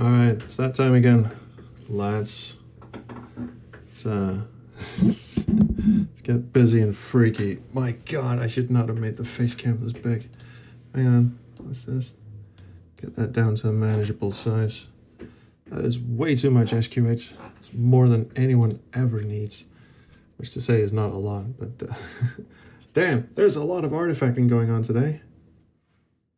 Alright, it's that time again, lads. Let's get busy and freaky. My god, I should not have made the face cam this big. Hang on, let's just get that down to a manageable size. That is way too much SQH. It's more than anyone ever needs. Which to say is not a lot, but damn, there's a lot of artifacting going on today.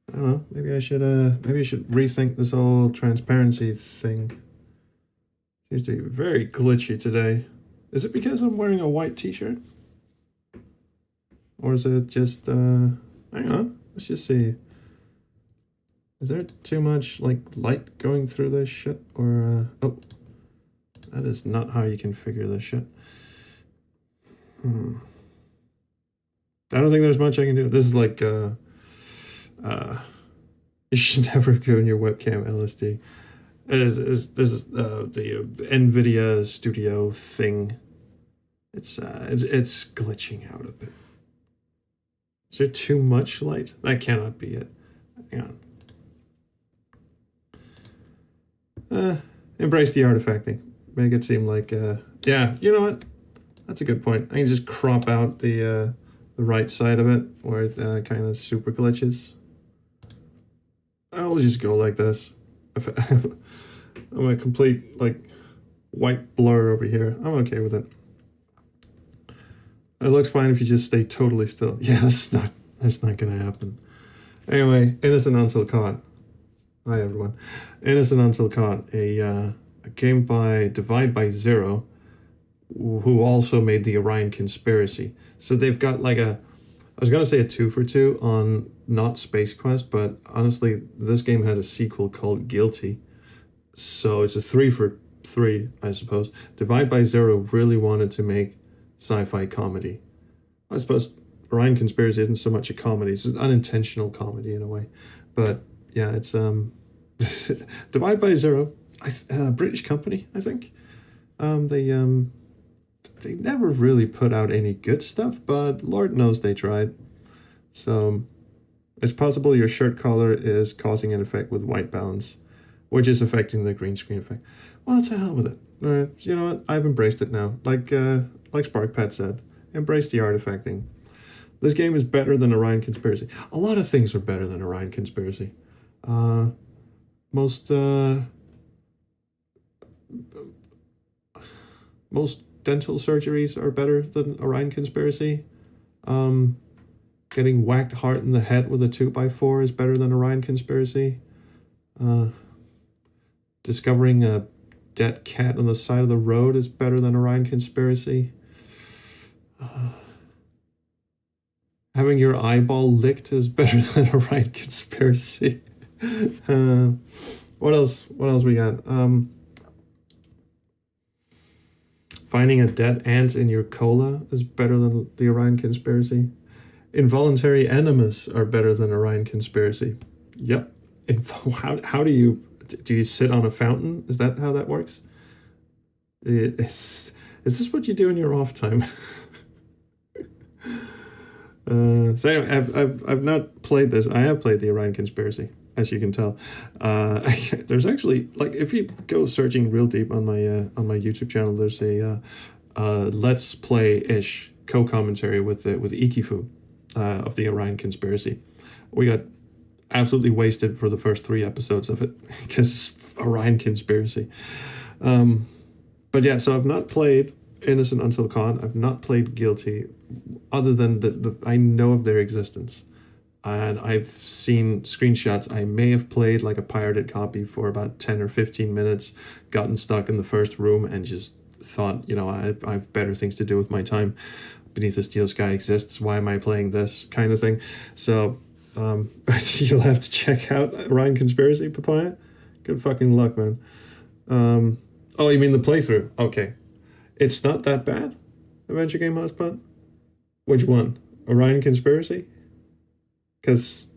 I don't know, maybe I should rethink this whole transparency thing. Seems to be very glitchy today. Is it because I'm wearing a white t-shirt? Or is it just, hang on, let's just see. Is there too much, like, light going through this shit? Or, oh, that is not how you configure this shit. I don't think there's much I can do. This is like, you should never go in your webcam LSD. This is the NVIDIA Studio thing. It's glitching out a bit. Is there too much light? That cannot be it. Hang on. Embrace the artifacting. Make it seem like, yeah, you know what? That's a good point. I can just crop out the right side of it where it kind of super glitches. I'll just go like this. I'm a complete, like, white blur over here. I'm okay with it. It looks fine if you just stay totally still. Yeah, that's not gonna happen. Anyway, Innocent Until Caught. Hi everyone. Innocent Until Caught, a game by Divide by Zero, who also made the Orion Conspiracy. So they've got like I was gonna say a 2 for 2 on not Space Quest, but honestly, this game had a sequel called Guilty. So it's a 3 for 3, I suppose. Divide by Zero really wanted to make sci-fi comedy. I suppose Orion Conspiracy isn't so much a comedy, it's an unintentional comedy in a way. But yeah, it's Divide by Zero, British company, I think. They never really put out any good stuff, but Lord knows they tried. So it's possible your shirt collar is causing an effect with white balance, which is affecting the green screen effect. Well, to hell with it. You know what? I've embraced it now. Like SparkPat said, embrace the artifacting. This game is better than Orion Conspiracy. A lot of things are better than Orion Conspiracy. Most dental surgeries are better than Orion Conspiracy. Getting whacked hard in the head with a 2x4 is better than Orion Conspiracy. Discovering a dead cat on the side of the road is better than Orion Conspiracy. Having your eyeball licked is better than Orion Conspiracy. What else we got? Finding a dead ant in your cola is better than the Orion Conspiracy. Involuntary enemas are better than Orion Conspiracy. Yep. How do you sit on a fountain? Is that how that works? Is this what you do in your off time? So anyway, I've not played this. I have played the Orion Conspiracy, as you can tell. There's actually, like, if you go searching real deep on my YouTube channel, there's a Let's Play-ish co-commentary with Ikifu of the Orion Conspiracy. We got absolutely wasted for the first 3 episodes of it because Orion Conspiracy. But yeah, so I've not played Innocent Until Caught. I've not played Guilty, other than I know of their existence. And I've seen screenshots. I may have played like a pirated copy for about 10 or 15 minutes, gotten stuck in the first room and just thought, you know, I've better things to do with my time. Beneath the Steel Sky exists. Why am I playing this kind of thing? So you'll have to check out Orion Conspiracy, Papaya. Good fucking luck, man. Oh, you mean the playthrough? Okay. It's not that bad, Adventure Game Hotspot? Which one? Orion Conspiracy? Because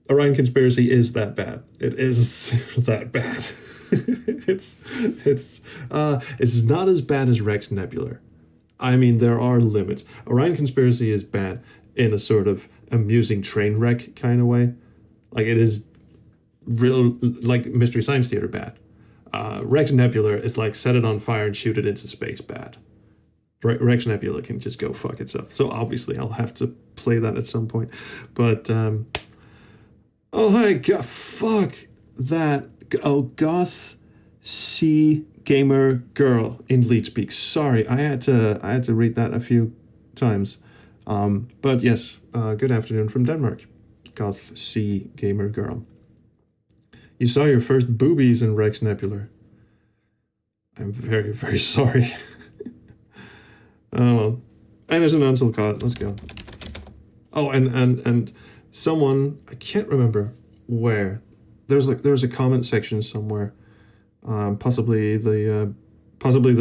Orion Conspiracy is that bad. It is that bad. It's not as bad as Rex Nebular. I mean, there are limits. Orion Conspiracy is bad in a sort of amusing train wreck kind of way. Like, it is real, like Mystery Science Theater bad. Rex Nebula is like set it on fire and shoot it into space bad. Rex Nebula can just go fuck itself. So obviously I'll have to play that at some point. But oh hi god, fuck that. Oh, Goth C Gamer Girl in Lead Speak. Sorry, I had to read that a few times. But yes, good afternoon from Denmark. Goth C Gamer Girl. You saw your first boobies in Rex Nebula. I'm very, very sorry. Oh, well. And there's an Unsel card. Let's go. Oh, and someone, I can't remember where. There's a comment section somewhere. Possibly the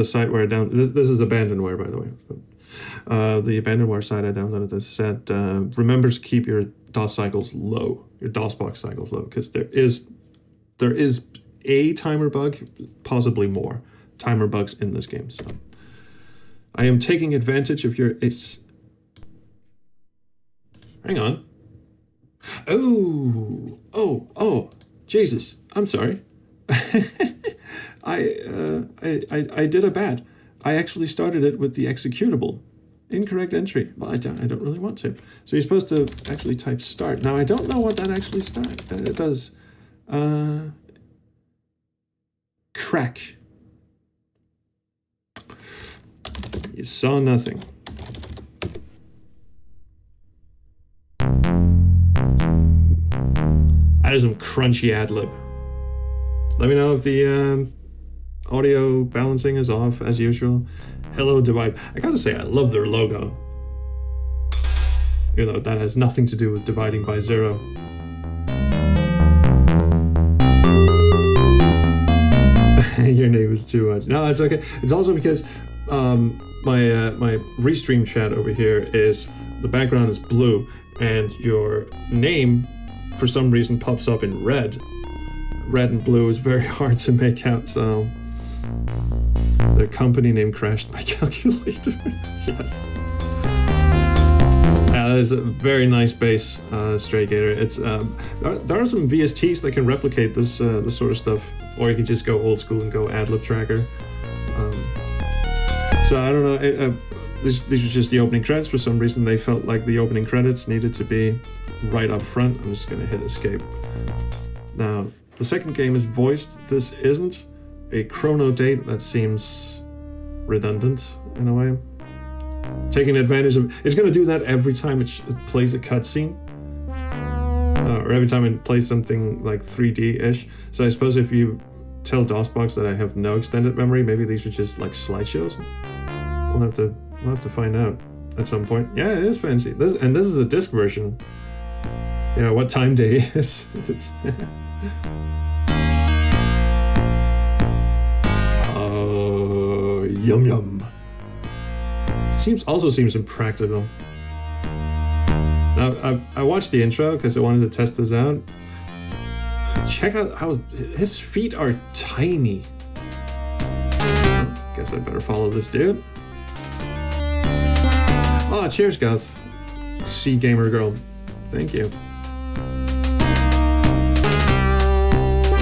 site where I downloaded. This is abandonware, by the way. The abandonware site I downloaded that said, remember to keep your DOS cycles low, your DOSBox cycles low, because there is a timer bug, possibly more timer bugs in this game. So I am taking advantage of your. Hang on. Oh, Jesus! I'm sorry. I did a bad. I actually started it with the executable. Incorrect entry. Well, I don't really want to. So you're supposed to actually type start. Now I don't know what that actually it does. Crack. You saw nothing. That is some crunchy ad-lib. Let me know if the audio balancing is off as usual. Hello Divide. I gotta say, I love their logo. Even though that has nothing to do with dividing by zero. Your name is too much. No, that's okay. It's also because my restream chat over here is, the background is blue and your name for some reason pops up in red. Red and blue is very hard to make out, so their company name crashed my calculator. Yes. That is a very nice bass, Stray Gator. It's there are some VSTs that can replicate this sort of stuff, or you can just go old school and go ad-lib tracker. So I don't know. These were just the opening credits. For some reason, they felt like the opening credits needed to be right up front. I'm just gonna hit escape. Now, the second game is voiced. This isn't a chrono date. That seems redundant in a way. Taking advantage of it's gonna do that every time it plays a cutscene, or every time it plays something like 3D-ish. So I suppose if you tell DOSBox that I have no extended memory, maybe these are just like slideshows. We'll have to find out at some point. Yeah, it is fancy. This is the disc version. You know what time day is. Oh, yum yum. Seems impractical. Now, I watched the intro because I wanted to test this out. Check out how his feet are tiny. Guess I better follow this dude. Oh, cheers, Goth. C Gamer Girl. Thank you.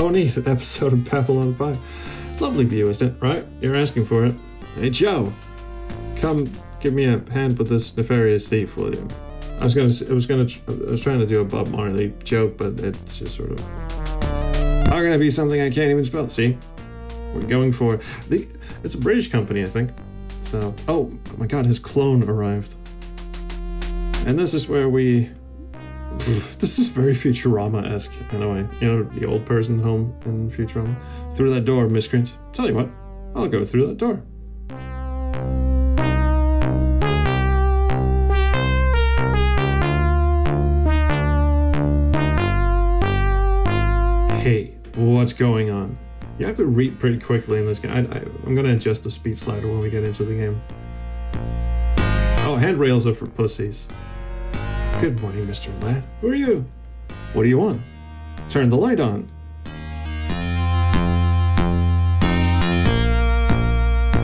Oh, neat. An episode of Babylon 5. Lovely view, isn't it? Right? You're asking for it. Hey, Joe. Come give me a hand with this nefarious thief, will you? I was trying to do a Bob Marley joke, but it's just sort of not gonna be something I can't even spell. See? We're going for it's a British company, I think. So, oh my god, his clone arrived. And this is where this is very Futurama-esque in a way. You know, the old person home in Futurama. Through that door, miscreant. Tell you what, I'll go through that door. Hey, what's going on? You have to read pretty quickly in this game. I'm going to adjust the speed slider when we get into the game. Oh, handrails are for pussies. Good morning, Mr. Lad. Who are you? What do you want? Turn the light on.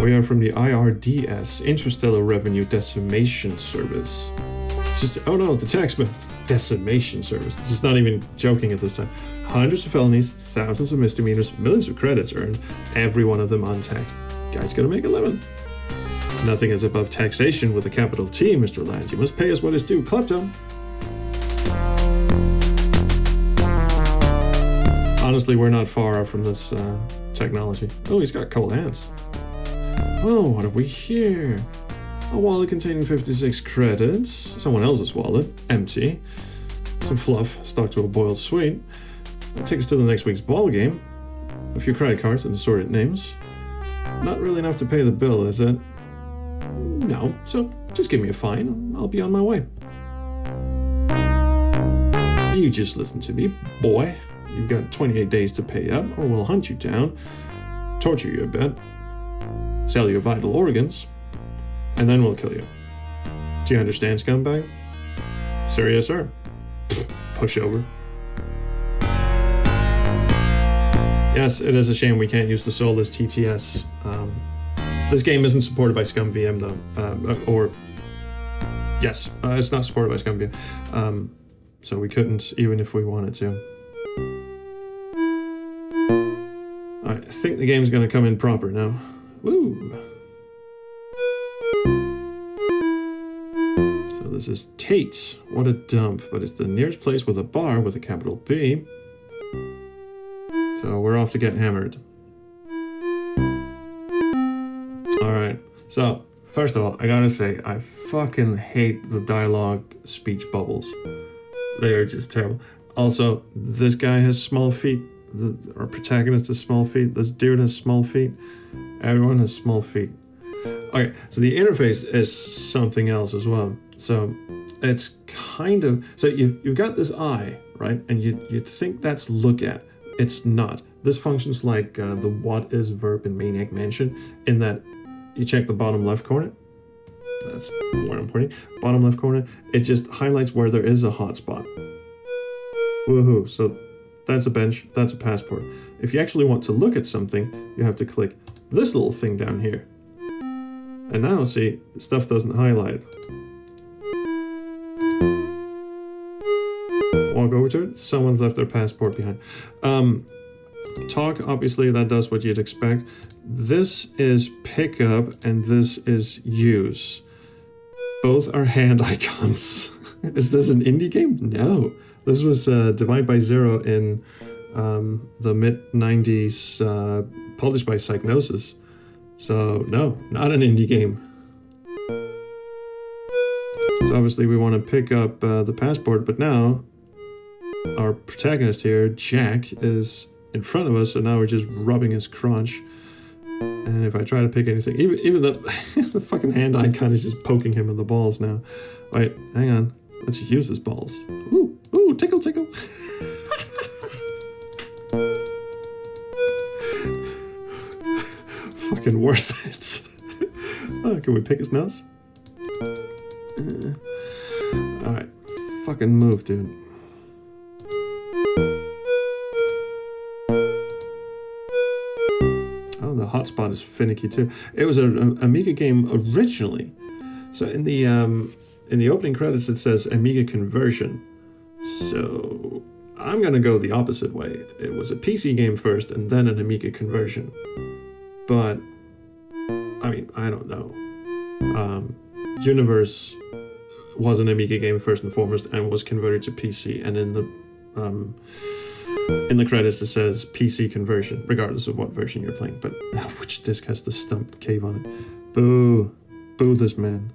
We are from the IRDS, Interstellar Revenue Decimation Service. It's just, oh no, the taxman. decimation service. Just not even joking at this time. Hundreds of felonies, thousands of misdemeanors, millions of credits earned, every one of them untaxed. Guy's gonna make a living. Nothing is above taxation with a capital T, Mr. Land. You must pay us what is due. Klepto. Honestly, we're not far off from this technology. Oh, he's got cold hands. Oh, what have we here? A wallet containing 56 credits. Someone else's wallet. Empty. Some fluff stuck to a boiled sweet. That takes us to the next week's ball game. A few credit cards and assorted names. Not really enough to pay the bill, is it? No, so just give me a fine and I'll be on my way. You just listen to me, boy. You've got 28 days to pay up or we'll hunt you down, torture you a bit, sell your vital organs, and then we'll kill you. Do you understand, scumbag? Sir, yes, sir. Pushover. Yes, it is a shame we can't use the soulless TTS. This game isn't supported by ScumVM though, yes, it's not supported by ScumVM, so we couldn't even if we wanted to. I think the game's gonna come in proper now. Woo! So this is Tate. What a dump, but it's the nearest place with a bar with a capital B. So we're off to get hammered. Alright, so first of all, I gotta say, I fucking hate the dialogue speech bubbles. They are just terrible. Also, this guy has small feet. Our protagonist has small feet. This dude has small feet. Everyone has small feet. Okay, so the interface is something else as well. So it's kind of, so you've got this eye, right? And you'd think that's look at. It's not. This functions like the what is verb in Maniac Mansion, in that you check the bottom left corner. That's where I'm pointing. Bottom left corner. It just highlights where there is a hotspot. Woohoo. So that's a bench. That's a passport. If you actually want to look at something, you have to click this little thing down here. And now see, stuff doesn't highlight. Walk over to it. Someone's left their passport behind. Talk, obviously, that does what you'd expect. This is pick up and this is use. Both are hand icons. Is this an indie game? No. This was Divide by Zero in the mid-90s, published by Psygnosis. So, no, not an indie game. So obviously we want to pick up the passport, but now our protagonist here, Jack, is in front of us, so now we're just rubbing his crotch. And if I try to pick anything, even the, the fucking hand icon is just poking him in the balls now. Wait, hang on. Let's just use his balls. Ooh, ooh, tickle, tickle. Fucking worth it. Oh, can we pick his nose? Alright, fucking move, dude. Oh, the hotspot is finicky too. It was an Amiga game originally. So in the opening credits it says Amiga conversion. So I'm gonna go the opposite way. It was a PC game first and then an Amiga conversion. But I mean, I don't know. Universe was an Amiga game first and foremost and was converted to PC, and in the credits it says PC conversion, regardless of what version you're playing. But which disc has the stumped cave on it? Boo. Boo this man.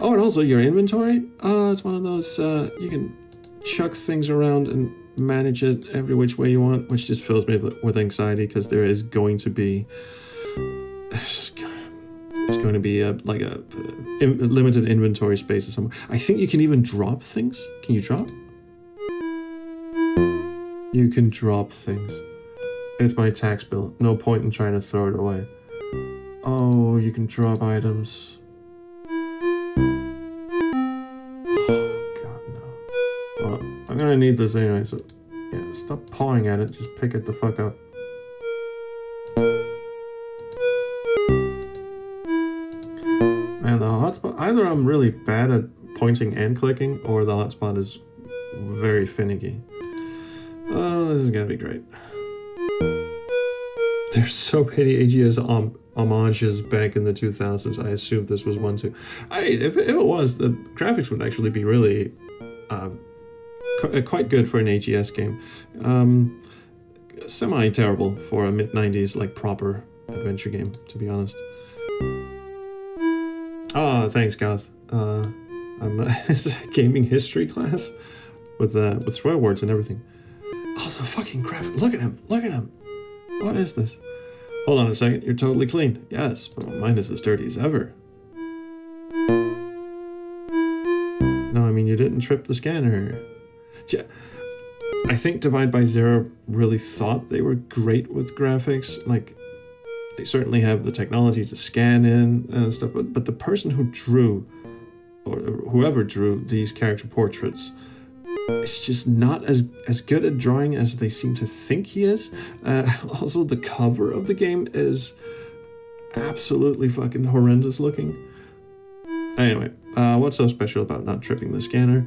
Oh, and also your inventory? It's one of those, you can chuck things around and manage it every which way you want, which just fills me with anxiety, because there is going to be... There's going to be a limited inventory space or somewhere. I think you can even drop things. Can you drop? You can drop things. It's my tax bill. No point in trying to throw it away. Oh, you can drop items. Oh, God, no. Well, I'm gonna need this anyway, so yeah, stop pawing at it. Just pick it the fuck up. Man, the hotspot, either I'm really bad at pointing and clicking, or the hotspot is very finicky. Oh, this is gonna be great. There's so many AGS homages back in the 2000s. I assumed this was one too. If it was, the graphics would actually be really quite good for an AGS game. Semi-terrible for a mid-90s, like, proper adventure game, to be honest. Ah, thanks, Goth. It's a gaming history class with swear words and everything. Also, fucking graphic. Look at him. Look at him. What is this? Hold on a second. You're totally clean. Yes, but mine is as dirty as ever. No, I mean, you didn't trip the scanner. Yeah. I think Divide by Zero really thought they were great with graphics. Like, they certainly have the technology to scan in and stuff, but the person who drew, or whoever drew these character portraits, is just not as good at drawing as they seem to think he is. Also, the cover of the game is absolutely fucking horrendous looking. Anyway, what's so special about not tripping the scanner?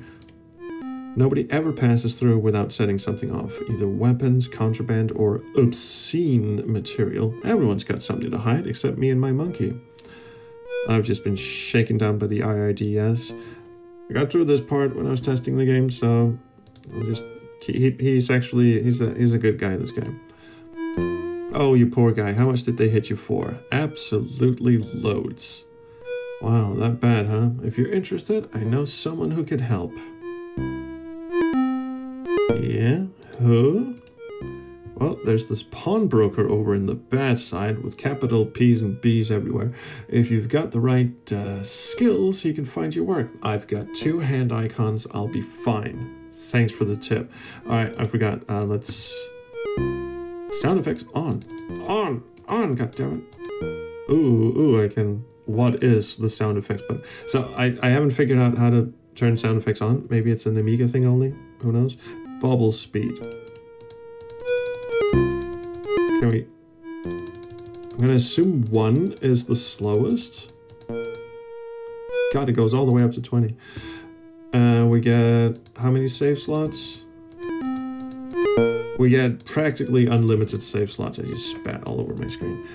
Nobody ever passes through without setting something off, either weapons, contraband, or obscene material. Everyone's got something to hide except me and my monkey. I've just been shaken down by the IIDS. I got through this part when I was testing the game, so I'll just... He's a good guy, this guy. Oh, you poor guy. How much did they hit you for? Absolutely loads. Wow, that bad, huh? If you're interested, I know someone who could help. Yeah? Who? Well, there's this pawnbroker over in the bad side with capital P's and B's everywhere. If you've got the right skills, he can find your work. I've got 2 hand icons. I'll be fine. Thanks for the tip. All right, I forgot. Let's... Sound effects on. On! Goddammit. Ooh, I can... What is the sound effects button? So I haven't figured out how to turn sound effects on. Maybe it's an Amiga thing only. Who knows? Bubble speed. Can we... I'm gonna assume 1 is the slowest. God, it goes all the way up to 20. We get... How many save slots? We get practically unlimited save slots. I just spat all over my screen.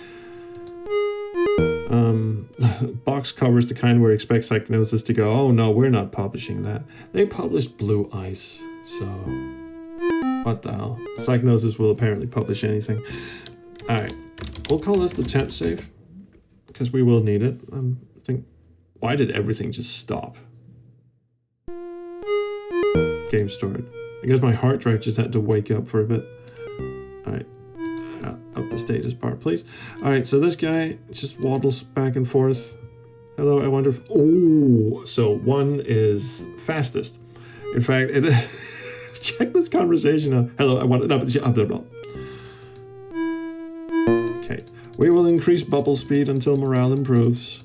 Box covers the kind where you expect Psychnosis to go, oh no, we're not publishing that. They published Blue Ice, so... What the hell? Psychnosis will apparently publish anything. Alright, we'll call this the temp save, because we will need it. I think... Why did everything just stop? Game stored. I guess my hard drive just had to wake up for a bit. Alright. Out the status bar, please. Alright, so this guy just waddles back and forth. Hello, I wonder if... Oh, so 1 is fastest. In fact, it... Check this conversation out. Hello, I wonder... No, blah, blah. Okay. We will increase bubble speed until morale improves.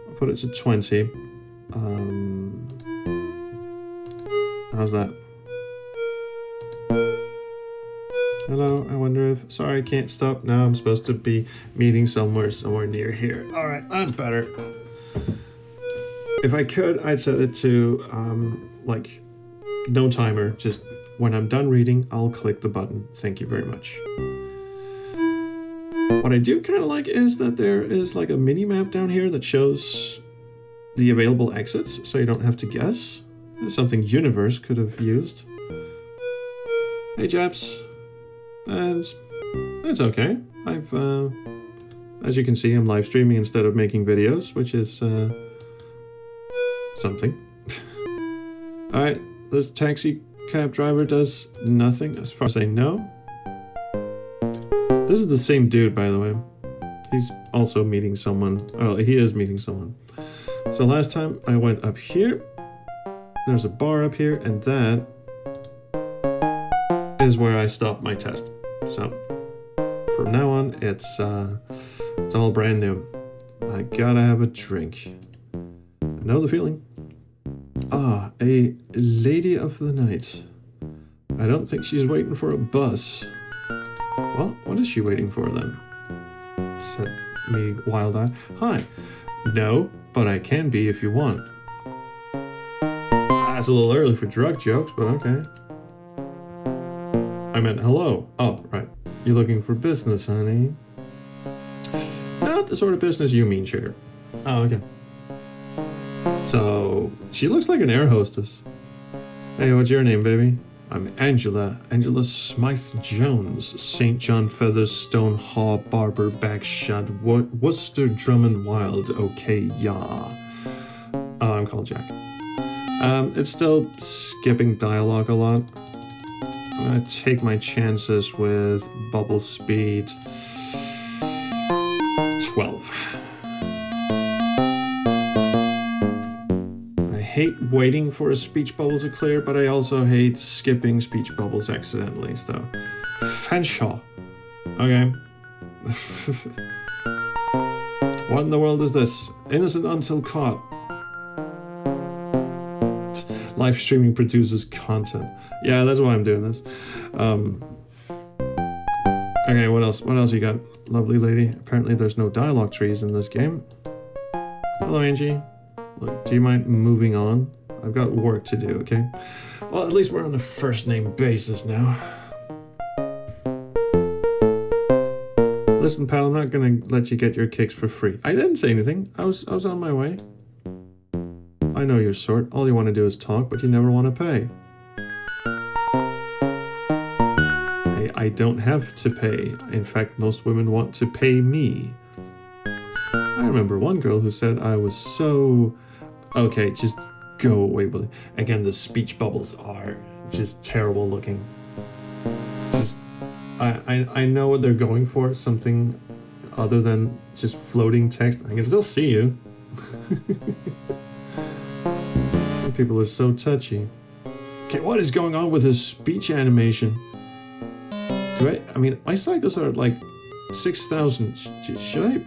I'll put it to 20. How's that? Hello, I wonder if... Sorry, I can't stop now. I'm supposed to be meeting somewhere near here. Alright, that's better. If I could, I'd set it to, like, no timer. Just when I'm done reading, I'll click the button. Thank you very much. What I do kind of like is that there is, like, a mini-map down here that shows the available exits, so you don't have to guess. It's something Universe could have used. Hey, chaps. It's okay. I've, as you can see, I'm live streaming instead of making videos, which is, something. Alright, this taxi cab driver does nothing as far as I know. This is the same dude, by the way. He's also meeting someone. Oh, he is meeting someone. So last time I went up here. There's a bar up here, and that is where I stopped my test. So from now on, it's all brand new. I gotta have a drink. I know the feeling. Ah, a lady of the night. I don't think she's waiting for a bus. Well, what is she waiting for then? Said me wild-eyed. Hi. No, but I can be if you want. That's a little early for drug jokes, but okay. I meant hello. Oh, right. You looking for business, honey? Not the sort of business you mean, sugar. Oh, okay. So, she looks like an air hostess. Hey, what's your name, baby? I'm Angela. Angela Smythe Jones. St. John Featherstone Haw Barber Backshot Worcester Drummond Wild. Okay, yeah. Oh, I'm called Jack. It's still skipping dialogue a lot. I'm gonna take my chances with bubble speed 12. I hate waiting for a speech bubble to clear, but I also hate skipping speech bubbles accidentally, so Fanshawe. Okay. What in the world is this? Innocent until caught. Live streaming produces content. Yeah, that's why I'm doing this. Okay, what else? What else you got, lovely lady? Apparently there's no dialogue trees in this game. Hello, Angie. Look, do you mind moving on? I've got work to do, okay? Well, at least we're on a first name basis now. Listen, pal, I'm not gonna let you get your kicks for free. I didn't say anything. I was on my way. I know your sort. All you want to do is talk, but you never want to pay. Hey, I don't have to pay. In fact, most women want to pay me. I remember one girl who said I was so... Okay, just go away with it. Again, the speech bubbles are just terrible looking. Just, I know what they're going for. Something other than just floating text. I can still see you. People are so touchy. Okay, what is going on with his speech animation? I mean, my cycles are like 6,000. Should I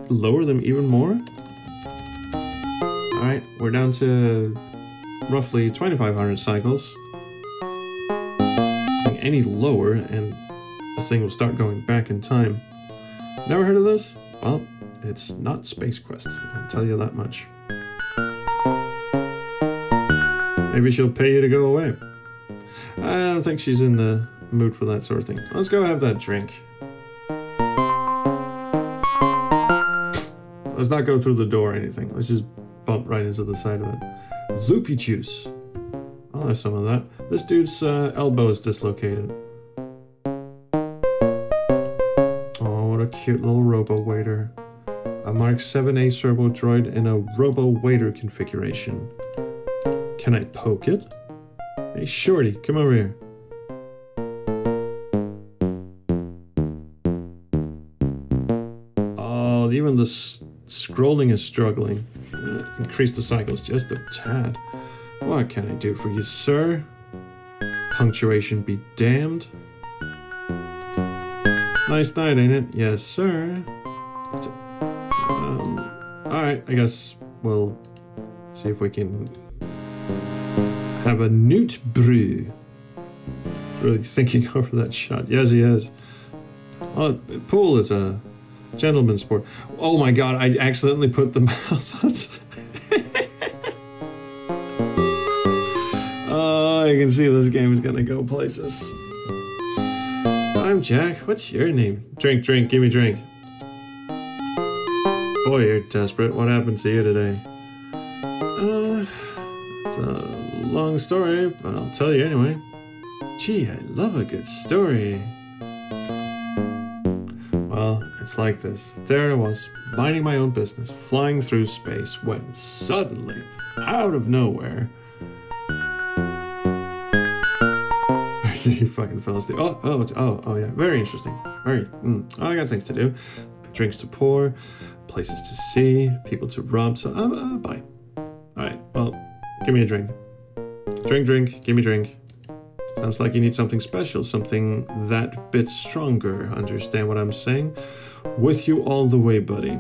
lower them even more? Alright, we're down to roughly 2,500 cycles. Any lower and this thing will start going back in time. Never heard of this? Well, it's not Space Quest, I'll tell you that much. Maybe she'll pay you to go away. I don't think she's in the mood for that sort of thing. Let's go have that drink. Let's not go through the door or anything. Let's just bump right into the side of it. Loopy juice. Oh, there's some of that. This dude's elbow is dislocated. Oh, what a cute little robo-waiter. A Mark 7A servo droid in a robo-waiter configuration. Can I poke it? Hey, shorty, come over here. Oh, even the scrolling is struggling. Increase the cycles just a tad. What can I do for you, sir? Punctuation be damned. Nice night, ain't it? Yes, sir. Alright, I guess we'll see if we can have a newt brew. Really thinking over that shot. Yes, he is. Well, pool is a gentleman's sport. Oh my god, I accidentally put the mouth on. Oh, you can see this game is gonna go places. I'm Jack. What's your name? Drink, drink, give me drink. Boy, you're desperate. What happened to you today? It's a long story, but I'll tell you anyway. Gee, I love a good story. Well, it's like this. There I was, minding my own business, flying through space, when suddenly, out of nowhere... You fucking fell asleep. Oh, yeah. Very interesting. Very. I got things to do. Drinks to pour, places to see, people to rob. So, bye. Alright, well, give me a drink. Drink, give me drink. Sounds like you need something special, something that bit stronger. Understand what I'm saying? With you all the way, buddy.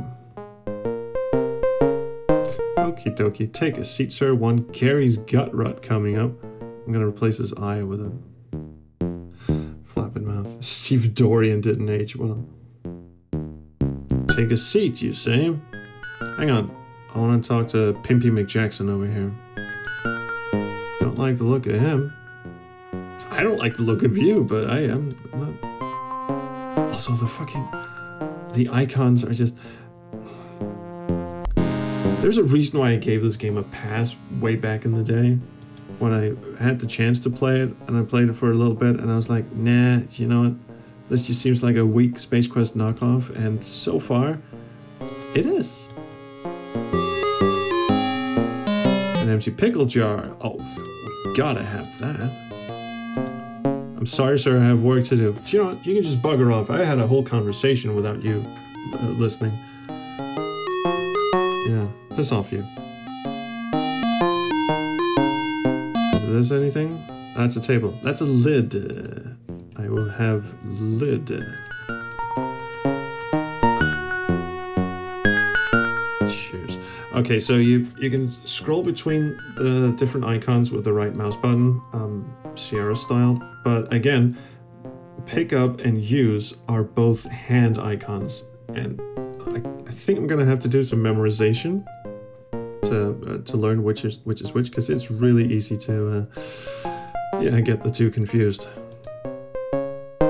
Okie dokie. Take a seat, sir. One Gary's gut rut coming up. I'm gonna replace his eye with a flapping mouth. Steve Dorian didn't age well. Take a seat, you say? Hang on. I want to talk to Pimpy McJackson over here. don't like the look of him. I don't like the look of you, but I am not. Also, the icons are just... There's a reason why I gave this game a pass way back in the day, when I had the chance to play it, and I played it for a little bit, and I was like, nah, you know what? This just seems like a weak Space Quest knockoff, and so far, it is. An empty pickle jar. Oh, we gotta have that. I'm sorry, sir, I have work to do. But you know what? You can just bugger off. I had a whole conversation without you listening. Yeah, piss off, you. Is this anything? That's a table. That's a lid. I will have lid. Cheers. Okay, so you can scroll between the different icons with the right mouse button, Sierra style. But again, pick up and use are both hand icons, and I think I'm gonna have to do some memorization to learn which is which, because it's really easy to get the two confused.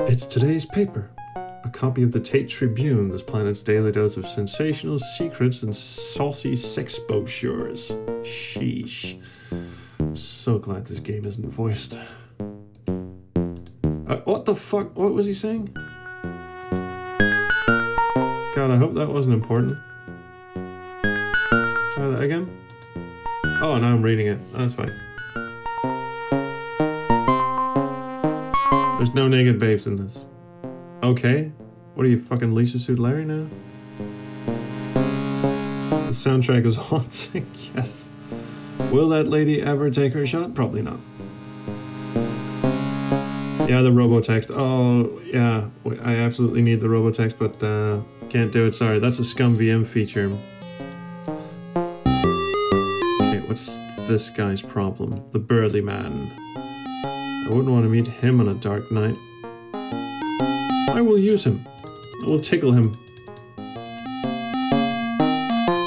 It's today's paper, a copy of the Tate Tribune, this planet's daily dose of sensational secrets and saucy sex brochures. Sheesh. I'm so glad this game isn't voiced. What the fuck? What was he saying? God, I hope that wasn't important. Try that again. Oh, now I'm reading it. That's fine. There's no naked babes in this. Okay. What are you, fucking Lisa Suit Larry now? The soundtrack is haunting. Yes. Will that lady ever take her shot? Probably not. Yeah, the robotext. Oh, yeah. I absolutely need the robotext, but can't do it. Sorry, that's a Scum VM feature. Okay, what's this guy's problem? The burly man. I wouldn't want to meet him on a dark night. I will use him. I will tickle him.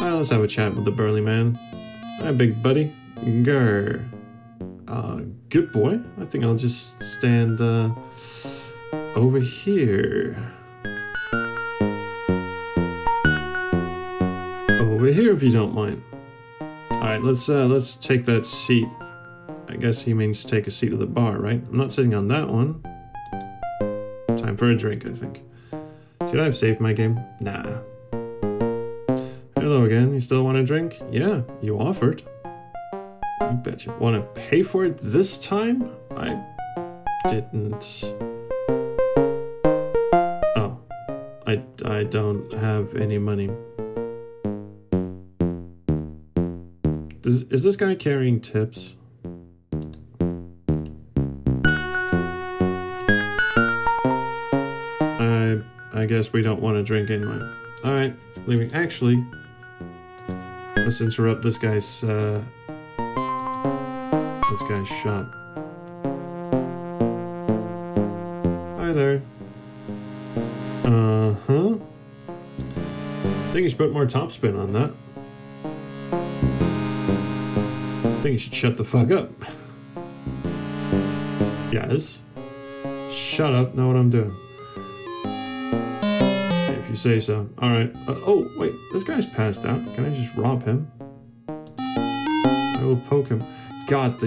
Well, let's have a chat with the burly man. Hi, big buddy. Grr. Good boy. I think I'll just stand over here. Over here, if you don't mind. All right, let's take that seat. I guess he means take a seat at the bar, right? I'm not sitting on that one. Time for a drink, I think. Should I have saved my game? Nah. Hello again. You still want a drink? Yeah, you offered. You betcha. Want to pay for it this time? I didn't. Oh. I don't have any money. Is this guy carrying tips? I guess we don't want to drink anyway. Alright, leaving. Actually, let's interrupt this guy's shot. Hi there. Uh-huh. I think you should put more topspin on that. I think you should shut the fuck up. Yes. Shut up, know what I'm doing. If you say so. Alright. Oh, wait. This guy's passed out. Can I just rob him? I will poke him. God,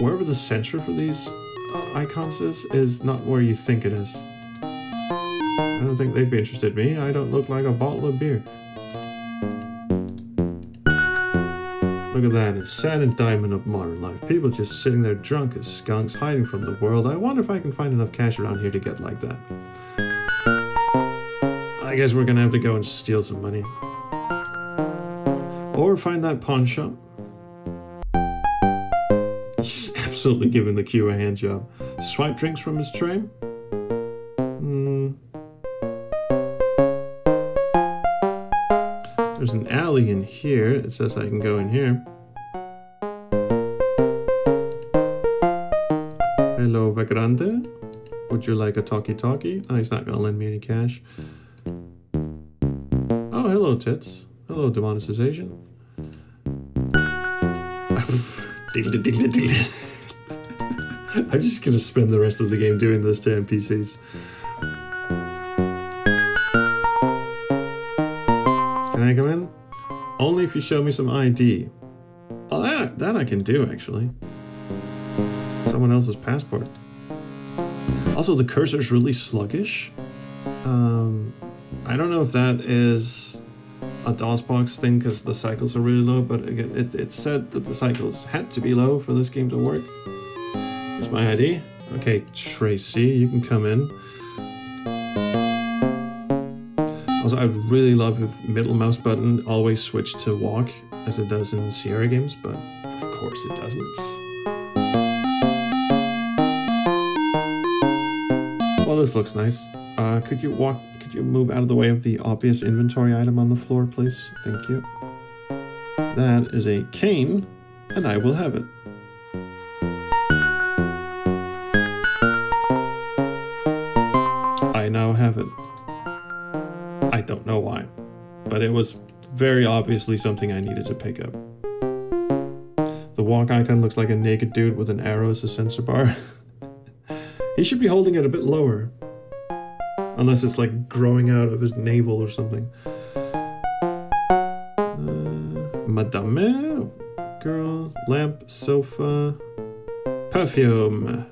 wherever the center for these icons is not where you think it is. I don't think they'd be interested in me. I don't look like a bottle of beer. Look at that. It's sad indictment of modern life. People just sitting there drunk as skunks, hiding from the world. I wonder if I can find enough cash around here to get like that. I guess we're gonna have to go and steal some money. Or find that pawn shop. He's absolutely giving the queue a hand job. Swipe drinks from his tray? There's an alley in here. It says I can go in here. Hello, Vagrante. Would you like a talkie-talkie? Oh, he's not gonna lend me any cash. Oh, hello, tits. Hello, demonetization. I'm just gonna spend the rest of the game doing this to NPCs. Can I come in? Only if you show me some ID. Oh, that I can do, actually. Someone else's passport. Also, the cursor's really sluggish. I don't know if that is a DOSBox thing because the cycles are really low, but again, it said that the cycles had to be low for this game to work. Here's my ID. Okay, Tracy, you can come in. Also, I'd really love if middle mouse button always switched to walk, as it does in Sierra games, but of course it doesn't. Well, this looks nice. Could you move out of the way of the obvious inventory item on the floor, please? Thank you. That is a cane, and I will have it. I now have it. I don't know why, but it was very obviously something I needed to pick up. The walk icon looks like a naked dude with an arrow as a sensor bar. He should be holding it a bit lower. Unless it's like growing out of his navel or something. Madame, girl, lamp, sofa, perfume.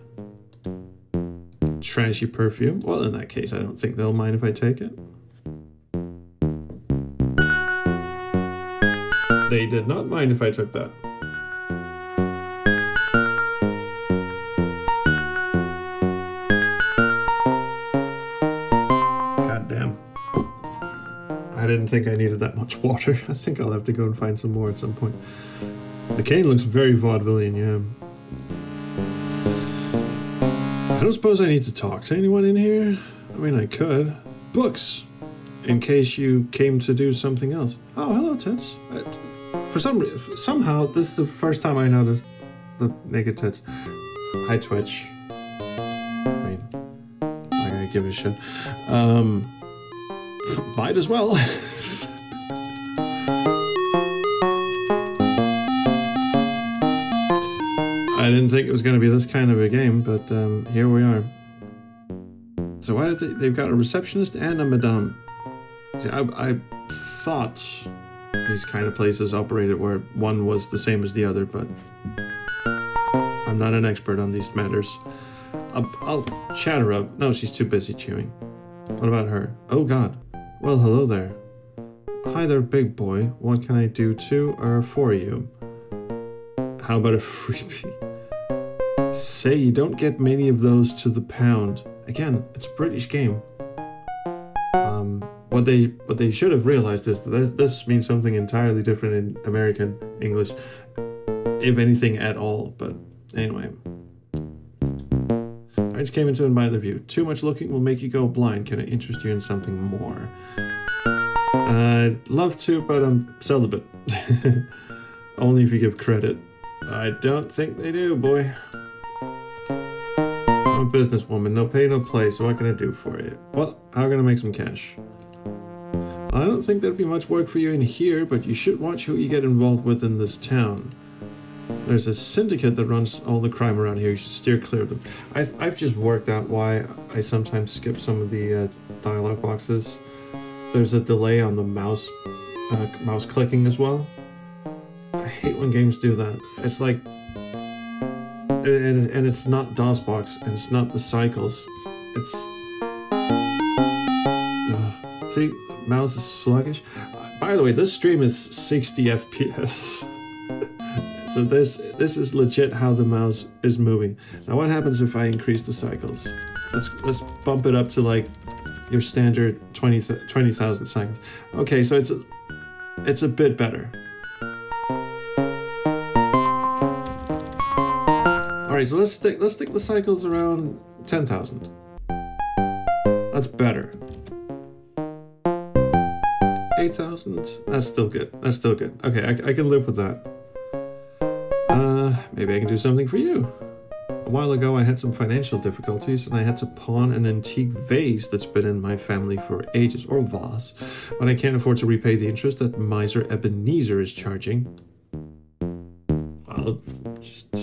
Trashy perfume. Well, in that case, I don't think they'll mind if I take it. They did not mind if I took that. I didn't think I needed that much water. I think I'll have to go and find some more at some point. The cane looks very vaudevillian, yeah. I don't suppose I need to talk to anyone in here. I mean, I could. Books! In case you came to do something else. Oh, hello, Tits. For some reason, somehow, this is the first time I noticed the naked tits. Hi, Twitch. I mean, I gotta give a shit. Might as well. I didn't think it was going to be this kind of a game, but here we are. So why did they've got a receptionist and a madame? See, I thought these kind of places operated where one was the same as the other, but I'm not an expert on these matters. I'll chat her up. No, she's too busy chewing. What about her? Oh God. Well, hello there. Hi there, big boy. What can I do to or for you? How about a freebie? Say you don't get many of those to the pound. Again, it's a British game. What they should have realized is that this means something entirely different in American English, if anything at all. But anyway. I just came in to admire the view. Too much looking will make you go blind. Can I interest you in something more? I'd love to, but I'm celibate. Only if you give credit. I don't think they do, boy. I'm a businesswoman. No pay, no play, so what can I do for you? Well, how can I make some cash? I don't think there'd be much work for you in here, but you should watch who you get involved with in this town. There's a syndicate that runs all the crime around here. You should steer clear of them. I've just worked out why I sometimes skip some of the dialogue boxes. There's a delay on the mouse clicking as well. I hate when games do that. It's like, and it's not DOSBox, and it's not the cycles. It's see, mouse is sluggish. By the way, this stream is 60 FPS. So this is legit how the mouse is moving. Now what happens if I increase the cycles? Let's bump it up to like your standard 20,000 cycles. Okay, so it's a bit better. All right, so let's stick the cycles around 10,000. That's better. 8,000. That's still good. That's still good. Okay, I can live with that. Maybe I can do something for you. A while ago, I had some financial difficulties, and I had to pawn an antique vase that's been in my family for ages, or vase, but I can't afford to repay the interest that miser Ebenezer is charging. I'll Just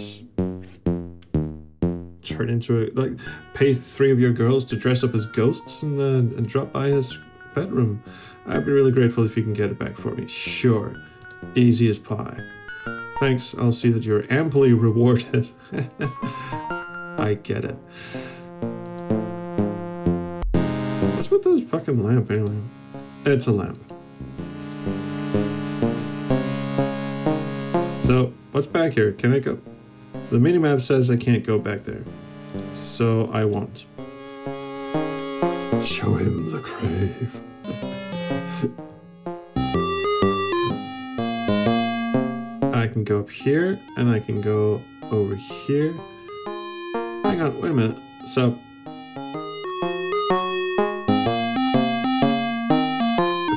turn into a, like, pay 3 of your girls to dress up as ghosts and drop by his bedroom. I'd be really grateful if you can get it back for me. Sure. Easy as pie. Thanks, I'll see that you're amply rewarded. I get it. What's with this fucking lamp anyway? It's a lamp. So, what's back here? Can I go? The minimap says I can't go back there. So, I won't. Show him the grave. I can go up here, and I can go over here. Hang on, wait a minute. So,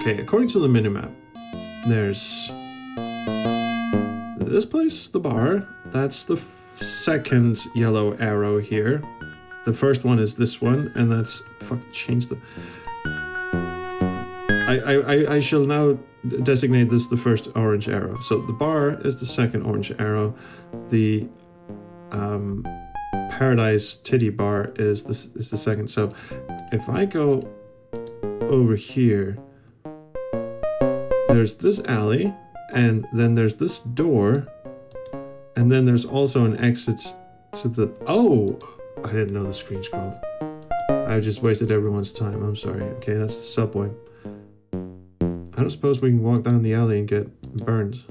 okay, according to the minimap, there's this place, the bar. That's the second yellow arrow here. The first one is this one, and that's change the. I shall now designate this the first orange arrow. So the bar is the second orange arrow. The Paradise Titty Bar is the second. So if I go over here, there's this alley, and then there's this door, and then there's also an exit to the. Oh, I didn't know the screen scrolled. I just wasted everyone's time. I'm sorry. Okay, that's the subway. I don't suppose we can walk down the alley and get burned.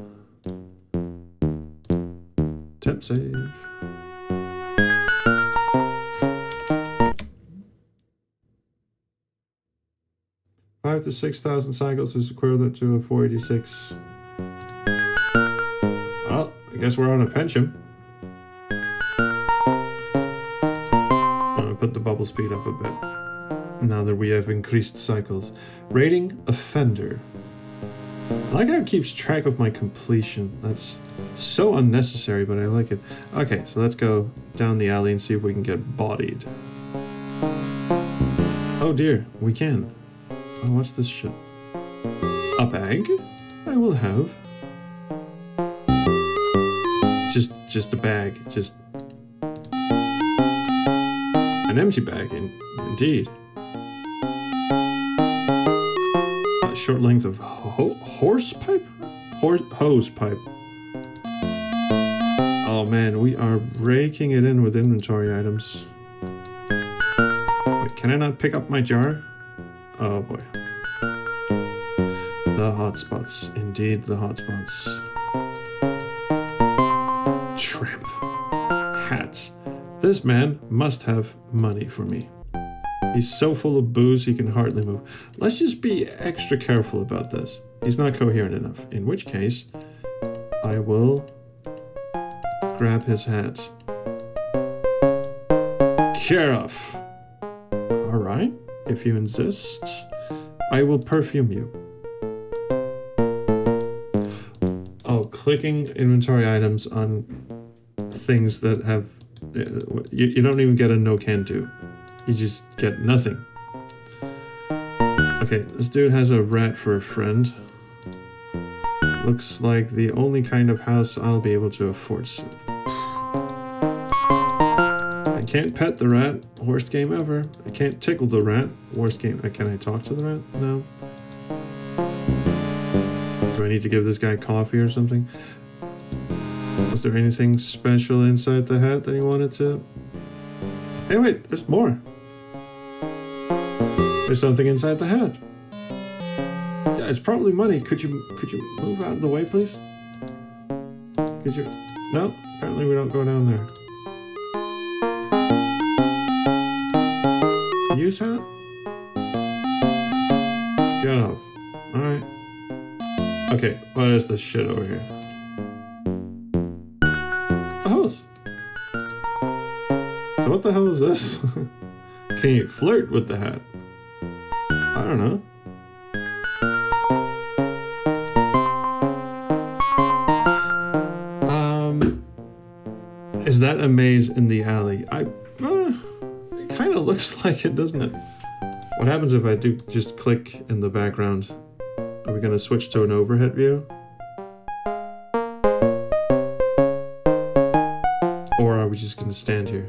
Temp save. Five to 6,000 cycles is equivalent to a 486. Well, I guess we're on a pension. I'm gonna put the bubble speed up a bit. Now that we have increased cycles. Rating offender. I like how it keeps track of my completion. That's so unnecessary, but I like it. Okay, so let's go down the alley and see if we can get bodied. Oh dear, we can. Oh, what's this shit? A bag? I will have. Just a bag. Just an empty bag, indeed. A short length of horse pipe? Hose pipe. Oh man, we are raking it in with inventory items. Wait, can I not pick up my jar? Oh boy. The hotspots. Indeed, the hotspots. Tramp. Hats. This man must have money for me. He's so full of booze he can hardly move. Let's just be extra careful about this. He's not coherent enough. In which case, I will grab his hat. Sheriff. Alright, if you insist, I will perfume you. Oh, clicking inventory items on things that have... You don't even get a no can do. You just get nothing. Okay, this dude has a rat for a friend. Looks like the only kind of house I'll be able to afford soon. I can't pet the rat. Worst game ever. I can't tickle the rat. Worst game. Can I talk to the rat? No. Do I need to give this guy coffee or something? Was there anything special inside the hat that he wanted to? Hey, wait, there's more. There's something inside the hat. Yeah, it's probably money. Could you move out of the way, please? Could you? No, apparently we don't go down there. Use hat? Get off. Alright. Okay, what is this shit over here? A hose. So what the hell is this? Can you flirt with the hat? I don't know. Is that a maze in the alley? It kind of looks like it, doesn't it? What happens if I do just click in the background? Are we going to switch to an overhead view? we just gonna stand here?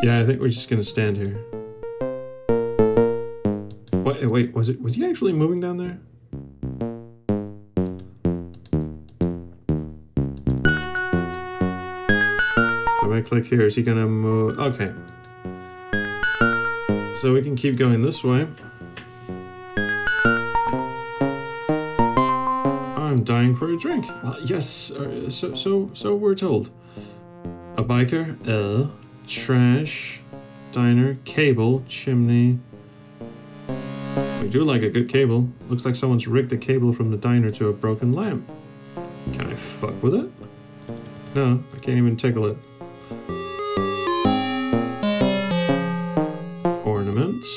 Yeah, I think we're just gonna stand here. Wait, was he actually moving down there? If I click here, is he gonna move? Okay. So we can keep going this way. I'm dying for a drink. Well, yes, so we're told. A biker, trash, diner, cable, chimney. We do like a good cable. Looks like someone's rigged a cable from the diner to a broken lamp. Can I fuck with it? No, I can't even tickle it. Ornaments.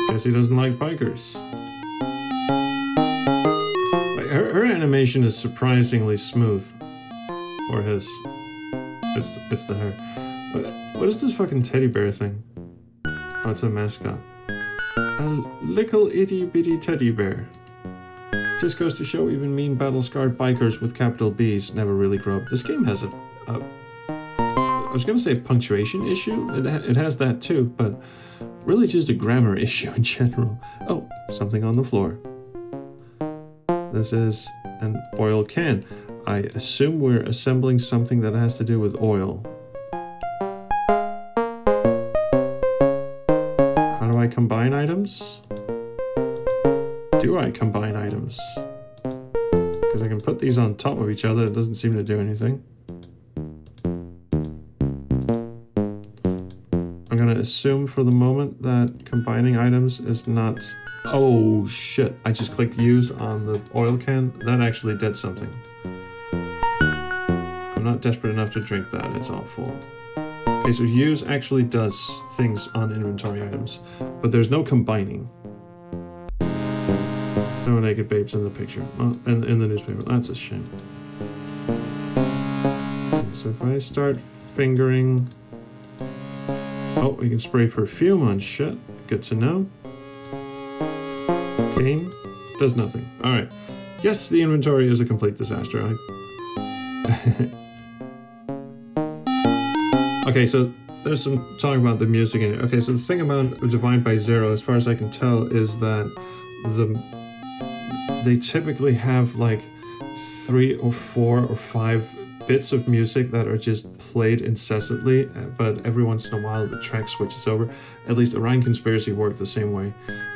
Guess he doesn't like bikers. Her animation is surprisingly smooth. Or his. It's the hair. What is this fucking teddy bear thing? Oh, it's a mascot. A little itty bitty teddy bear. Just goes to show even mean battle-scarred bikers with capital B's never really grow up. This game has I was gonna say punctuation issue. It has that too, but really just a grammar issue in general. Oh, something on the floor. This is an oil can. I assume we're assembling something that has to do with oil. How do I combine items? Do I combine items? Because I can put these on top of each other. It doesn't seem to do anything. I'm going to assume for the moment that combining items is not... Oh shit, I just clicked use on the oil can. That actually did something. I'm not desperate enough to drink that, it's all full. Okay, so use actually does things on inventory items, but there's no combining. No naked babes in the picture. Well, in the newspaper. That's a shame. Okay, so if I start fingering... Oh, we can spray perfume on shit. Good to know. Cane does nothing. Alright. Yes, the inventory is a complete disaster. Okay, so there's some talk about the music in it. Okay, so the thing about Divide by Zero, as far as I can tell, is that they typically have like 3 or 4 or 5 bits of music that are just played incessantly, but every once in a while the track switches over. At least Orion Conspiracy worked the same way.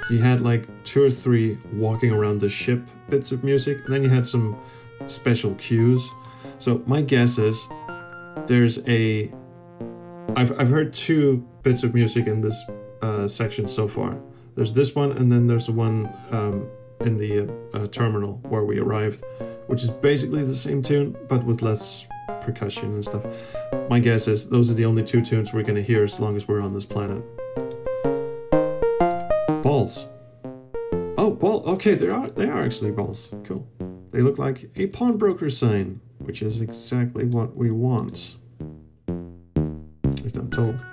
You had like 2 or 3 walking around the ship bits of music, and then you had some special cues. So my guess is there's a... I've heard 2 bits of music in this section so far. There's this one, and then there's the one in the terminal where we arrived, which is basically the same tune, but with less percussion and stuff. My guess is those are the only 2 tunes we're going to hear as long as we're on this planet. Balls. Oh, ball. Okay, they are actually balls. Cool. They look like a pawnbroker sign, which is exactly what we want. At least I'm told.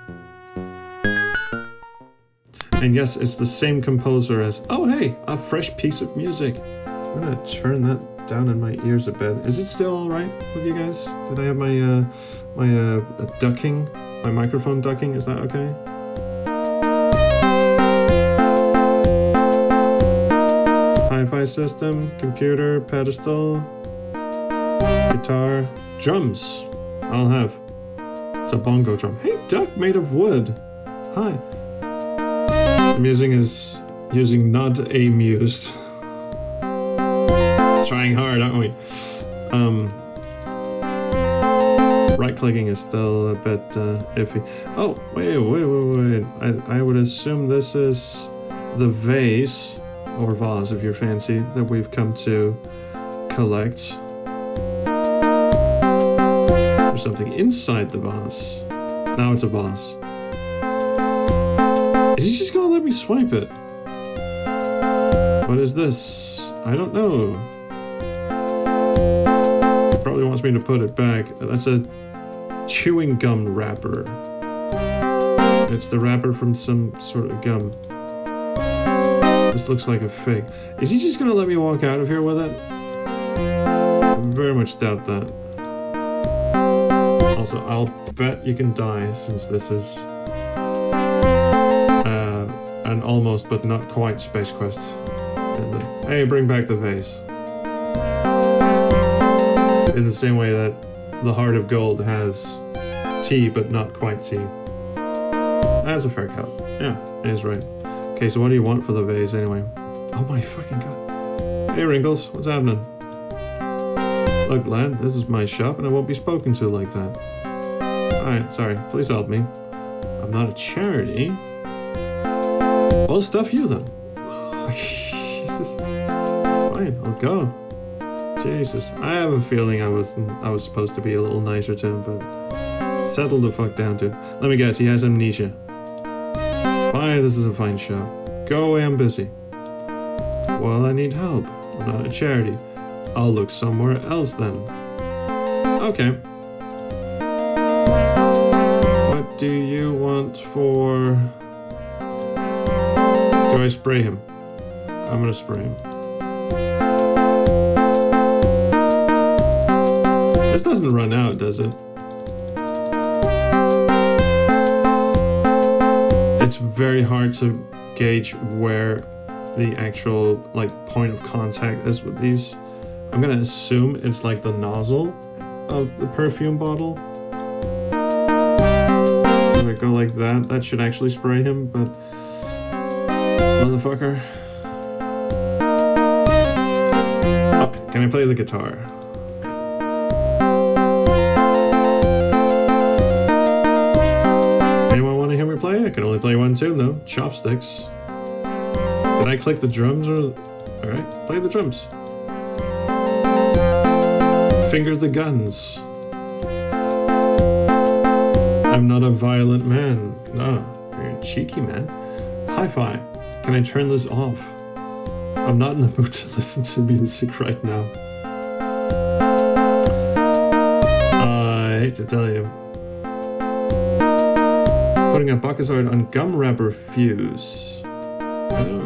And yes, it's the same composer as... Oh, hey, a fresh piece of music. I'm gonna turn that down in my ears a bit. Is it still all right with you guys? Did I have my ducking, my microphone ducking? Is that okay? Hi-fi system, computer, pedestal, guitar, drums. I'll have. It's a bongo drum. Hey, duck made of wood. Hi. I'm using not amused. Trying hard, aren't we? Right-clicking is still a bit iffy. Oh, wait. I would assume this is the vase, or vase if you're fancy, that we've come to collect. There's something inside the vase. Now it's a vase. Is he just gonna let me swipe it? What is this? I don't know. He probably wants me to put it back. That's a chewing gum wrapper. It's the wrapper from some sort of gum. This looks like a fig. Is he just gonna let me walk out of here with it? I very much doubt that. Also, I'll bet you can die since this is an almost but not quite space quest. Hey, bring back the vase. In the same way that the Heart of Gold has tea but not quite tea. That's a fair cut. Yeah, it is right. Okay, so what do you want for the vase anyway? Oh my fucking god. Hey Wrinkles, what's happening? Look lad, this is my shop and I won't be spoken to like that. Alright, sorry, please help me. I'm not a charity. Well, stuff you then. Fine, I'll go. Jesus, I have a feeling I was supposed to be a little nicer to him, but settle the fuck down, dude. Let me guess, he has amnesia. Bye, this is a fine show. Go away, I'm busy. Well, I need help. I'm not a charity. I'll look somewhere else then. Okay. What do you want for... Do I spray him? I'm gonna spray him. This doesn't run out, does it? It's very hard to gauge where the actual point of contact is with these. I'm gonna assume it's like the nozzle of the perfume bottle. So if I go like that, that should actually spray him, but motherfucker. Oh, can I play the guitar? Anyone want to hear me play? I can only play one tune though. Chopsticks. Did I click the drums or... Alright, play the drums. Finger the guns. I'm not a violent man. No, you're a cheeky man. Hi-fi. Can I turn this off? I'm not in the mood to listen to music right now. I hate to tell you. Putting a Buckazoid on gum wrapper fuse. Oh.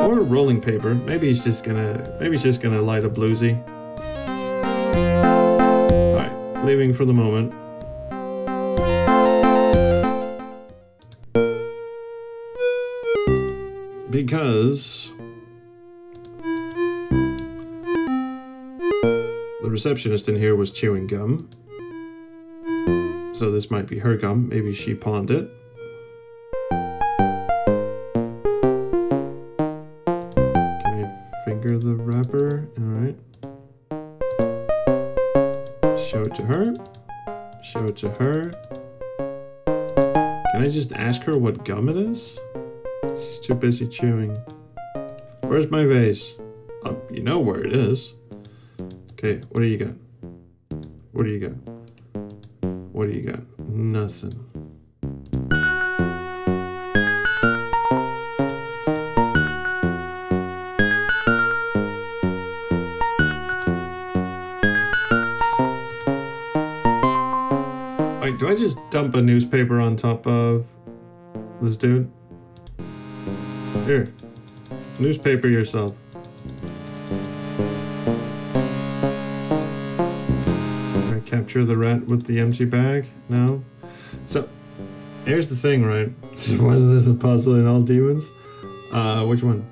Or rolling paper. Maybe he's just gonna light a bluesy. Alright, leaving for the moment. Because the receptionist in here was chewing gum. So this might be her gum. Maybe she pawned it. Can I finger the wrapper? Alright. Show it to her. Show it to her. Can I just ask her what gum it is? She's too busy chewing. Where's my vase? You know where it is. Okay, what do you got? What do you got? What do you got? Nothing. Wait, do I just dump a newspaper on top of this dude? Here, newspaper yourself. Can I capture the rat with the empty bag? No? So, here's the thing, right? Wasn't this a puzzle in All Demons? Which one?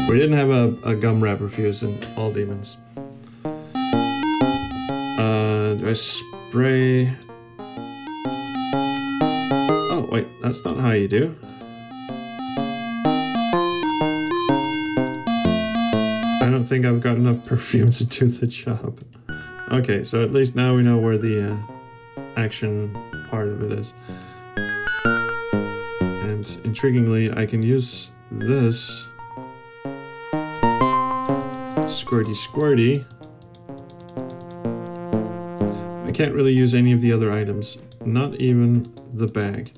We didn't have a gum wrapper fuse in All Demons. Do I spray... Oh, wait, that's not how you do. I don't think I've got enough perfume to do the job. Okay, so at least now we know where the action part of it is. And intriguingly, I can use this squirty squirty. I can't really use any of the other items, not even the bag.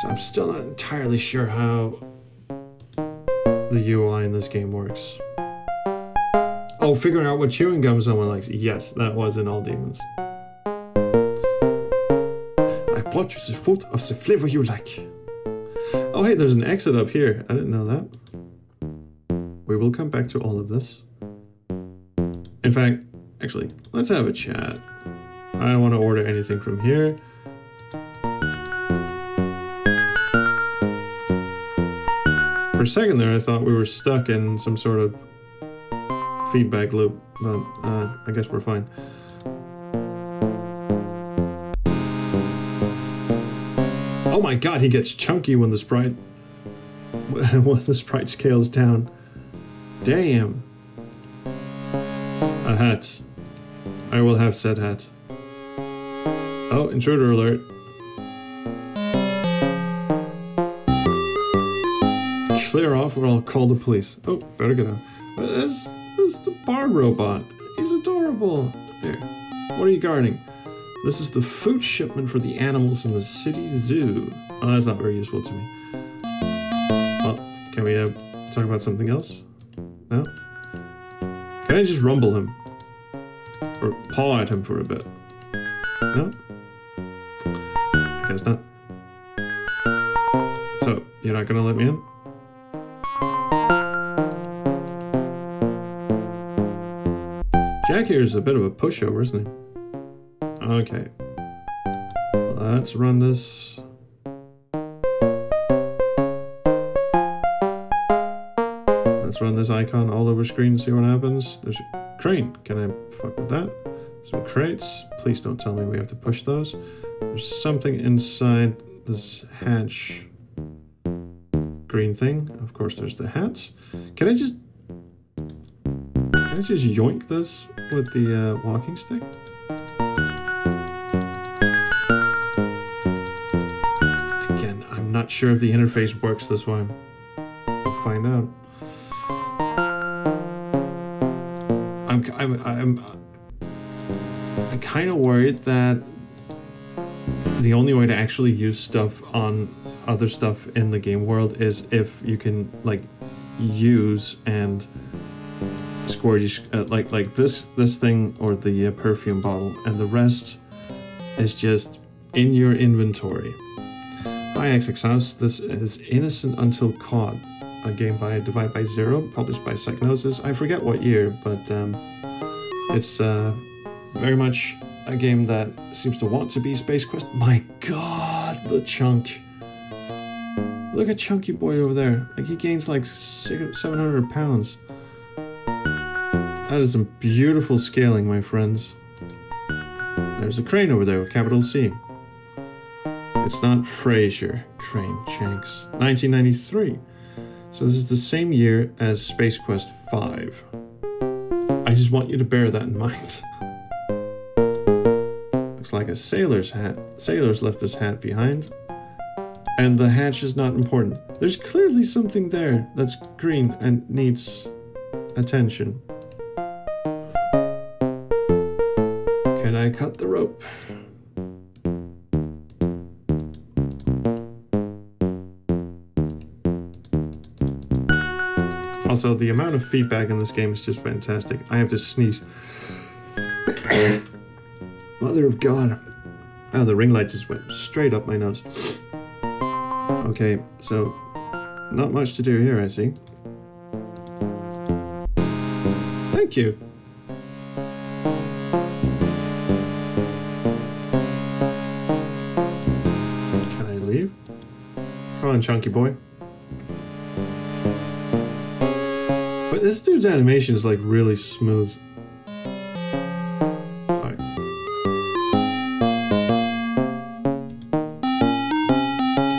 So I'm still not entirely sure how the UI in this game works. Oh, figuring out what chewing gum someone likes. Yes, that was in All Demons. I brought you the food of the flavor you like. Oh hey, there's an exit up here. I didn't know that. We will come back to all of this. In fact, actually, let's have a chat. I don't want to order anything from here. For a second there, I thought we were stuck in some sort of feedback loop, but I guess we're fine. Oh my god, he gets chunky when the sprite scales down. Damn. A hat. I will have said hat. Oh, intruder alert. Clear off or I'll call the police. Oh, better get out. That's the bar robot. He's adorable. Here, what are you guarding? This is the food shipment for the animals in the city zoo. Oh, that's not very useful to me. Well, can we talk about something else? No? Can I just rumble him? Or paw at him for a bit? No? I guess not. So, you're not gonna let me in? Jack here is a bit of a pushover, isn't he? Okay. Let's run this. Let's run this icon all over screen and see what happens. There's a crane. Can I fuck with that? Some crates. Please don't tell me we have to push those. There's something inside this hatch green thing. Of course, there's the hats. Can I just yoink this with the walking stick? Again, I'm not sure if the interface works this way. We'll find out. I'm kind of worried that the only way to actually use stuff on other stuff in the game world is if you can like use and score like this thing or the perfume bottle, and the rest is just in your inventory. Hi XX House, this is Innocent Until Caught, a game by Divide by Zero, published by Psygnosis. I forget what year, but it's very much a game that seems to want to be Space Quest. My god, the chunk. Look at Chunky Boy over there. Like, he gains like 700 pounds. That is some beautiful scaling, my friends. There's a crane over there with capital C. It's not Fraser. Crane Shanks. 1993. So this is the same year as Space Quest 5. I just want you to bear that in mind. Looks like a sailor's hat. Sailor's left his hat behind. And the hatch is not important. There's clearly something there that's green and needs attention. Can I cut the rope? Also, the amount of feedback in this game is just fantastic. I have to sneeze. Mother of God. Oh, the ring light just went straight up my nose. Okay, so not much to do here, I see. Thank you. Can I leave? Come on, Chunky Boy. But this dude's animation is like really smooth. Alright.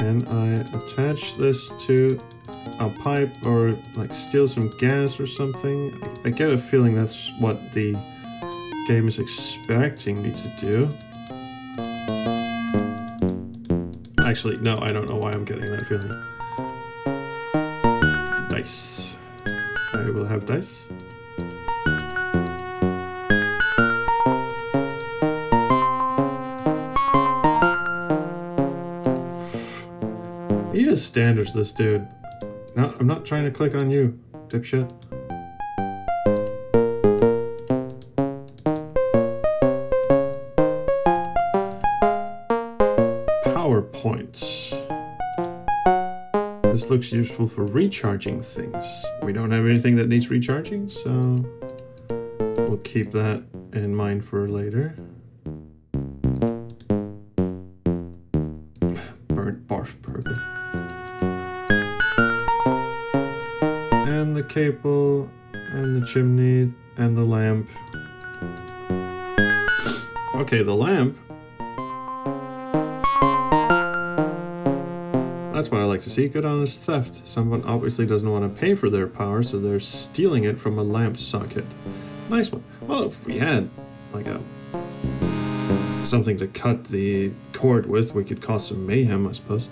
Can I attach this to a pipe or like steal some gas or something? I get a feeling that's what the game is expecting me to do. Actually, no, I don't know why I'm getting that feeling. Dice. I will have dice. He has standards, this dude. No, I'm not trying to click on you, dipshit. this looks useful for recharging things. We don't have anything that needs recharging, so we'll keep that in mind for later. Burnt barf burger. And the cable, and the chimney, and the lamp. Okay, the lamp. That's what I like to see. Good honest theft. Someone obviously doesn't want to pay for their power, so they're stealing it from a lamp socket. Nice one. Well, if we had like something to cut the cord with, we could cause some mayhem, I suppose.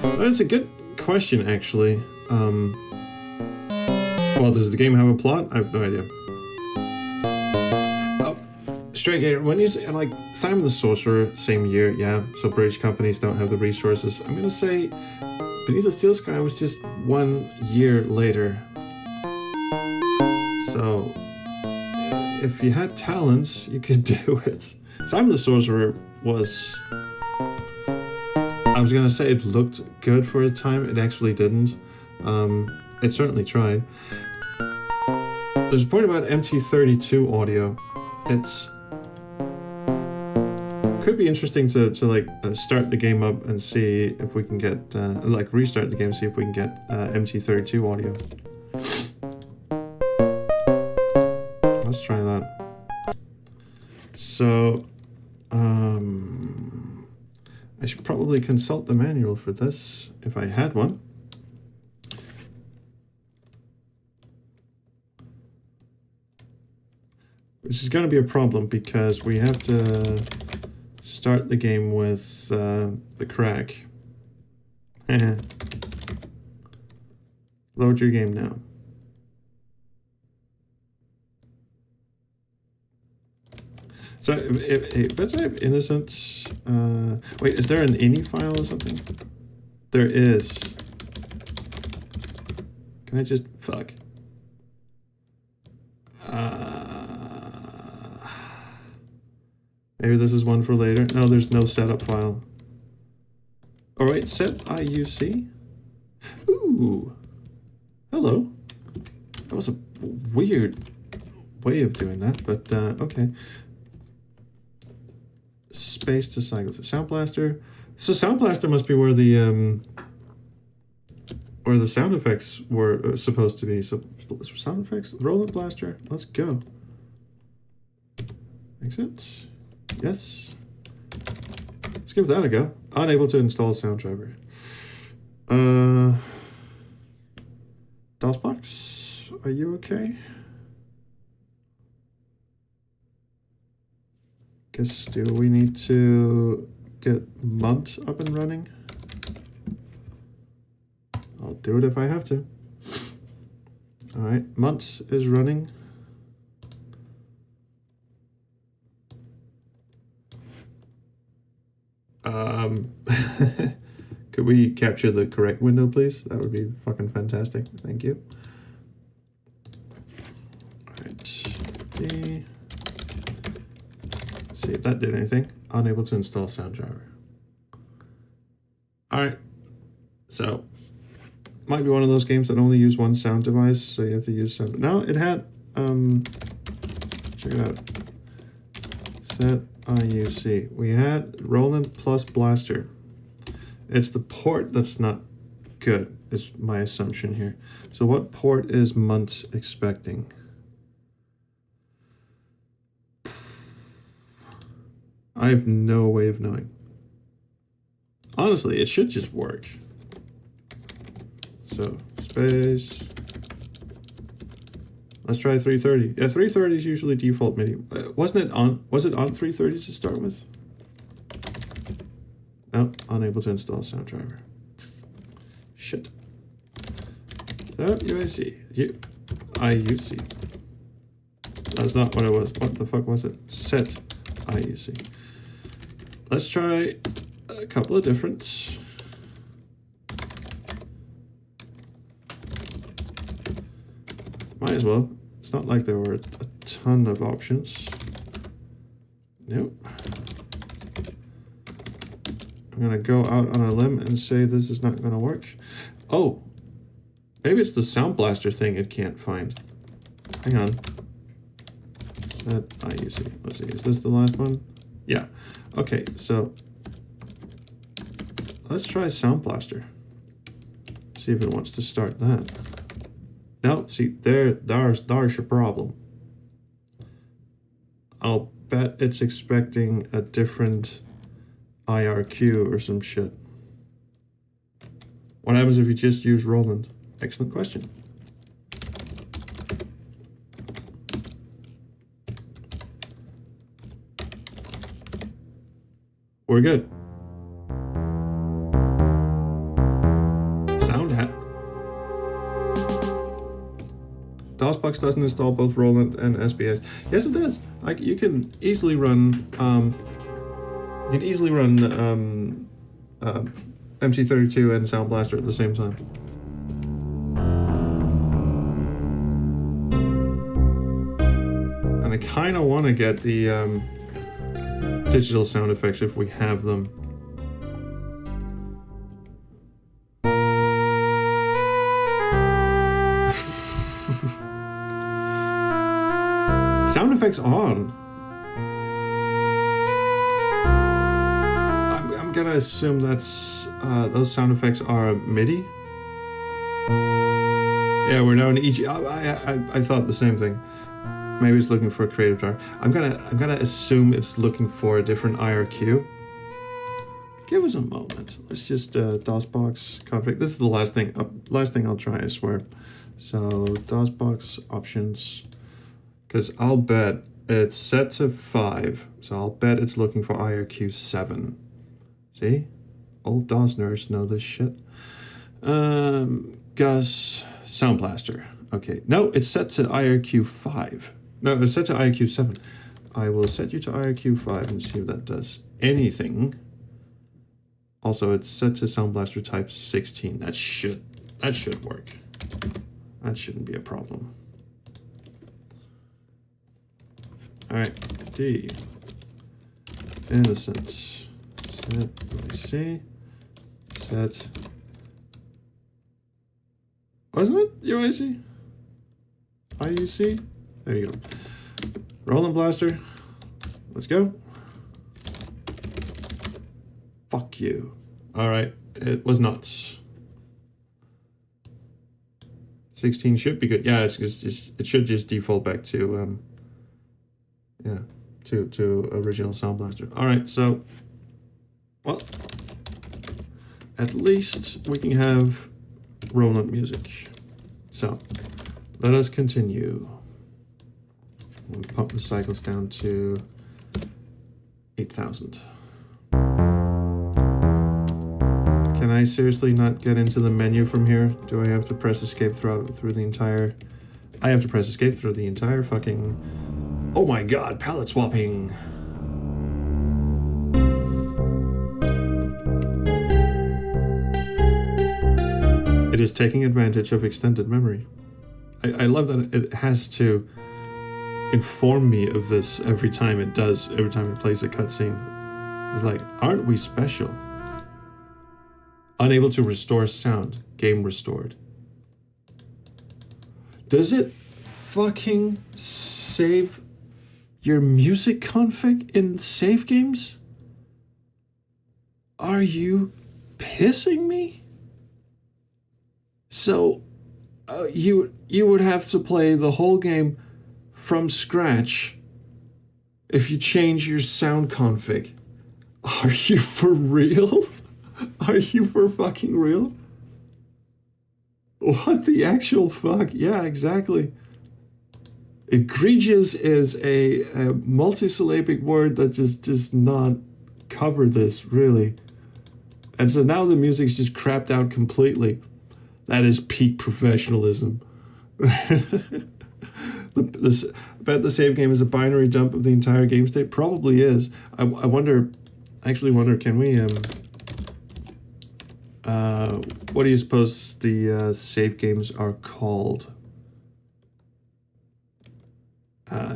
But it's a good question, actually. Well, does the game have a plot? I have no idea. Stray Gator, when you say, like, Simon the Sorcerer, same year, yeah, so British companies don't have the resources. I'm gonna say Beneath the Steel Sky was just 1 year later. So, if you had talents, you could do it. Simon the Sorcerer was... I was gonna say it looked good for a time, it actually didn't. It certainly tried. There's a point about MT32 audio. It's... could be interesting to like start the game up and see if we can get like restart the game, see if we can get MT32 audio. Let's try that. So I should probably consult the manual for this if I had one. Which is going to be a problem because we have to start the game with the crack. Load your game now. So if let's say innocent, wait, is there an ini file or something? There is. Can I just fuck? Maybe this is one for later. No, there's no setup file. All right, set IUC. Ooh, hello. That was a weird way of doing that, but okay. Space to cycle through. Sound Blaster. So Sound Blaster must be where the sound effects were supposed to be. So sound effects. Roland Blaster. Let's go. Exit. Yes. Let's give that a go. Unable to install sound driver. DOSBox, are you okay? Guess do we need to get Munt up and running? I'll do it if I have to. All right, Munt is running. Could we capture the correct window, please? That would be fucking fantastic. Thank you. All right. Let's see if that did anything. Unable to install sound driver. All right. So, might be one of those games that only use one sound device, so you have to use sound. No, it had. Check it out. Set IUC. We had Roland plus Blaster. It's the port that's not good, is my assumption here. So what port is Munt expecting? I have no way of knowing. Honestly, it should just work. So, space. Let's try 330. Yeah, 330 is usually default MIDI. Was it on 330 to start with? No, unable to install sound driver. Shit. So, UAC. IUC. That's not what it was. What the fuck was it? Set IUC. Let's try a couple of different. Might as well. It's not like there were a ton of options. Nope. I'm gonna go out on a limb and say this is not gonna work. Oh, maybe it's the Sound Blaster thing it can't find. Hang on. Set IUC. Let's see, is this the last one? Yeah. Okay, so let's try Sound Blaster. See if it wants to start that. No, see, there's your problem. I'll bet it's expecting a different IRQ or some shit. What happens if you just use Roland? Excellent question. We're good. DOSBox doesn't install both Roland and SBS. Yes, it does. Like you can easily run. MT32 and Sound Blaster at the same time. And I kind of want to get the digital sound effects if we have them. Sound effects on. I'm gonna assume that's those sound effects are MIDI. Yeah, we're now in EG. I thought the same thing. Maybe it's looking for a creative driver. I'm gonna assume it's looking for a different IRQ. Give us a moment. Let's just DOSBox config. This is the last thing I'll try, I swear. So DOSBox options. Because I'll bet it's set to 5, so I'll bet it's looking for IRQ 7. See? Old DOS nerds know this shit. Gus, Sound Blaster. Okay, no, it's set to IRQ 5. No, it's set to IRQ 7. I will set you to IRQ 5 and see if that does anything. Also, it's set to Sound Blaster type 16. That should work. That shouldn't be a problem. Alright, D. Innocent. Set, let me see. Set. Wasn't it UIC? IUC? There you go. Roland Blaster. Let's go. Fuck you. Alright, it was nuts. 16 should be good. Yeah, it should just default back to yeah, to original Sound Blaster. All right, so, well, at least we can have Roland music. So, let us continue. We'll pump the cycles down to 8,000. Can I seriously not get into the menu from here? Do I have to press escape through the entire... I have to press escape through the entire fucking... Oh my god, palette swapping! It is taking advantage of extended memory. I love that it has to inform me of this every time it plays a cutscene. It's like, aren't we special? Unable to restore sound. Game restored. Does it fucking save your music config in save games? Are you pissing me? So you would have to play the whole game from scratch if you change your sound config. Are you for real? Are you for fucking real? What the actual fuck? Yeah, exactly. Egregious is a multisyllabic word that just does not cover this, really. And so now the music's just crapped out completely. That is peak professionalism. I bet the save game is a binary dump of the entire game state. Probably is. I actually wonder, can we... what do you suppose the save games are called?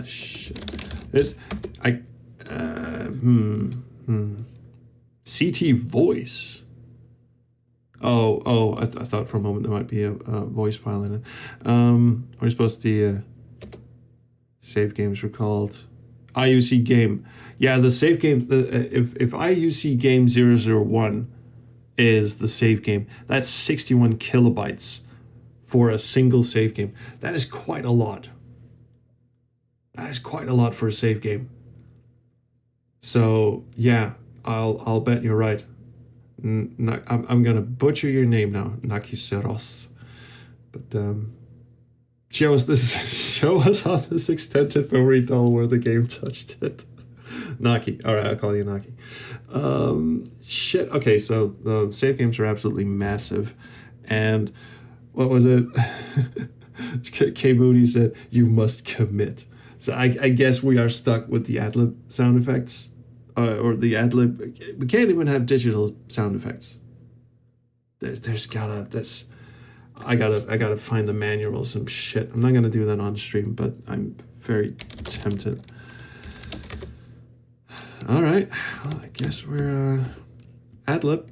Shit. There's... CT voice. I thought for a moment there might be a voice file in it. We're supposed to save games were called IUC game. Yeah, the save game. If IUC game 001 is the save game, that's 61 kilobytes for a single save game. That is quite a lot. That is quite a lot for a save game. So yeah, I'll bet you're right. I'm gonna butcher your name now, Nakiseros. But show us how this extended memory doll where the game touched it. Naki. All right, I'll call you Naki. Shit. Okay, so the save games are absolutely massive, and what was it? K Moody said, "You must commit." So I guess we are stuck with the ad-lib sound effects. Or the ad-lib. We can't even have digital sound effects. I gotta find the manual or some shit. I'm not gonna do that on stream, but I'm very tempted. All right, well, I guess we're ad-lib.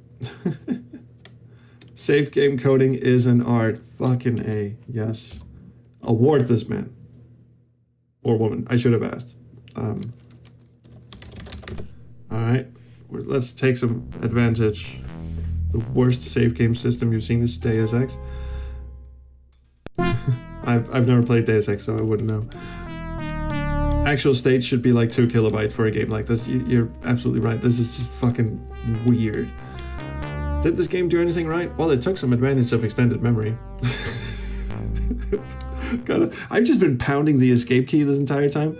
Safe game coding is an art. Fucking A. Yes. Award this man. Or woman. I should have asked. All right, let's take some advantage. The worst save game system you've seen is Deus Ex. I've never played Deus Ex, so I wouldn't know. Actual state should be like 2 kilobytes for a game like this. You're absolutely right. This is just fucking weird. Did this game do anything right? Well, it took some advantage of extended memory. I've just been pounding the escape key this entire time.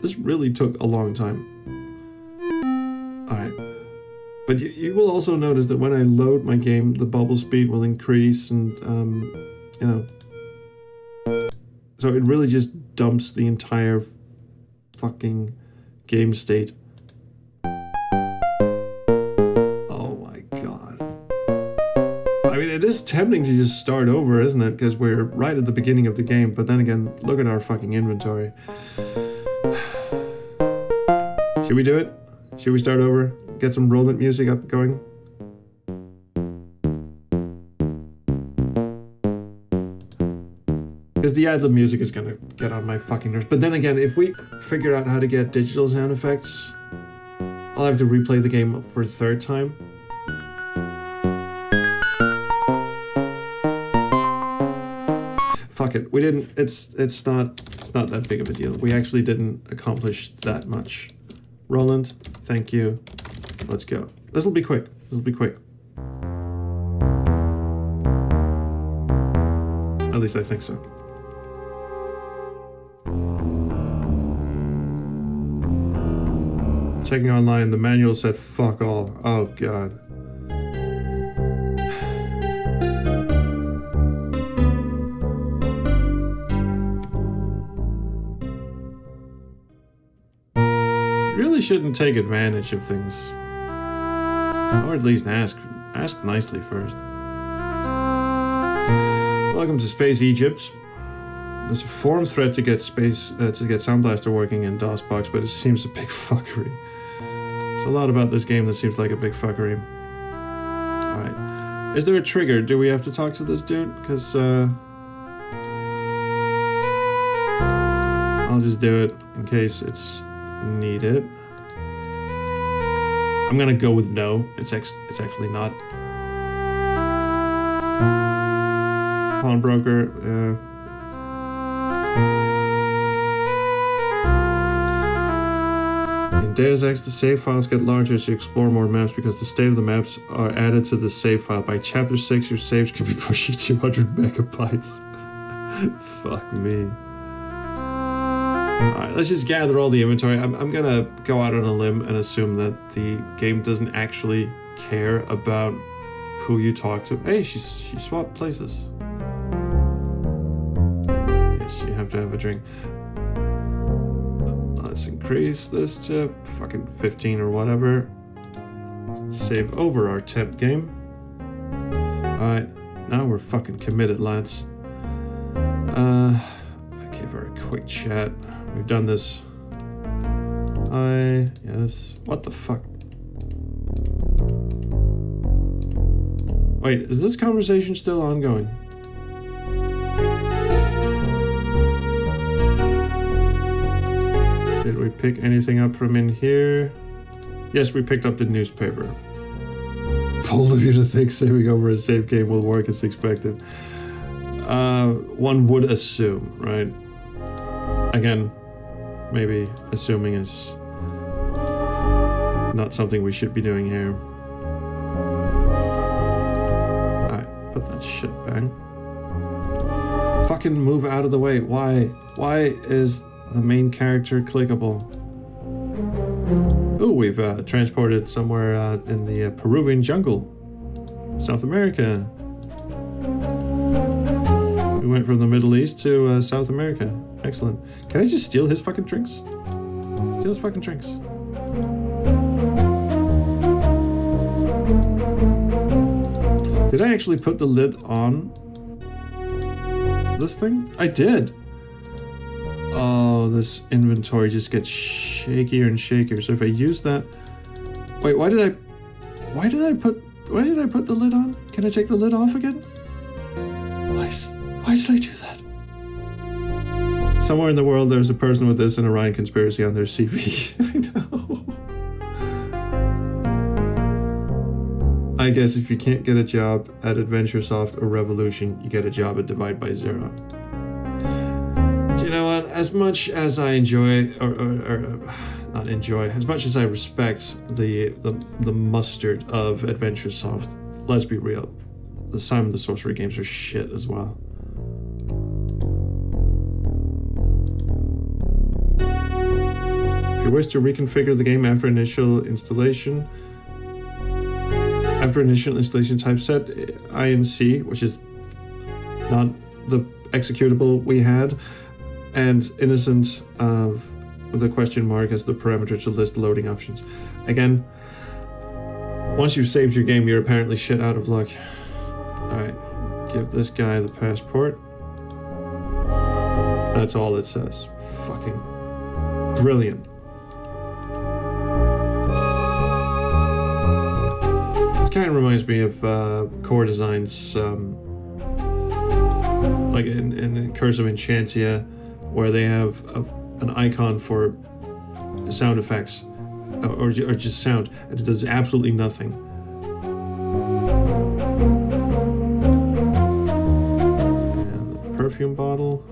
This really took a long time. Alright. But you will also notice that when I load my game, the bubble speed will increase and, you know. So it really just dumps the entire fucking game state. Oh my god. I mean, it is tempting to just start over, isn't it? Because we're right at the beginning of the game, but then again, look at our fucking inventory. Should we do it? Should we start over? Get some roll-it music up going? Because the ad-lib music is gonna get on my fucking nerves. But then again, if we figure out how to get digital sound effects, I'll have to replay the game for a third time. Fuck it. We didn't. It's not that big of a deal. We actually didn't accomplish that much. Roland, thank you. Let's go. This will be quick. At least I think so. Checking online, the manual said fuck all. Oh god. Shouldn't take advantage of things, or at least ask nicely first. Welcome to Space Egypt. There's a forum thread to get Sound Blaster working in DOSBox, but it seems a big fuckery. There's a lot about this game that seems like a big fuckery. All right, is there a trigger? Do we have to talk to this dude? Because I'll just do it in case it's needed. I'm gonna go with no. It's actually not. Pawnbroker. In Deus Ex, the save files get larger as you explore more maps because the state of the maps are added to the save file. By chapter 6, your saves can be pushing 200 megabytes. Fuck me. Alright, let's just gather all the inventory. I'm gonna go out on a limb and assume that the game doesn't actually care about who you talk to. Hey, she swapped places. Yes, you have to have a drink. Let's increase this to fucking 15 or whatever. Save over our temp game. Alright, now we're fucking committed, lads. Okay, very quick chat. We've done this Yes. What the fuck? Wait, is this conversation still ongoing? Did we pick anything up from in here? Yes, we picked up the newspaper. Bold of you to think saving over a save game will work as expected. One would assume, right? Again, maybe assuming is not something we should be doing here. Alright, put that shit back. Fucking move out of the way. Why? Why is the main character clickable? Oh, we've transported somewhere in the Peruvian jungle. South America. We went from the Middle East to South America. Excellent. Can I just steal his fucking drinks? Steal his fucking drinks. Did I actually put the lid on this thing? I did. Oh, this inventory just gets shakier and shakier. So if I use that... Wait, why did I put the lid on? Can I take the lid off again? Why did I do that? Somewhere in the world there's a person with this and Orion conspiracy on their CV. I know. I guess if you can't get a job at AdventureSoft or Revolution, you get a job at Divide by Zero. Do you know what? As much as I enjoy, or not enjoy, as much as I respect the mustard of AdventureSoft, let's be real, the Simon the Sorcerer games are shit as well. If you wish to reconfigure the game after initial installation, type set INC, which is not the executable we had, and innocent with a question mark as the parameter to list loading options. Again, once you've saved your game, you're apparently shit out of luck. Alright, give this guy the passport. That's all it says. Fucking brilliant. This kind of reminds me of Core Design's, like in Curse of Enchantia, where they have an icon for sound effects, or just sound, and it does absolutely nothing. And the perfume bottle.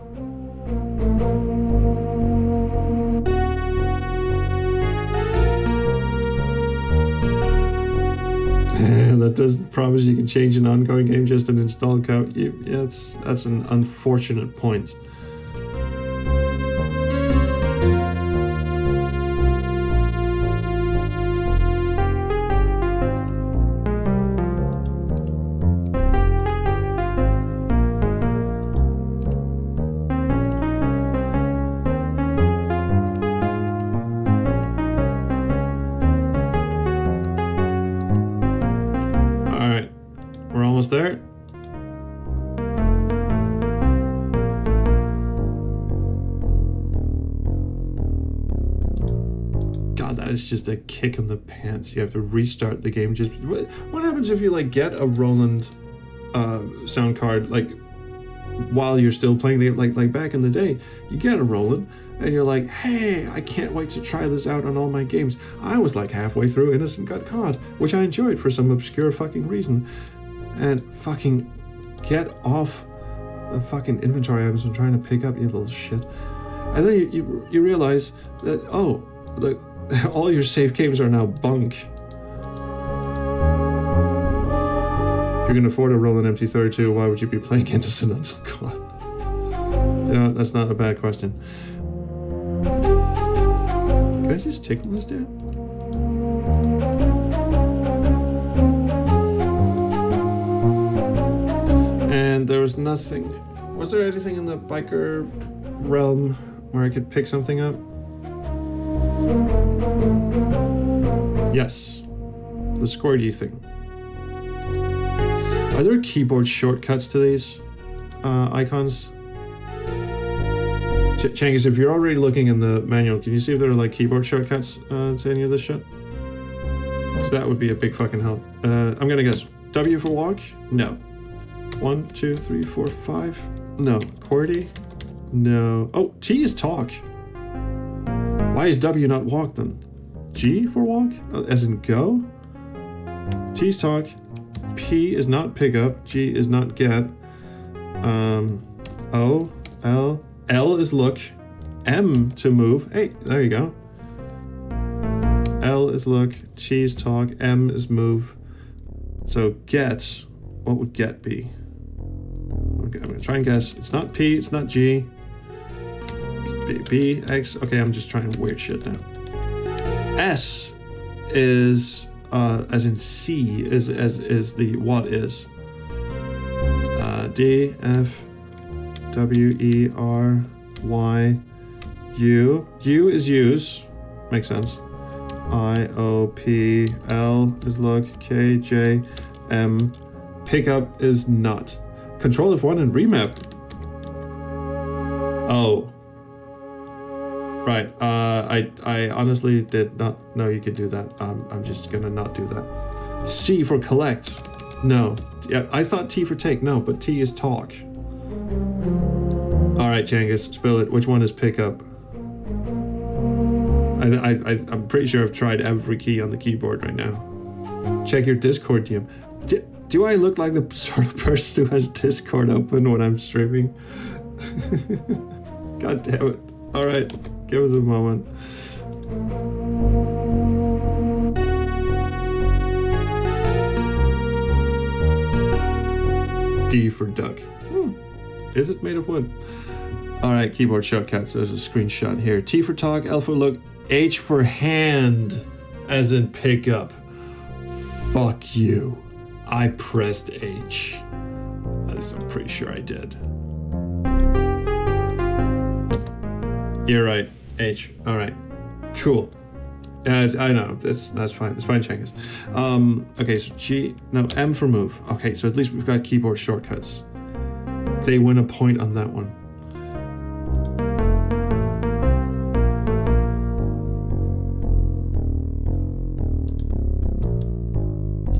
That doesn't promise you can change an ongoing game, just an install count. Yeah, that's an unfortunate point. There. God, that is just a kick in the pants. You have to restart the game. Just what happens if you like get a Roland sound card like while you're still playing the like back in the day? You get a Roland and you're like, hey, I can't wait to try this out on all my games. I was like halfway through Innocent Got Caught, which I enjoyed for some obscure fucking reason. And fucking get off the fucking inventory items I'm trying to pick up, you little shit. And then you realize that, oh, all your save games are now bunk. If you can afford a Roland MT32, why would you be playing Innocent Until Gone? You know, that's not a bad question. Can I just tickle this dude? And there was nothing. Was there anything in the biker realm where I could pick something up? Yes. The Squirty thing. Are there keyboard shortcuts to these icons? Changus, if you're already looking in the manual, can you see if there are like keyboard shortcuts to any of this shit? So that would be a big fucking help. I'm gonna guess W for walk? No. 1, 2, 3, 4, 5. No. QWERTY? No. Oh, T is talk. Why is W not walk then? G for walk? As in go? T is talk. P is not pick up. G is not get. O, L. L is look. M to move. Hey, there you go. L is look. T is talk. M is move. So get. What would get be? Okay, I'm gonna try and guess. It's not P. It's not G. It's B, X. Okay, I'm just trying weird shit now. S is as in C is the what is. D, F, W, E, R, Y, U. U is use. Makes sense. I, O, P, L is look. K, J, M. Pickup is not. Control F1 and remap. Oh. Right. I honestly did not know you could do that. I'm just gonna not do that. C for collect. No. Yeah, I thought T for take. No, but T is talk. All right, Changus, spill it. Which one is pickup? I'm pretty sure I've tried every key on the keyboard right now. Check your Discord DM. Do I look like the sort of person who has Discord open when I'm streaming? God damn it. All right, give us a moment. D for duck. Is it made of wood? All right, keyboard shortcuts. There's a screenshot here. T for talk, L for look, H for hand, as in pick up. Fuck you. I pressed H. At least I'm pretty sure I did. You're right, H. All right, cool. I know, that's fine. It's fine, Changus. Okay, so G, no, M for move. Okay, so at least we've got keyboard shortcuts. They win a point on that one.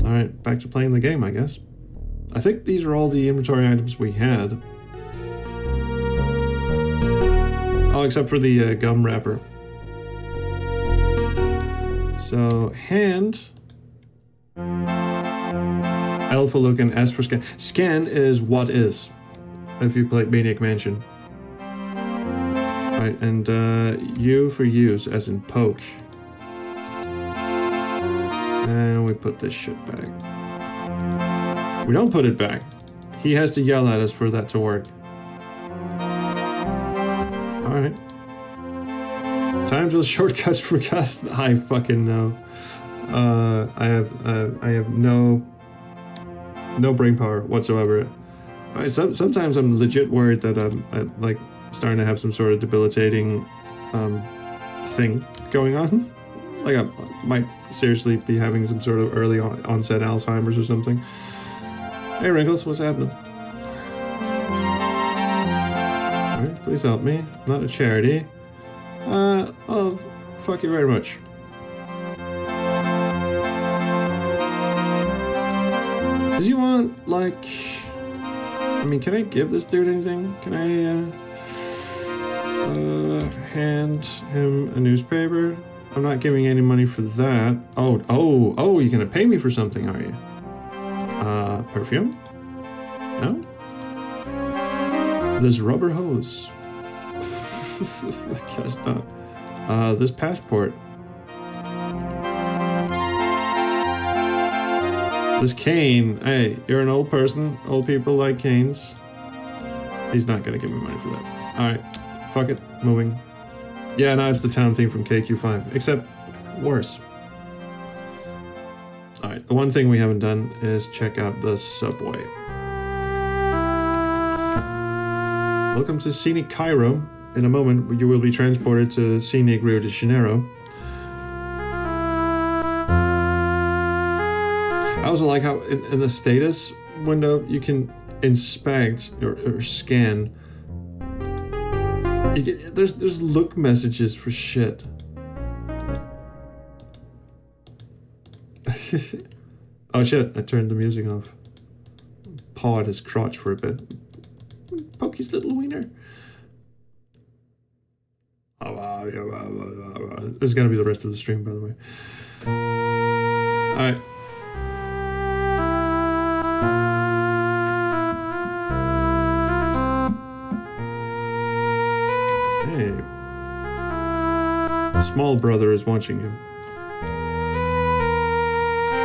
All right, back to playing the game, I guess. I think these are all the inventory items we had. Oh, except for the gum wrapper. So, hand. L for look and S for scan. Scan is what is, if you play Maniac Mansion. Right, and U for use, as in poke. And we put this shit back. We don't put it back. He has to yell at us for that to work. Alright. Time till shortcuts forgotten. I fucking know. I have no brain power whatsoever. Sometimes I'm legit worried that I'm like starting to have some sort of debilitating thing going on. Like I might seriously be having some sort of early onset Alzheimer's or something. Hey Wrinkles, what's happening? Alright, please help me. I'm not a charity. Oh, fuck you very much. Does he want, like... I mean, can I give this dude anything? Can I, hand him a newspaper? I'm not giving any money for that. Oh, you're gonna pay me for something, are you? Perfume? No? This rubber hose. I guess not. This passport. This cane. Hey, you're an old person. Old people like canes. He's not gonna give me money for that. Alright. Fuck it. Moving. Yeah, now it's the town theme from KQ5. Except worse. Alright, the one thing we haven't done is check out the subway. Welcome to scenic Cairo. In a moment, you will be transported to scenic Rio de Janeiro. I also like how in the status window, you can inspect or scan There's look messages for shit. Oh shit, I turned the music off. Paw at his crotch for a bit. Poke his little wiener. This is gonna be the rest of the stream, by the way. Alright. Hey. Small brother is watching you.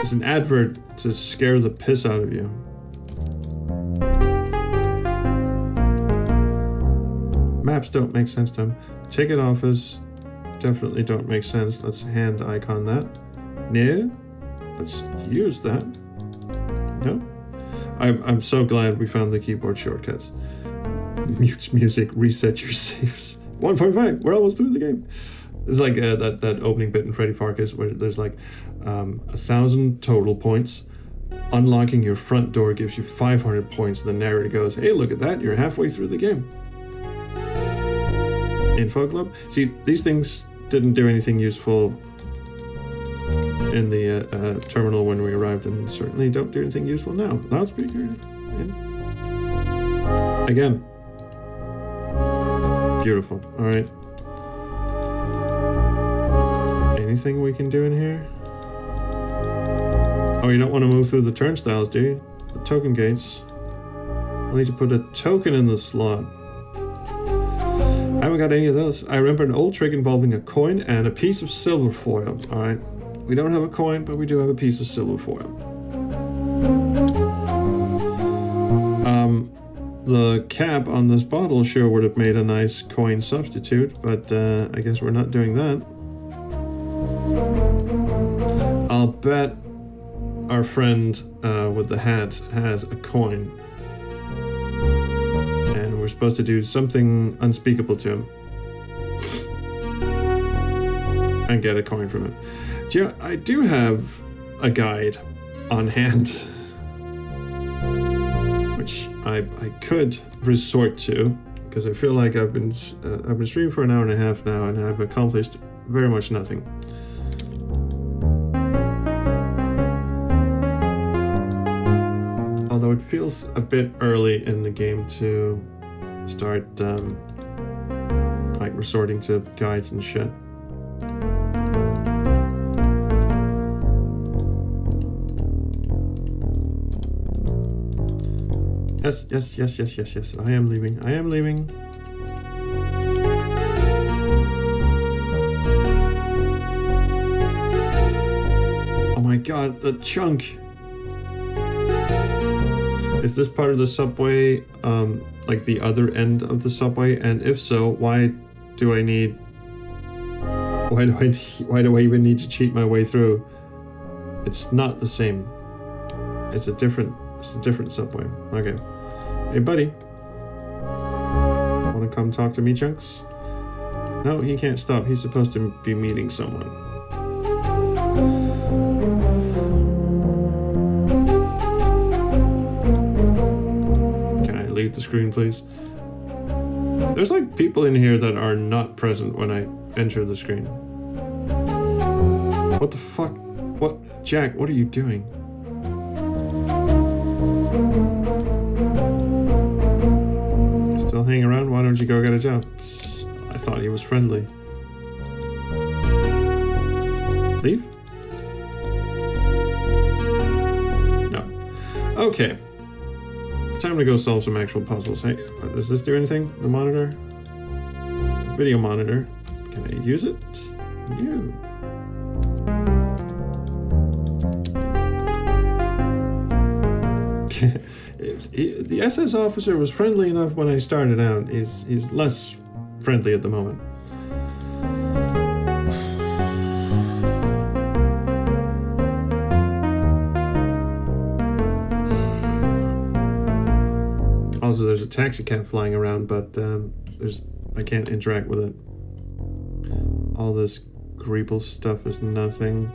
It's an advert to scare the piss out of you. Maps don't make sense to him. Ticket office definitely don't make sense. Let's hand icon that. No. Let's use that. No. I'm so glad we found the keyboard shortcuts. Mute music, reset your saves. 1.5. We're almost through the game. It's like that opening bit in Freddy Farkas where there's like 1,000 total points. Unlocking your front door gives you 500 points, and the narrator goes, "Hey, look at that! You're halfway through the game." Info globe. See, these things didn't do anything useful in the terminal when we arrived, and certainly don't do anything useful now. Loudspeaker in. Again. Beautiful. All right. Anything we can do in here? Oh, you don't want to move through the turnstiles, do you? The token gates. I'll need to put a token in the slot. I haven't got any of those. I remember an old trick involving a coin and a piece of silver foil. Alright. We don't have a coin, but we do have a piece of silver foil. The cap on this bottle sure would have made a nice coin substitute, but I guess we're not doing that. I'll bet our friend with the hat has a coin. And we're supposed to do something unspeakable to him. And get a coin from him. Do you know, I do have a guide on hand. Which I could resort to. Because I feel like I've been streaming for an hour and a half now and I've accomplished very much nothing. Although it feels a bit early in the game to start like resorting to guides and shit. Yes. I am leaving. Oh my god, the chunk! Is this part of the subway, like the other end of the subway? And if so, why do I even need to cheat my way through? It's not the same. It's a different subway. Okay. Hey, buddy. Want to come talk to me, Chunks? No, he can't stop. He's supposed to be meeting someone. Leave the screen, please. There's like people in here that are not present when I enter the screen. What the fuck? What? Jack, what are you doing? Still hanging around? Why don't you go get a job? I thought he was friendly. Leave? No. Okay. Time to go solve some actual puzzles. Hey, does this do anything? The monitor? Video monitor. Can I use it? No. The SS officer was friendly enough when I started out. He's less friendly at the moment. Also, there's a taxi cab flying around, but I can't interact with it. All this Greeble stuff is nothing.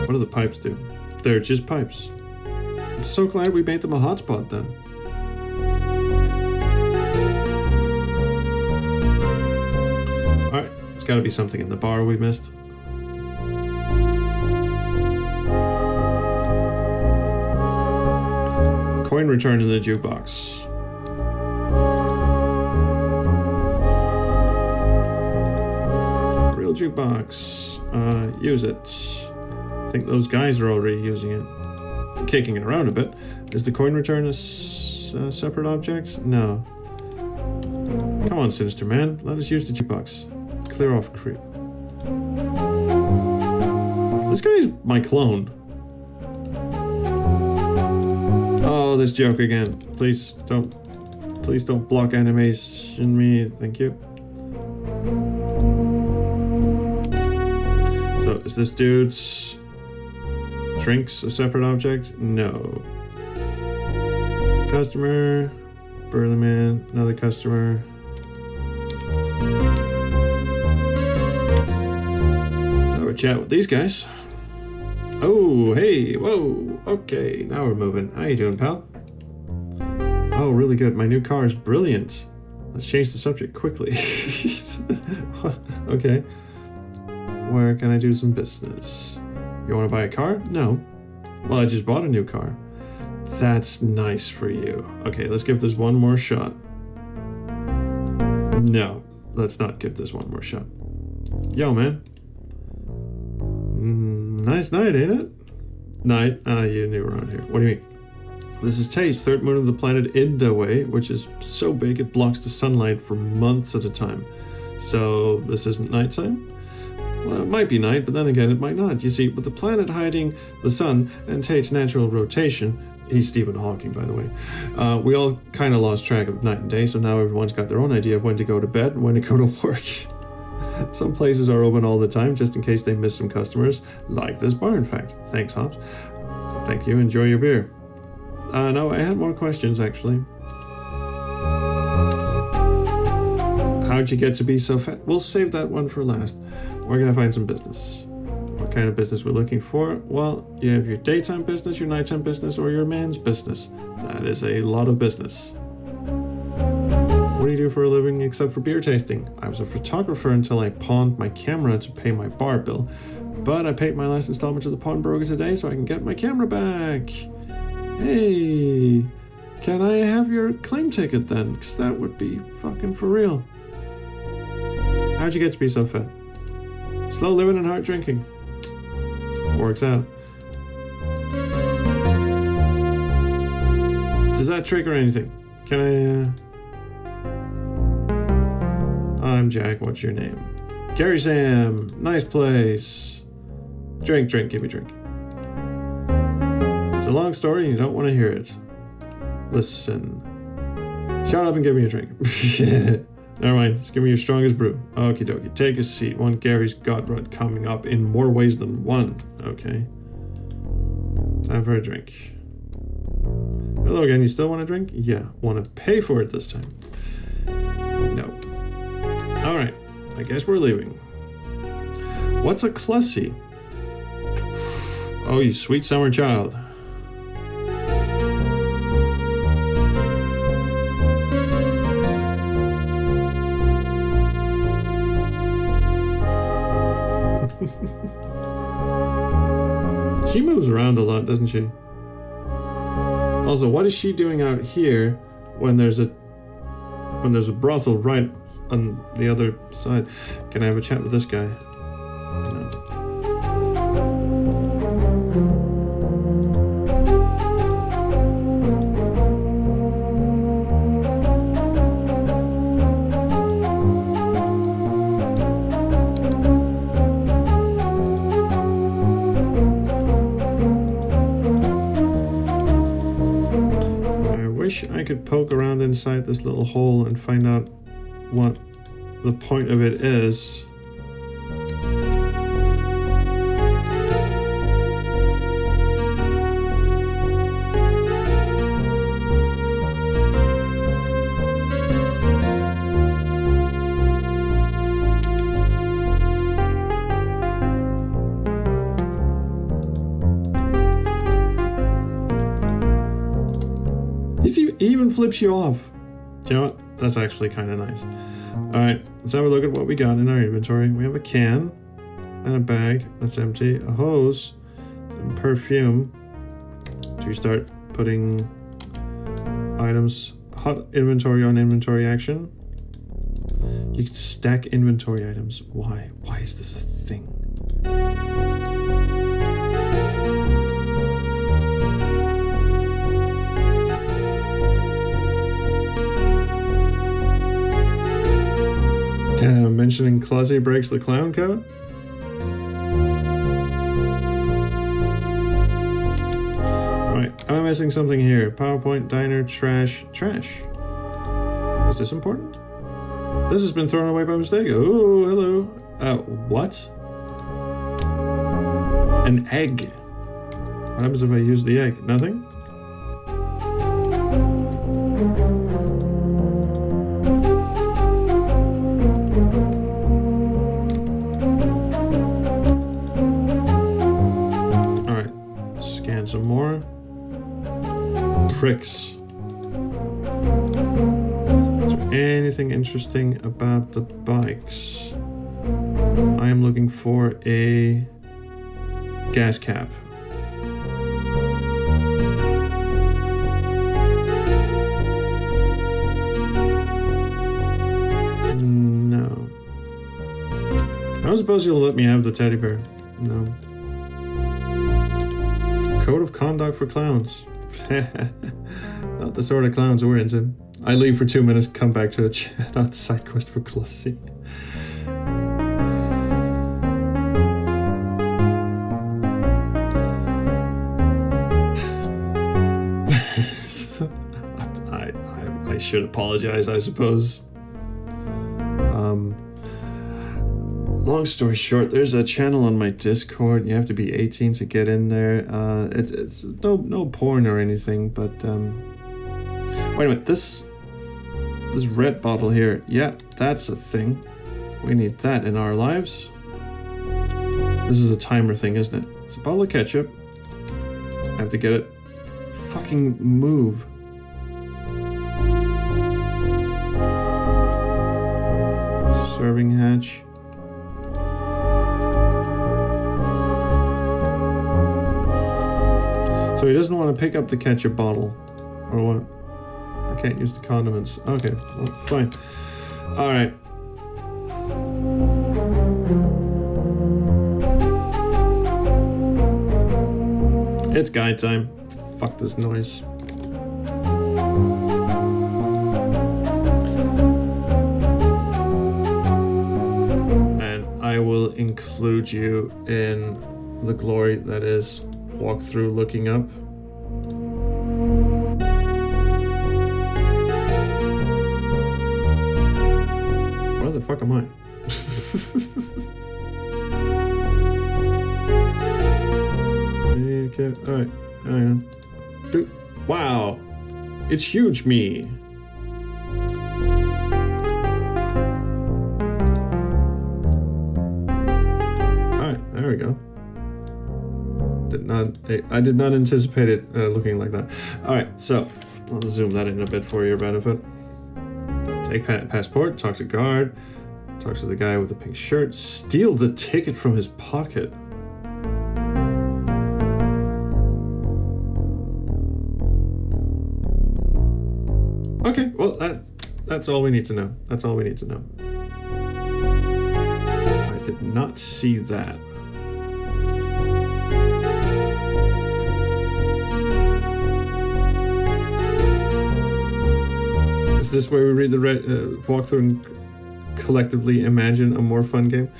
What do the pipes do? They're just pipes. I'm so glad we made them a hotspot then. There's got to be something in the bar we missed. Coin return in the jukebox. Real jukebox. Use it. I think those guys are already using it. Kicking it around a bit. Is the coin return a separate object? No. Come on, Sinister Man. Let us use the jukebox. Clear off creep. This guy's my clone. Oh, this joke again. Please don't block animation me. Thank you. So is this dude's drinks a separate object? No. Customer, Burly Man, another customer. Have a chat with these guys. Oh, hey, whoa, okay, now we're moving. How you doing, pal? Oh, really good. My new car is brilliant. Let's change the subject quickly. Okay. Where can I do some business? You want to buy a car? No. Well, I just bought a new car. That's nice for you. Okay, let's give this one more shot. No, let's not give this one more shot. Yo, man. Nice night, ain't it? Night? You knew around here. What do you mean? This is Tate, third moon of the planet Indaway, which is so big it blocks the sunlight for months at a time. So this isn't nighttime? Well, it might be night, but then again, it might not. You see, with the planet hiding the sun and Tate's natural rotation, he's Stephen Hawking, by the way, we all kind of lost track of night and day, so now everyone's got their own idea of when to go to bed and when to go to work. Some places are open all the time, just in case they miss some customers, like this bar, in fact. Thanks, Hops. Thank you. Enjoy your beer. No, I had more questions, actually. How'd you get to be so fat? We'll save that one for last. We're gonna find some business. What kind of business we're looking for? Well, you have your daytime business, your nighttime business, or your man's business. That is a lot of business. What do you do for a living except for beer tasting? I was a photographer until I pawned my camera to pay my bar bill, but I paid my last installment to the pawnbroker today so I can get my camera back. Hey, can I have your claim ticket then? Because that would be fucking for real. How'd you get to be so fat? Slow living and hard drinking. Works out. Does that trigger anything? Can I'm Jack, what's your name? Gary Sam, nice place. Drink, give me a drink. It's a long story and you don't want to hear it. Listen. Shut up and give me a drink. Never mind, just give me your strongest brew. Okie dokie, take a seat. One Gary's God Rut coming up in more ways than one. Okay. Time for a drink. Hello again, you still want a drink? Yeah, want to pay for it this time. No. Alright, I guess we're leaving. What's a Clussy? Oh, you sweet summer child. She moves around a lot, doesn't she? Also, what is she doing out here when there's a brothel right on the other side? Can I have a chat with this guy? No. I could poke around inside this little hole and find out what the point of it is. He even flips you off. Do you know what? That's actually kind of nice. All right, let's have a look at what we got in our inventory. We have a can and a bag that's empty, a hose, some perfume. Do you start putting items, hot inventory on inventory action? You can stack inventory items. Why? Why is this a thing? Mentioning Classy breaks the clown code. Right, am I missing something here? PowerPoint, diner, trash. Trash? Is this important? This has been thrown away by mistake. Oh, hello. What? An egg. What happens if I use the egg? Nothing? Alright, scan some more. Pricks. Anything interesting about the bikes? I am looking for a gas cap. No. I don't suppose you'll let me have the teddy bear. No. Code of conduct for clowns. Not the sort of clowns we're into. I leave for 2 minutes, come back to a chat on side quest for Classy. I should apologize, I suppose. Long story short, there's a channel on my Discord. You have to be 18 to get in there. It's no porn or anything, but wait a minute, this red bottle here, yeah, that's a thing. We need that in our lives. This is a timer thing, isn't it? It's a bottle of ketchup. I have to get it. Fucking move. Serving hatch. So he doesn't want to pick up the ketchup bottle, or what? I can't use the condiments. Okay, well, fine. All right. It's guide time. Fuck this noise. And I will include you in the glory that is walkthrough looking up. Where the fuck am I? Okay, alright, hang on. Dude, wow, it's huge me. Alright, there we go. I did not anticipate it looking like that. Alright, so I'll zoom that in a bit for your benefit. Take passport, talk to guard, talk to the guy with the pink shirt, steal the ticket from his pocket. Okay, well that's all we need to know. That's all we need to know. I did not see that. Is this where we read the walkthrough and collectively imagine a more fun game?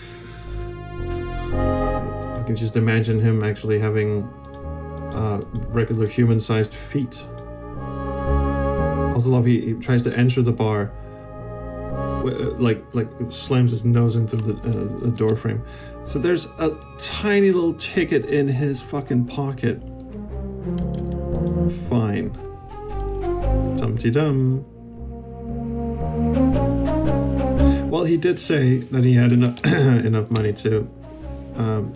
I can just imagine him actually having regular human-sized feet. Also love he tries to enter the bar, like slams his nose into the door frame. So there's a tiny little ticket in his fucking pocket. Fine. Dum-de-dum. Well, he did say that he had enough money to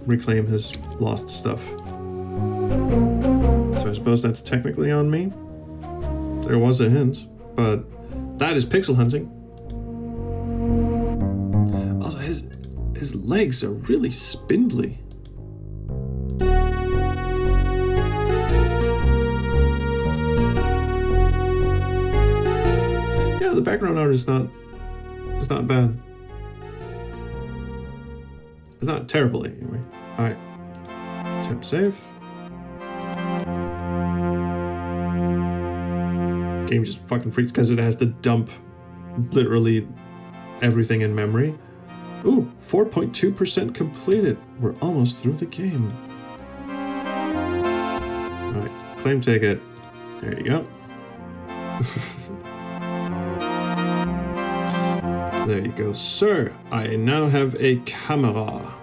reclaim his lost stuff. So I suppose that's technically on me. There was a hint, but That is pixel hunting. Also, his legs are really spindly. Yeah, the background art is not bad. It's not terrible anyway. Alright. Tap save. Game just fucking freaks because it has to dump literally everything in memory. Ooh, 4.2% completed. We're almost through the game. Alright, claim ticket. There you go. There you go, sir. I now have a camera.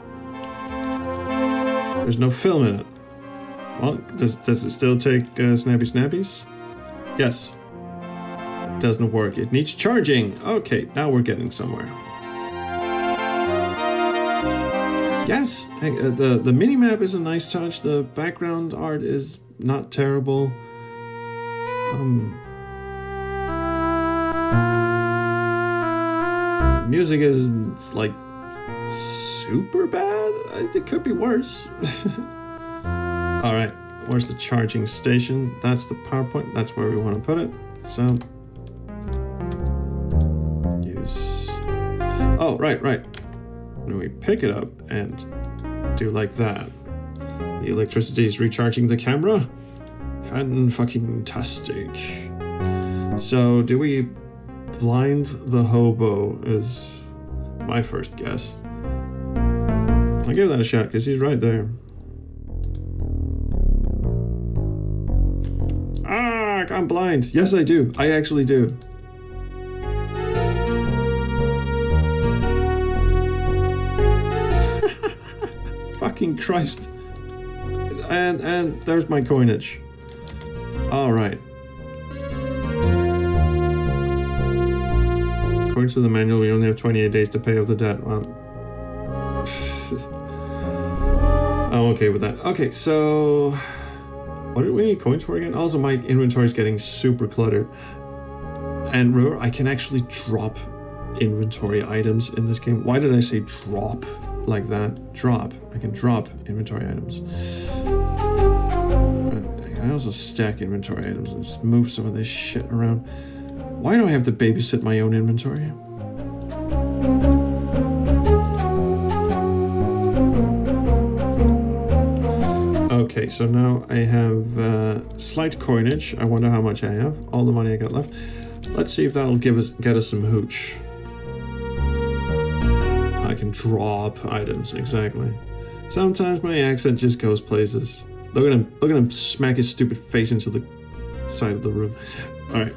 There's no film in it. Well, does it still take snappy snappies? Yes. It doesn't work. It needs charging. Okay, now we're getting somewhere. Yes, the minimap is a nice touch. The background art is not terrible. Music is like super bad. It could be worse. All right, where's the charging station? That's the power point. That's where we want to put it. So use. Oh, right. When we pick it up and do like that, the electricity is recharging the camera. Fan-fucking-tastic. So, do we blind the hobo is my first guess. I'll give that a shot because he's right there. Ah, I'm blind. Yes, I do. I actually do. Fucking Christ. And there's my coinage. All right. According to the manual, we only have 28 days to pay off the debt. Well, I'm okay with that. Okay, so what do we need coins for again? Also, my inventory is getting super cluttered. And remember, I can actually drop inventory items in this game. Why did I say drop like that? Drop. I can drop inventory items. I can also stack inventory items and just move some of this shit around. Why do I have to babysit my own inventory? Okay, so now I have slight coinage. I wonder how much I have. All the money I got left. Let's see if that'll get us some hooch. I can drop items, exactly. Sometimes my accent just goes places. Look at him smack his stupid face into the side of the room. Alright.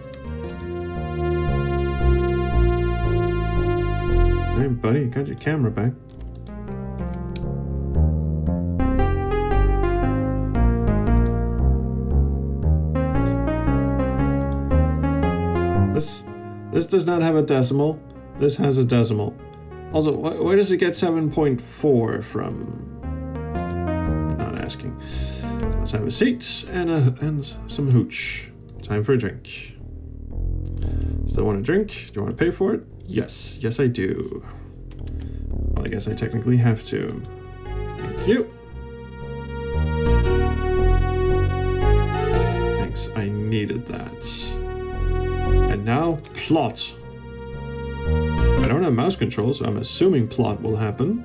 Hey buddy, you got your camera back. This does not have a decimal. This has a decimal. Also, where does it get 7.4 from? I'm not asking. Let's have a seat and some hooch. Time for a drink. Still want a drink? Do you want to pay for it? Yes. Yes, I do. Well, I guess I technically have to. Thank you. Thanks, I needed that. And now, plot. I don't have mouse control, so I'm assuming plot will happen.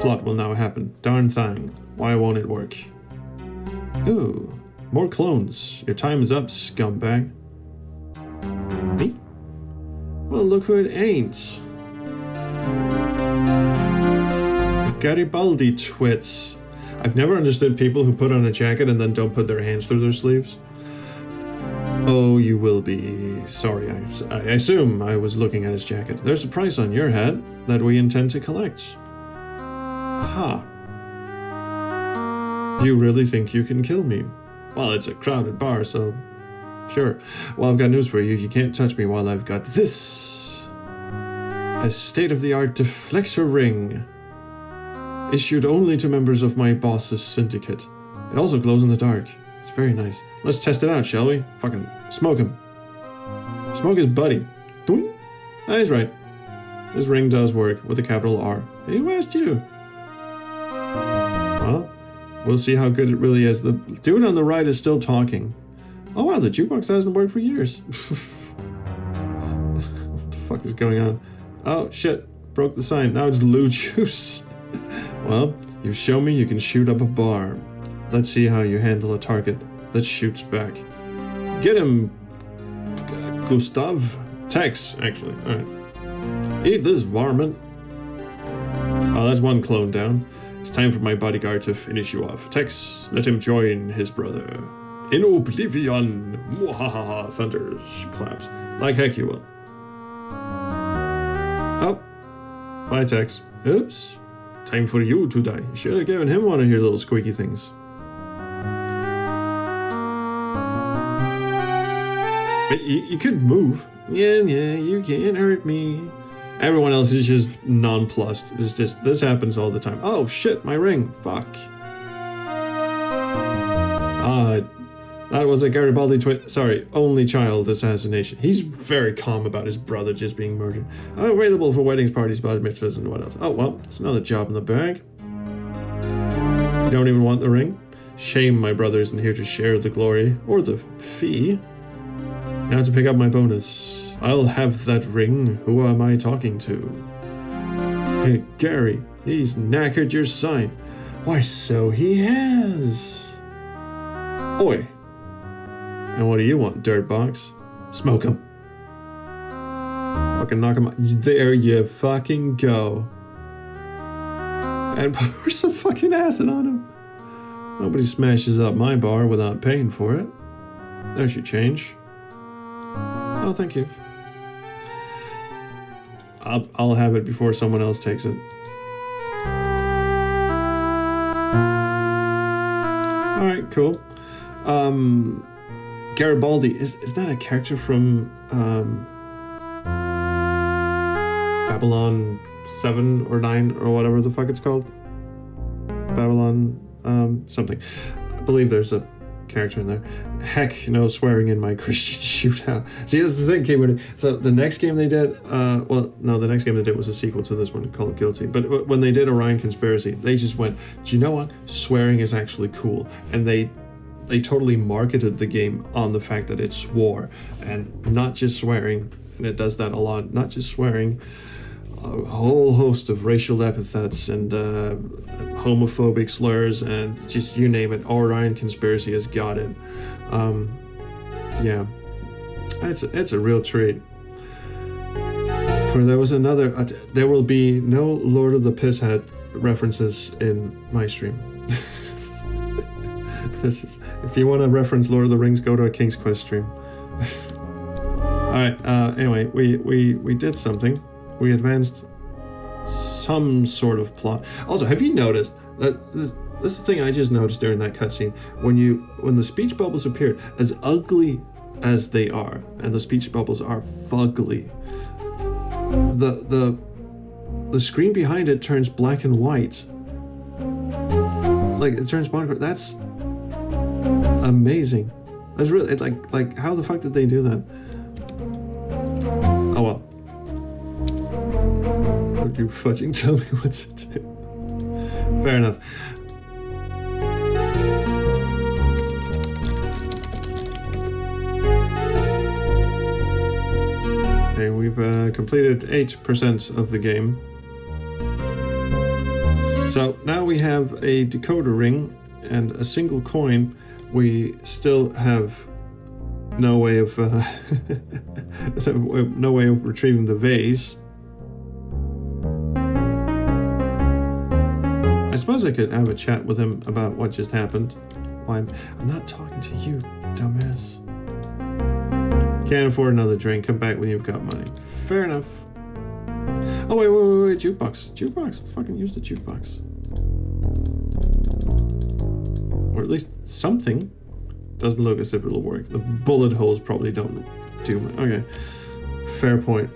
Plot will now happen. Darn thing. Why won't it work? Ooh, more clones. Your time is up, scumbag. Me? Well, look who it ain't. Garibaldi twits. I've never understood people who put on a jacket and then don't put their hands through their sleeves. Oh, you will be. Sorry, I assume I was looking at his jacket. There's a price on your head that we intend to collect. Ha. You really think you can kill me? Well, it's a crowded bar, so sure. Well, I've got news for you. You can't touch me while I've got this. A state-of-the-art deflector ring. Issued only to members of my boss's syndicate. It also glows in the dark. It's very nice. Let's test it out, shall we? Fucking smoke him. Smoke his buddy. Doink. Ah, he's right. This ring does work with a capital R. Hey, who asked you? Well, we'll see how good it really is. The dude on the right is still talking. Oh wow, the jukebox hasn't worked for years. What the fuck is going on? Oh shit, broke the sign. Now it's Lou Juice. Well, you've shown me you can shoot up a bar. Let's see how you handle a target that shoots back. Get him, Gustav. Tex, actually. Alright. Eat this, varmint. Oh, that's one clone down. It's time for my bodyguard to finish you off. Tex, let him join his brother. In oblivion. Mwahaha. Thunders. Claps. Like heck you will. Oh. Bye, Tex. Oops. Time for you to die. You should have given him one of your little squeaky things. You could move. Yeah, you can't hurt me. Everyone else is just nonplussed. It's just, this happens all the time. Oh shit, my ring. Fuck. That was a Garibaldi only child assassination. He's very calm about his brother just being murdered. I'm available for weddings, parties, bar mitzvahs, and what else? Oh well, it's another job in the bag. You don't even want the ring? Shame my brother isn't here to share the glory or the fee. Now to pick up my bonus. I'll have that ring. Who am I talking to? Hey, Gary, he's knackered your sign. Why, so he has. Oi. And what do you want, dirtbox? Smoke him. Fucking knock him out. There you fucking go. And pour some fucking acid on him. Nobody smashes up my bar without paying for it. There's your change. Oh, thank you. I'll have it before someone else takes it. Alright, cool. Garibaldi, is that a character from Babylon 7 or 9 or whatever the fuck it's called? Babylon something. I believe there's a character in there. Heck, no swearing in my Christian shootout. See, that's the thing, Keyboard. So the next game they did, the next game they did was a sequel to this one called Guilty. But when they did Orion Conspiracy, they just went, do you know what? Swearing is actually cool. And they totally marketed the game on the fact that it swore, and not just swearing, and it does that a lot, not just swearing, a whole host of racial epithets and homophobic slurs and just you name it. Orion Conspiracy has got it. Yeah, it's a real treat. For there was another, there will be no Lord of the Pisshead references in my stream. This is, if you want to reference Lord of the Rings, go to a King's Quest stream. Alright, anyway, we did something. We advanced some sort of plot. Also, have you noticed that this is the thing I just noticed during that cutscene? When the speech bubbles appeared, as ugly as they are, and the speech bubbles are fugly, the screen behind it turns black and white. Like, it turns monochromatic. That's amazing. That's really like how the fuck did they do that? Oh well. Would you fudging tell me what to do? Fair enough. Okay, we've completed 8% of the game. So now we have a decoder ring and a single coin. We still have no way of retrieving the vase. I suppose I could have a chat with him about what just happened. I'm not talking to you, dumbass. Can't afford another drink. Come back when you've got money. Fair enough. Oh wait, jukebox. Jukebox. Fucking use the jukebox. Or at least something. Doesn't look as if it'll work. The bullet holes probably don't do much. Okay. Fair point.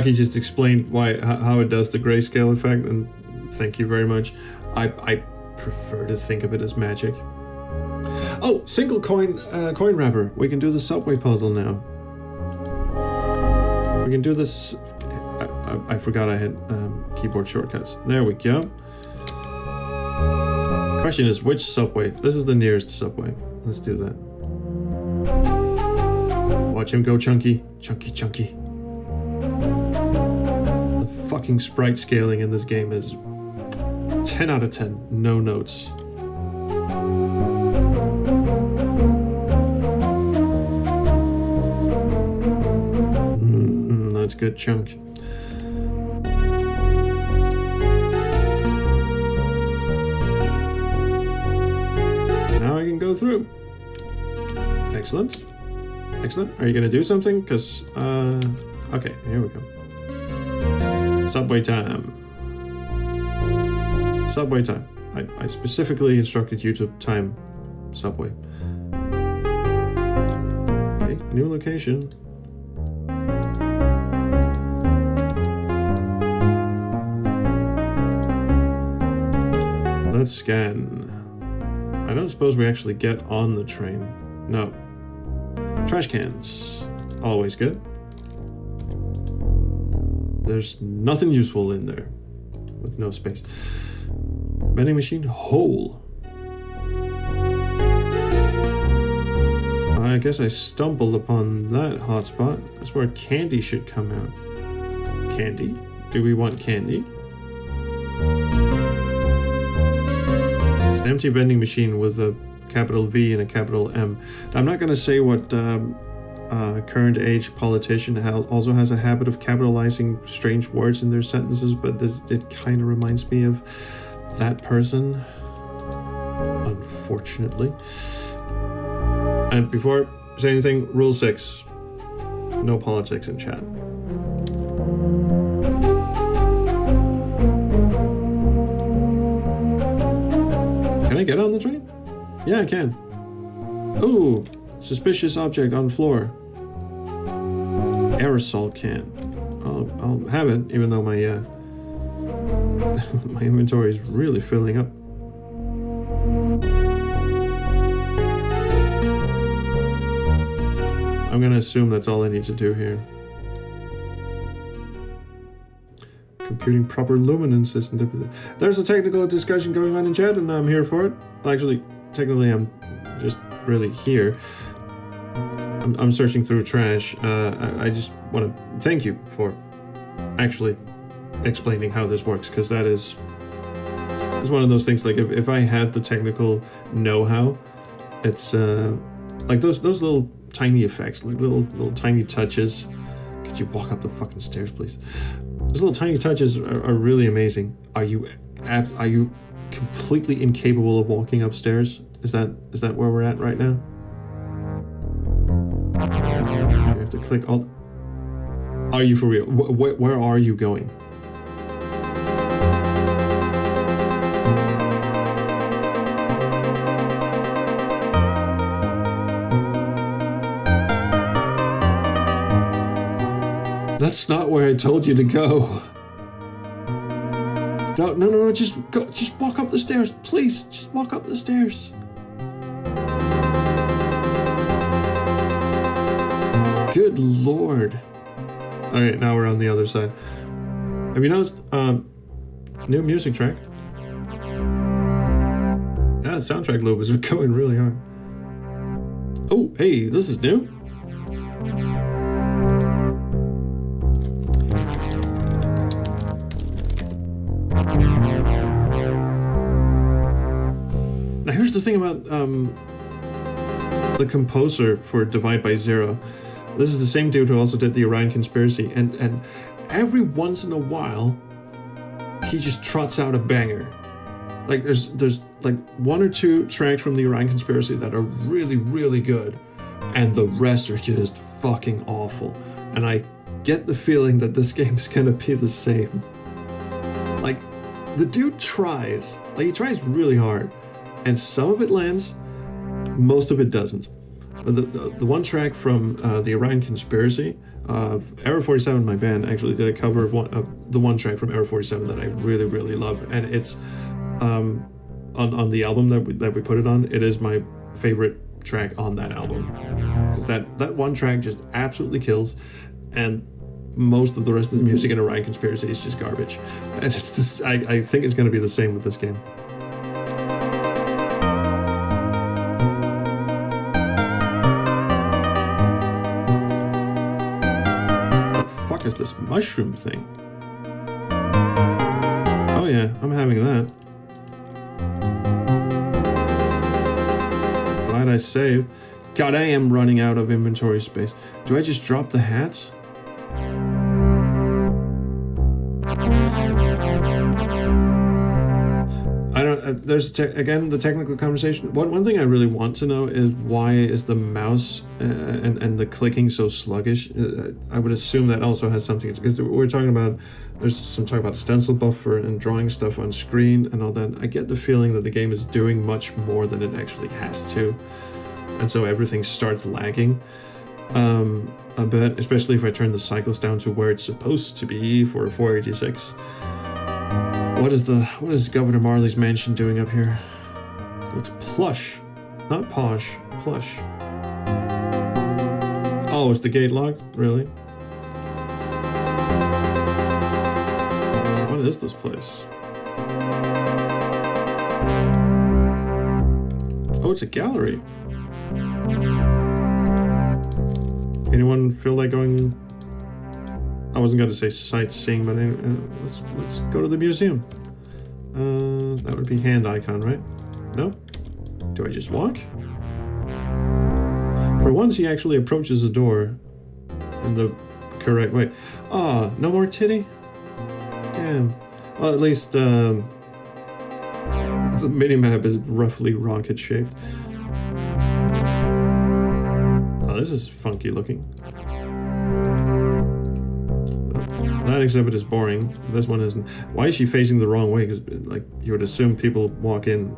he just explained how it does the grayscale effect, and thank you very much. I prefer to think of it as magic. Oh, single coin wrapper. We can do the subway puzzle now. We can do this. I forgot I had keyboard shortcuts. There we go. Question is, which subway? This is the nearest subway. Let's do that. Watch him go, Chunky. Chunky. The fucking sprite scaling in this game is 10 out of 10. No notes. That's good, Chunk. Now I can go through. Excellent. Excellent. Are you gonna do something? Because, okay, here we go. Subway time. Subway time. I specifically instructed you to time subway. Okay, new location. Let's scan. I don't suppose we actually get on the train. No. Trash cans. Always good. There's nothing useful in there. With no space. Vending machine hole. I guess I stumbled upon that hotspot. That's where candy should come out. Candy? Do we want candy? It's an empty vending machine with a capital V and a capital M. I'm not going to say what current age politician also has a habit of capitalizing strange words in their sentences, but it kind of reminds me of that person, unfortunately. And before I say anything, rule 6, no politics in chat. Can I get on the train? Yeah, I can. Ooh, suspicious object on floor. Aerosol can. I'll have it, even though my my inventory is really filling up. I'm gonna assume that's all I need to do here. Computing proper luminance isn't. There's a technical discussion going on in chat, and I'm here for it. Actually, technically, I'm just really here. I'm searching through trash. I just want to thank you for actually explaining how this works, because that is one of those things. Like if I had the technical know-how, it's like those little tiny effects, like little tiny touches. Could you walk up the fucking stairs, please? Those little tiny touches are really amazing. Are you completely incapable of walking upstairs? Is that where we're at right now? You have to click all. Are you for real? Where are you going? That's not where I told you to go. No, just go. Just walk up the stairs, please. Just walk up the stairs. Good Lord. Okay, now we're on the other side. Have you noticed, new music track? Yeah, the soundtrack loop is going really hard. Oh, hey, this is new. Now here's the thing about the composer for Divide by Zero. This is the same dude who also did the Orion Conspiracy, and every once in a while he just trots out a banger. Like there's like one or two tracks from the Orion Conspiracy that are really, really good, and the rest are just fucking awful. And I get the feeling that this game is gonna be the same. Like, the dude tries. Like, he tries really hard. And some of it lands, most of it doesn't. The one track from the Iran Conspiracy, Error 47, my band, actually did a cover of the one track from Error 47 that I really, really love, and it's on the album that we put it on. It is my favorite track on that album, because that one track just absolutely kills, and most of the rest of the music in Iran Conspiracy is just garbage. And it's just, I think it's going to be the same with this game. What the fuck is this mushroom thing? Oh yeah, I'm having that. Glad I saved. God, I am running out of inventory space. Do I just drop the hats? I don't. There's again the technical conversation. One thing I really want to know is why is the mouse and the clicking so sluggish? I would assume that also has something to, because we're talking about. There's some talk about stencil buffer and drawing stuff on screen and all that. I get the feeling that the game is doing much more than it actually has to, and so everything starts lagging a bit, especially if I turn the cycles down to where it's supposed to be for a 486. What is Governor Marley's mansion doing up here? Looks plush, not posh, plush. Oh, is the gate locked? Really? What is this place? Oh, it's a gallery. Anyone feel like going? I wasn't going to say sightseeing, but let's go to the museum. That would be hand icon, right? No? Do I just walk? For once, he actually approaches the door in the correct way. Ah, no more titty? Damn. Well, at least the minimap is roughly rocket shaped. Oh, this is funky looking. That exhibit is boring. This one isn't. Why is she facing the wrong way? Because, like, you would assume people walk in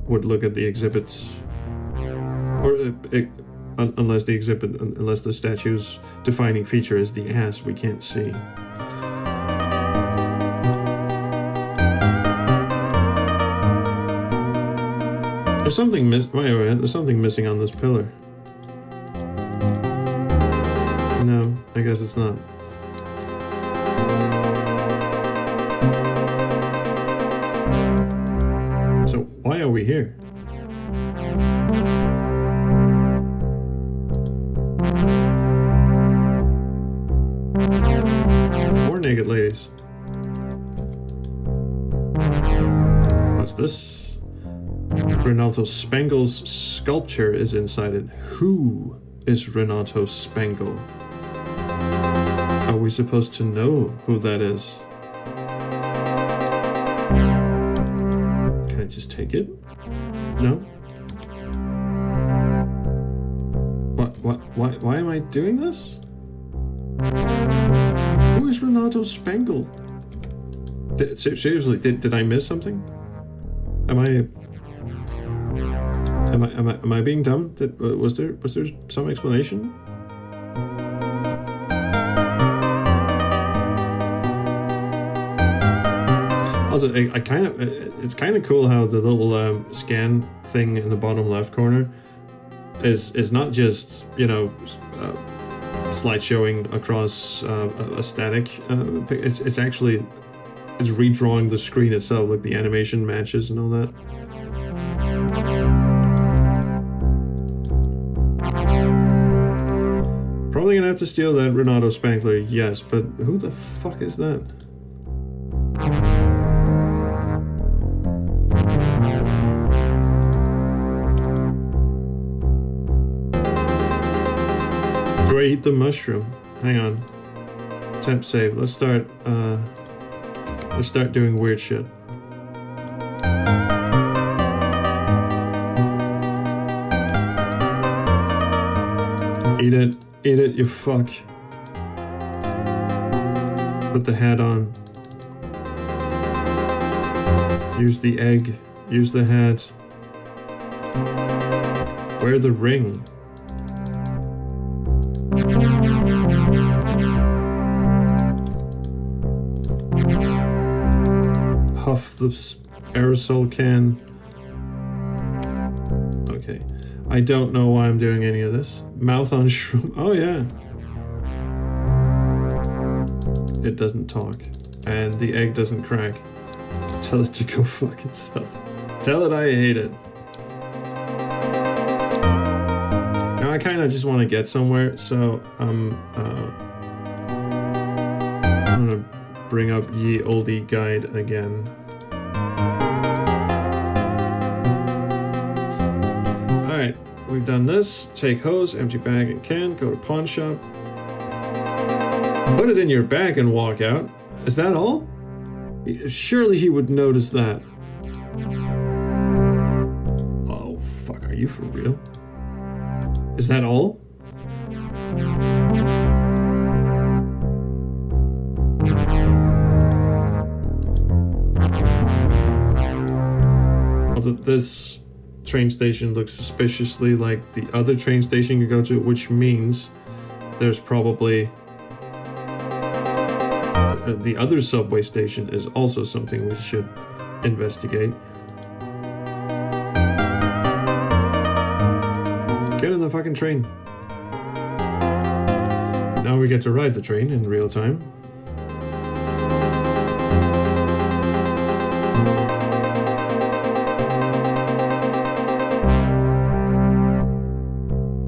would look at the exhibits, or unless the statue's defining feature is the ass we can't see. There's something there's something missing on this pillar. No, I guess it's not. So why are we here? More naked ladies. What's this? Renato Spangle's sculpture is inside it. Who is Renato Spangle? Are we supposed to know who that is? Can I just take it? No? Why am I doing this? Who is Renato Spangle? Seriously, did I miss something? Am I being dumb? Was there some explanation? Also, it's kind of cool how the little scan thing in the bottom left corner is not just, you know, slide showing across a static. It's actually redrawing the screen itself, like the animation matches and all that. Probably gonna have to steal that Renato Spangler, yes, but who the fuck is that? Do I eat the mushroom? Hang on. Temp save. Let's start doing weird shit. Eat it. Eat it, you fuck. Put the hat on. Use the egg. Use the hat. Wear the ring. huff the aerosol can. Okay. I don't know why I'm doing any of this. Mouth on shroom. Oh, yeah. It doesn't talk. And the egg doesn't crack. Tell it to go fuck itself. Tell it I hate it. Now I kind of just want to get somewhere, so I'm gonna bring up Ye Oldie Guide again. Alright, we've done this. Take hose, empty bag and can, go to pawn shop. Put it in your bag and walk out. Is that all? Surely he would notice that. Oh, fuck, are you for real? Is that all? Also, this train station looks suspiciously like the other train station you go to, which means there's probably... the other subway station is also something we should investigate. Get in the fucking train. Now we get to ride the train in real time.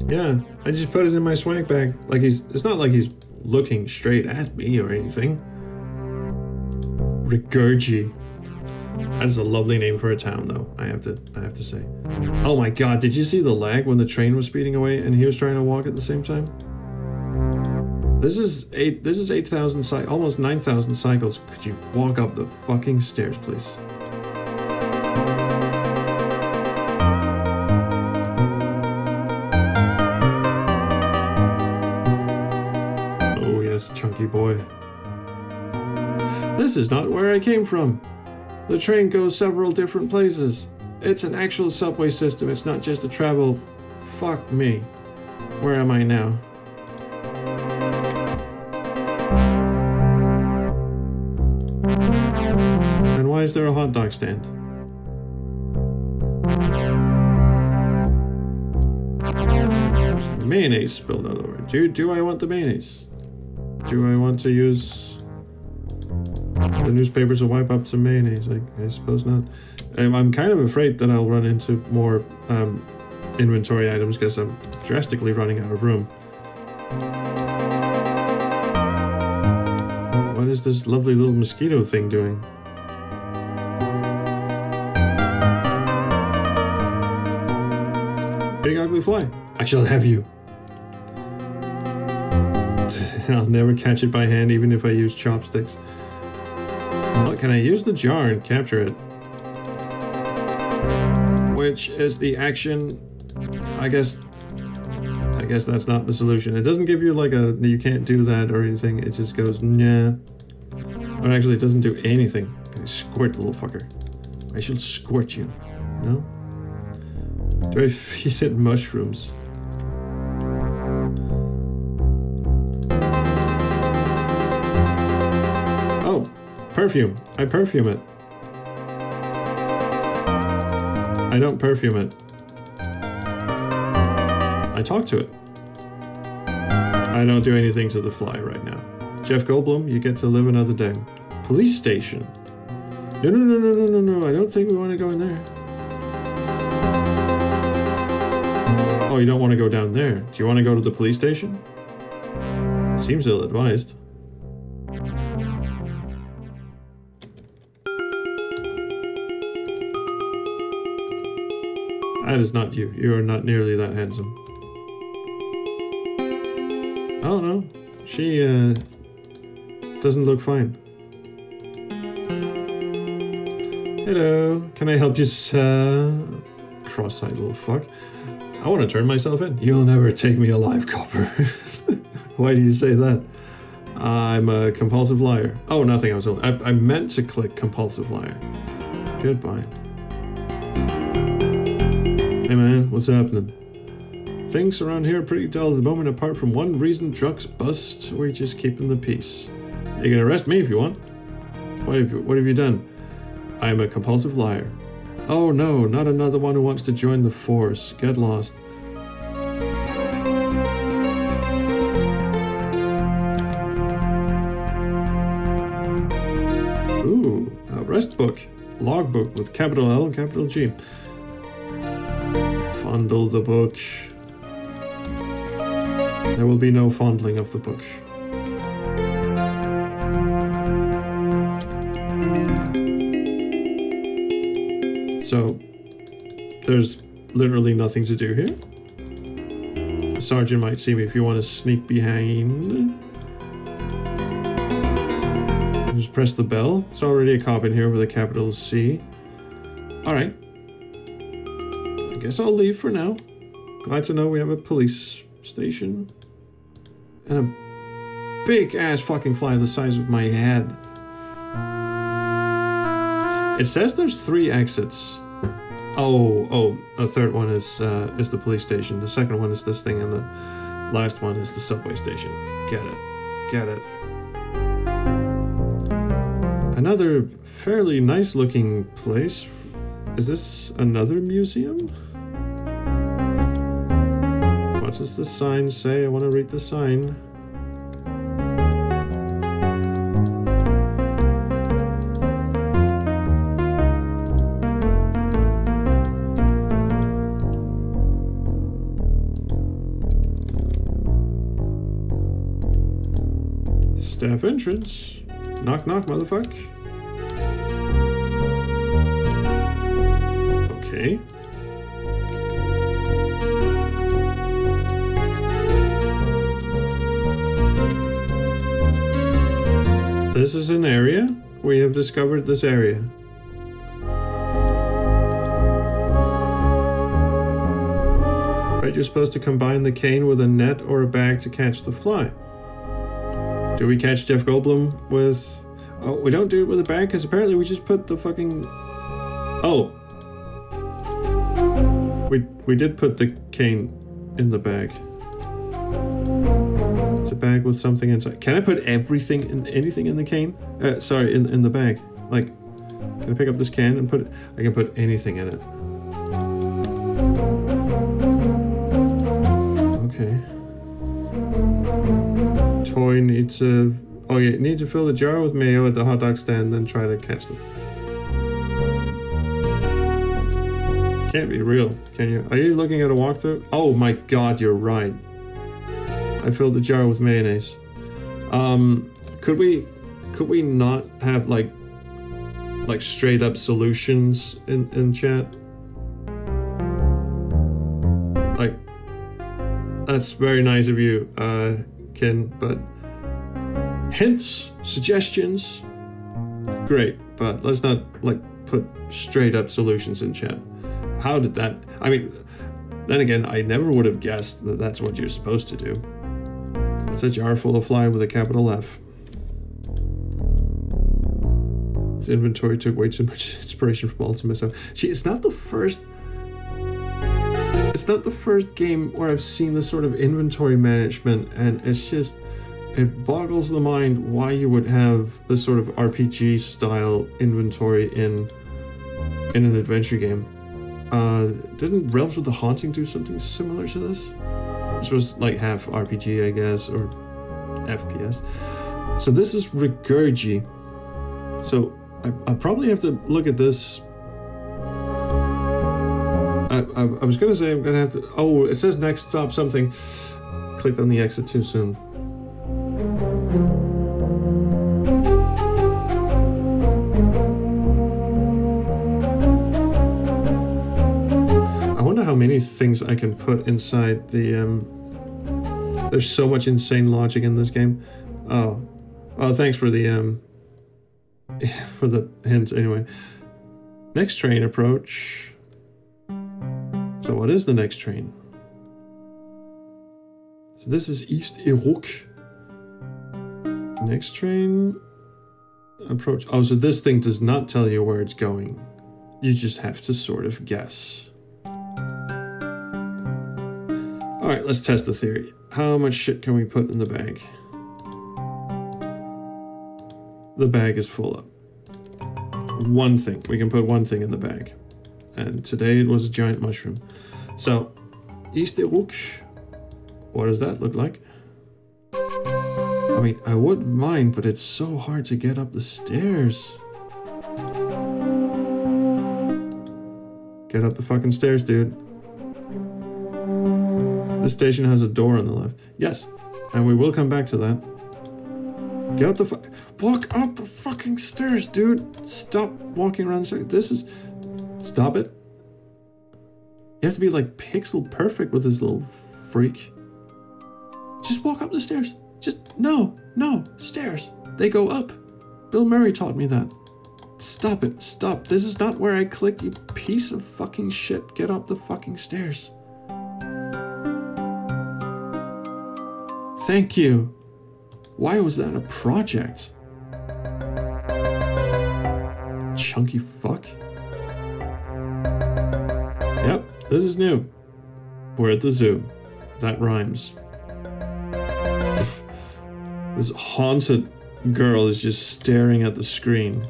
Yeah, I just put it in my swag bag. Like it's not like he's looking straight at me or anything. Regurgi. That is a lovely name for a town, though. I have to say. Oh my god! Did you see the lag when the train was speeding away and he was trying to walk at the same time? This is 8,000 almost 9,000 cycles. Could you walk up the fucking stairs, please? Oh yes, chunky boy. This is not where I came from. The train goes several different places. It's an actual subway system. It's not just a travel... Fuck me. Where am I now? And why is there a hot dog stand? There's mayonnaise spilled all over. Do I want the mayonnaise? Do I want to use... the newspapers will wipe up some mayonnaise? I suppose not. I'm kind of afraid that I'll run into more inventory items because I'm drastically running out of room. What is this lovely little mosquito thing doing? Big ugly fly. I shall have you. I'll never catch it by hand even if I use chopsticks. Well, can I use the jar and capture it? Which is the action... I guess that's not the solution. It doesn't give you like a... you can't do that or anything. It just goes, nah. But actually it doesn't do anything. I squirt the little fucker. I should squirt you. No? Do I feed it mushrooms? Oh! Perfume. I perfume it. I don't perfume it. I talk to it. I don't do anything to the fly right now. Jeff Goldblum, you get to live another day. Police station. No. I don't think we want to go in there. Oh, you don't want to go down there. Do you want to go to the police station? Seems ill-advised. That is not you. You are not nearly that handsome. Oh no, she doesn't look fine. Hello, can I help you, cross-eyed little fuck? I want to turn myself in. You'll never take me alive, copper. Why do you say that? I'm a compulsive liar. Oh, nothing. I meant to click compulsive liar. Goodbye. Hey man, what's happening? Things around here are pretty dull at the moment, apart from one reason: trucks bust. We're just keeping the peace. You can arrest me if you want. What have you done? I'm a compulsive liar. Oh no, not another one who wants to join the force. Get lost. Ooh, a rest book. Logbook with capital L and capital G. Fondle the book. There will be no fondling of the book. So, there's literally nothing to do here. The sergeant might see me if you want to sneak behind. Just press the bell. It's already a cop in here with a capital C. Alright. I guess I'll leave for now. Glad to know we have a police station. And a big ass fucking fly the size of my head. It says there's 3 exits. Oh, a third one is the police station. The second one is this thing, and the last one is the subway station. Get it. Another fairly nice looking place. Is this another museum? What does the sign say? I want to read the sign. Staff entrance. Knock knock, motherfucker. Okay. This is an area. We have discovered this area. Right, you're supposed to combine the cane with a net or a bag to catch the fly. Do we catch Jeff Goldblum with... Oh, we don't do it with a bag because apparently we just put the fucking... Oh. We did put the cane in the bag. It's a bag with something inside. Can I put anything in the cane? Sorry, in the bag. Like, can I pick up this can and put it... I can put anything in it. Okay. Toy needs to... Oh yeah, need to fill the jar with mayo at the hot dog stand, then try to catch them. Can't be real, can you? Are you looking at a walkthrough? Oh my god, you're right. I filled the jar with mayonnaise. Could we not have like straight up solutions in chat? Like, that's very nice of you, Ken, but hints, suggestions, great, but let's not like put straight up solutions in chat. How did that... I mean, then again, I never would have guessed that that's what you're supposed to do. It's a jar full of fly with a capital F. This inventory took way too much inspiration from Ultimate. So, it's not the first... It's not the first game where I've seen this sort of inventory management, and it's just... It boggles the mind why you would have this sort of RPG style inventory in an adventure game. Didn't Realms with the Haunting do something similar to this? Which was like half RPG, I guess, or FPS. So this is Regurgi. So I probably have to look at this. I was gonna say I'm gonna have to... Oh, it says next stop something. Clicked on the exit too soon. I wonder how many things I can put inside the... There's so much insane logic in this game. Oh, thanks for the for the hints anyway. Next train approach. So what is the next train? So this is East Iruk. Next train approach. Oh, so this thing does not tell you where it's going. You just have to sort of guess. Alright, let's test the theory. How much shit can we put in the bag? The bag is full up. one thing. We can put one thing in the bag. And today it was a giant mushroom. So, Isteruk. What does that look like? I mean, I wouldn't mind, but it's so hard to get up the stairs. Get up the fucking stairs, dude. This station has a door on the left. Yes, and we will come back to that. Get up the walk up the fucking stairs, dude. Stop walking around the stairs. This is... Stop it. You have to be like pixel perfect with this little freak. Just walk up the stairs. Just, no, stairs. They go up. Bill Murray taught me that. Stop it, stop. This is not where I clicked, you piece of fucking shit. Get up the fucking stairs. Thank you. Why was that a project? Chunky fuck. Yep, this is new. We're at the zoo. That rhymes. This haunted girl is just staring at the screen.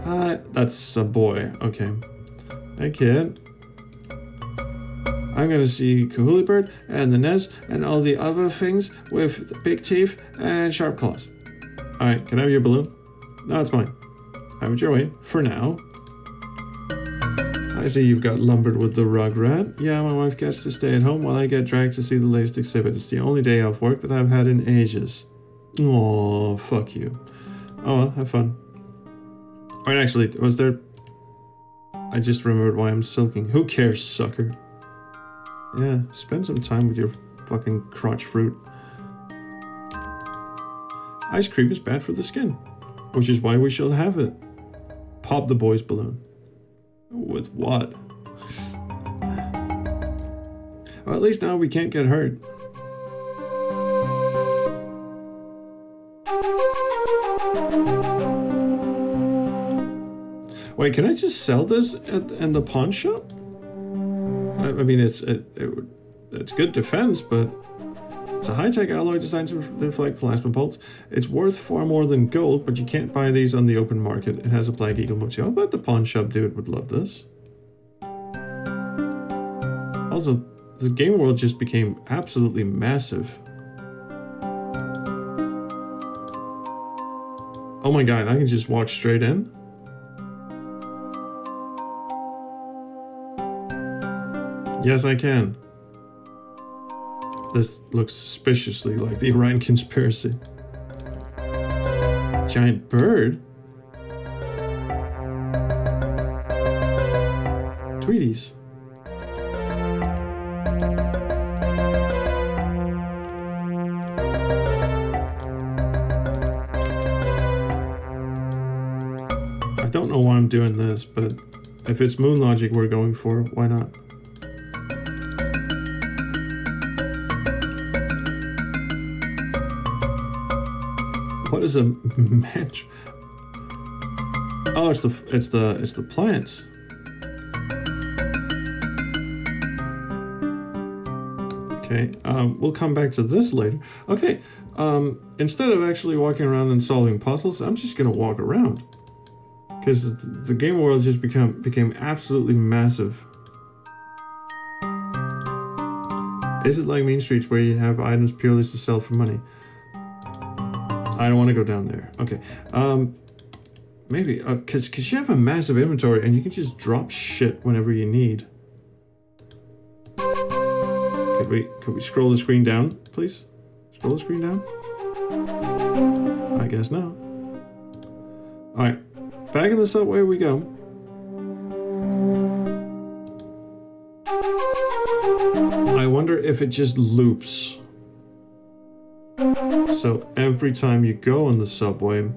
That's a boy. Okay. Hey, kid. I'm gonna see Kahuli Bird and the Nez and all the other things with big teeth and sharp claws. Alright, can I have your balloon? No, it's mine. Have it your way, for now. I see you've got lumbered with the rugrat. Yeah, my wife gets to stay at home while I get dragged to see the latest exhibit. It's the only day off work that I've had in ages. Oh, fuck you. Oh well, have fun. Alright, actually, was there... I just remembered why I'm sulking. Who cares, sucker? Yeah, spend some time with your fucking crotch fruit. Ice cream is bad for the skin, which is why we shall have it. Pop the boy's balloon. With what? Well, at least now we can't get hurt. Wait, can I just sell this in the pawn shop? I mean, it's good defense, but it's a high-tech alloy designed to deflect plasma bolts. It's worth far more than gold, but you can't buy these on the open market. It has a Black Eagle motif. I bet the pawn shop dude would love this. Also, the game world just became absolutely massive. Oh my god, I can just walk straight in? Yes, I can. This looks suspiciously like the Orion conspiracy. Giant bird? Tweeties. I don't know why I'm doing this, but if it's moon logic we're going for, why not? What is a match? Oh, it's the plants. Okay, we'll come back to this later. Okay, instead of actually walking around and solving puzzles, I'm just gonna walk around. Because the game world just became absolutely massive. Is it like Mean Streets where you have items purely to sell for money? I don't want to go down there. Okay. Maybe, because you have a massive inventory and you can just drop shit whenever you need. Could we scroll the screen down, please? Scroll the screen down? I guess no. Alright. Back in the subway we go. I wonder if it just loops. So every time you go on the subway,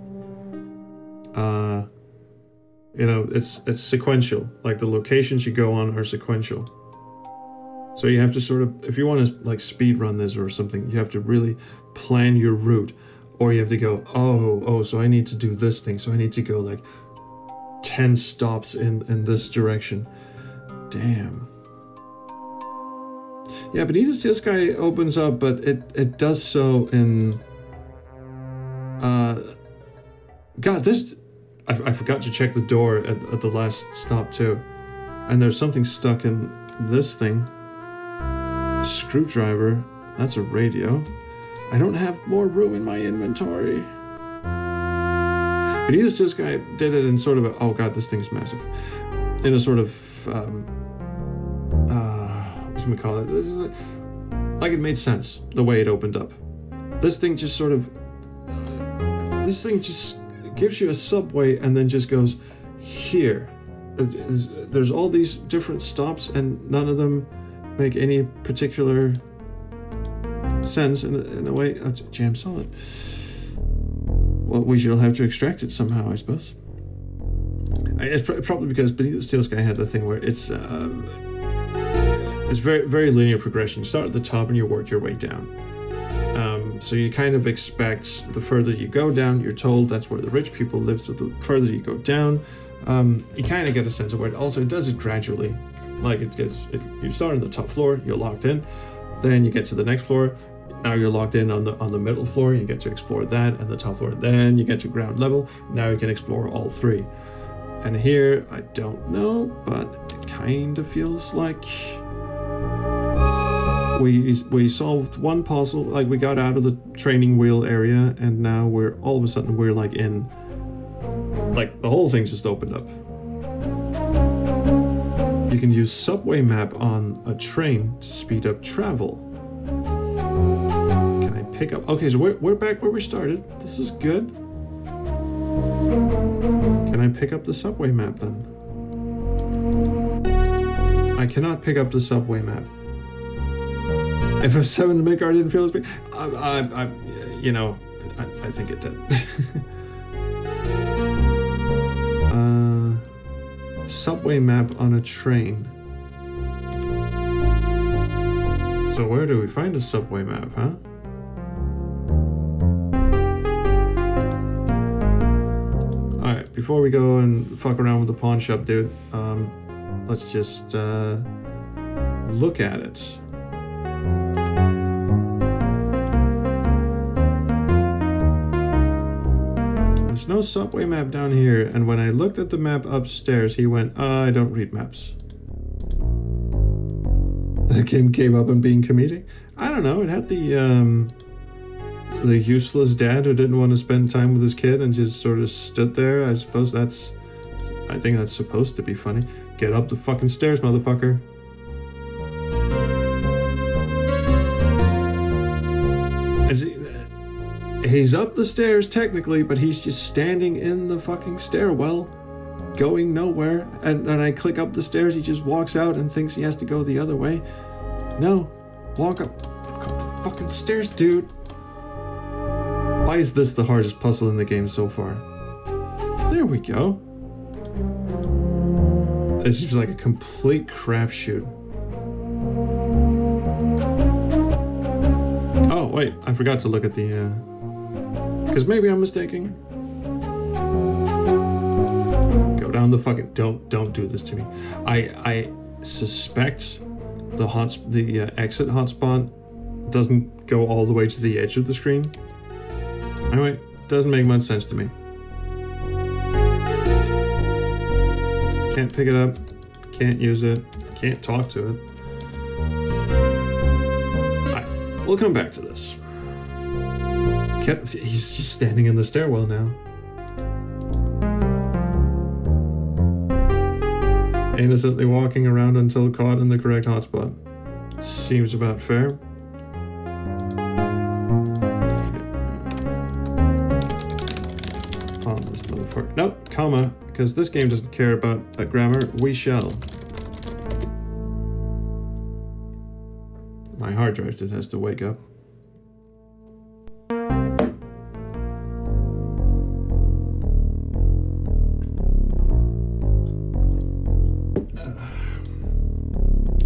you know, it's sequential. Like the locations you go on are sequential. So you have to sort of, if you want to like speed run this or something, you have to really plan your route. Or you have to go, oh, so I need to do this thing. So I need to go like 10 stops in this direction. Damn. Yeah, but Beneath the Sky opens up, but it does so in... God, this... I forgot to check the door at the last stop too. And there's something stuck in this thing. Screwdriver. That's a radio. I don't have more room in my inventory. But either this guy did it in sort of a, oh god, this thing's massive. In a sort of, what should we call it? This is like it made sense, the way it opened up. This thing just sort of, this thing just gives you a subway and then just goes here. There's all these different stops and none of them make any particular sense in a way. Jam solid. Well, we shall have to extract it somehow, I suppose. It's probably because Beneath the Steel Sky had the thing where it's very, very linear progression. You start at the top and you work your way down. So you kind of expect the further you go down, you're told that's where the rich people live, so the further you go down, you kind of get a sense of where it also, it does it gradually. Like you start on the top floor, you're locked in, then you get to the next floor, now you're locked in on the middle floor, you get to explore that, and the top floor, then you get to ground level, now you can explore all three. And here, I don't know, but it kind of feels like we solved one puzzle, like we got out of the training wheel area, and now we're all of a sudden we're like in, like the whole thing just opened up. You can use subway map on a train to speed up travel. Can I pick up? Okay, so we're back where we started. This is good. Can I pick up the subway map then? I cannot pick up the subway map. FF7 to make art didn't feel as big. I think it did. Subway map on a train. So where do we find a subway map, huh? Alright, before we go and fuck around with the pawn shop, dude, let's just look at it. There's no subway map down here, and when I looked at the map upstairs, he went, I don't read maps. The game came up on being comedic. I don't know, it had the useless dad who didn't want to spend time with his kid and just sort of stood there. I suppose I think that's supposed to be funny. Get up the fucking stairs, motherfucker. He's up the stairs technically, but he's just standing in the fucking stairwell, going nowhere. And I click up the stairs, he just walks out and thinks he has to go the other way. No, walk up the fucking stairs, dude. Why is this the hardest puzzle in the game so far? There we go. It seems like a complete crapshoot. Oh wait, I forgot to look at the because maybe I'm mistaken. Go down the fucking... Don't do this to me. I suspect the exit hotspot doesn't go all the way to the edge of the screen. Anyway, doesn't make much sense to me. Can't pick it up. Can't use it. Can't talk to it. Alright, we'll come back to this. He's just standing in the stairwell now. Innocently walking around until caught in the correct hotspot. Seems about fair. On this motherfucker. Nope, comma, because this game doesn't care about grammar. We shall. My hard drive just has to wake up.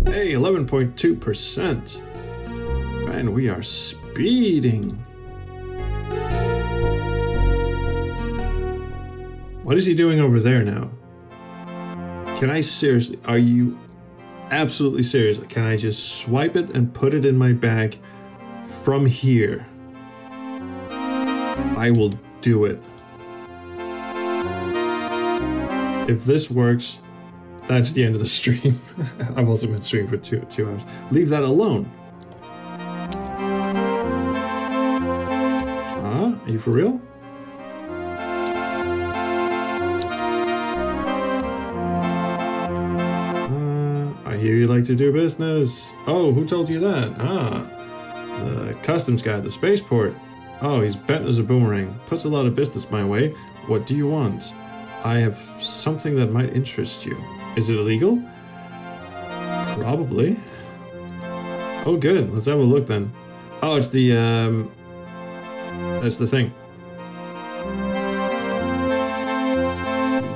Hey, 11.2%. Man, we are speeding. What is he doing over there now? Can I seriously, are you absolutely serious? Can I just swipe it and put it in my bag from here? I will do it. If this works, that's the end of the stream. I've also been streaming for two hours. Leave that alone. Are you for real? I hear you like to do business. Oh, who told you that? The customs guy at the spaceport. Oh, he's bent as a boomerang. Puts a lot of business my way. What do you want? I have something that might interest you. Is it illegal? Probably. Oh, good. Let's have a look then. Oh, it's the, that's the thing.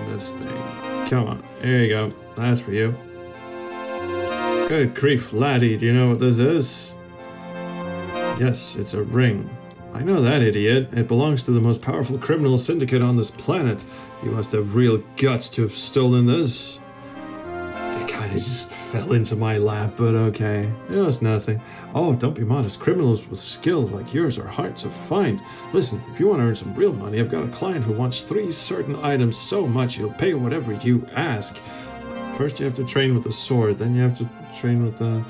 This thing. Come on. There you go. That's for you. Good grief, laddie. Do you know what this is? Yes, it's a ring. I know that, idiot. It belongs to the most powerful criminal syndicate on this planet. You must have real guts to have stolen this. It kind of just fell into my lap, but okay. It was nothing. Oh, don't be modest. Criminals with skills like yours are hard to find. Listen, if you want to earn some real money, I've got a client who wants 3 certain items so much he'll pay whatever you ask. First you have to train with the sword, then you have to train with the...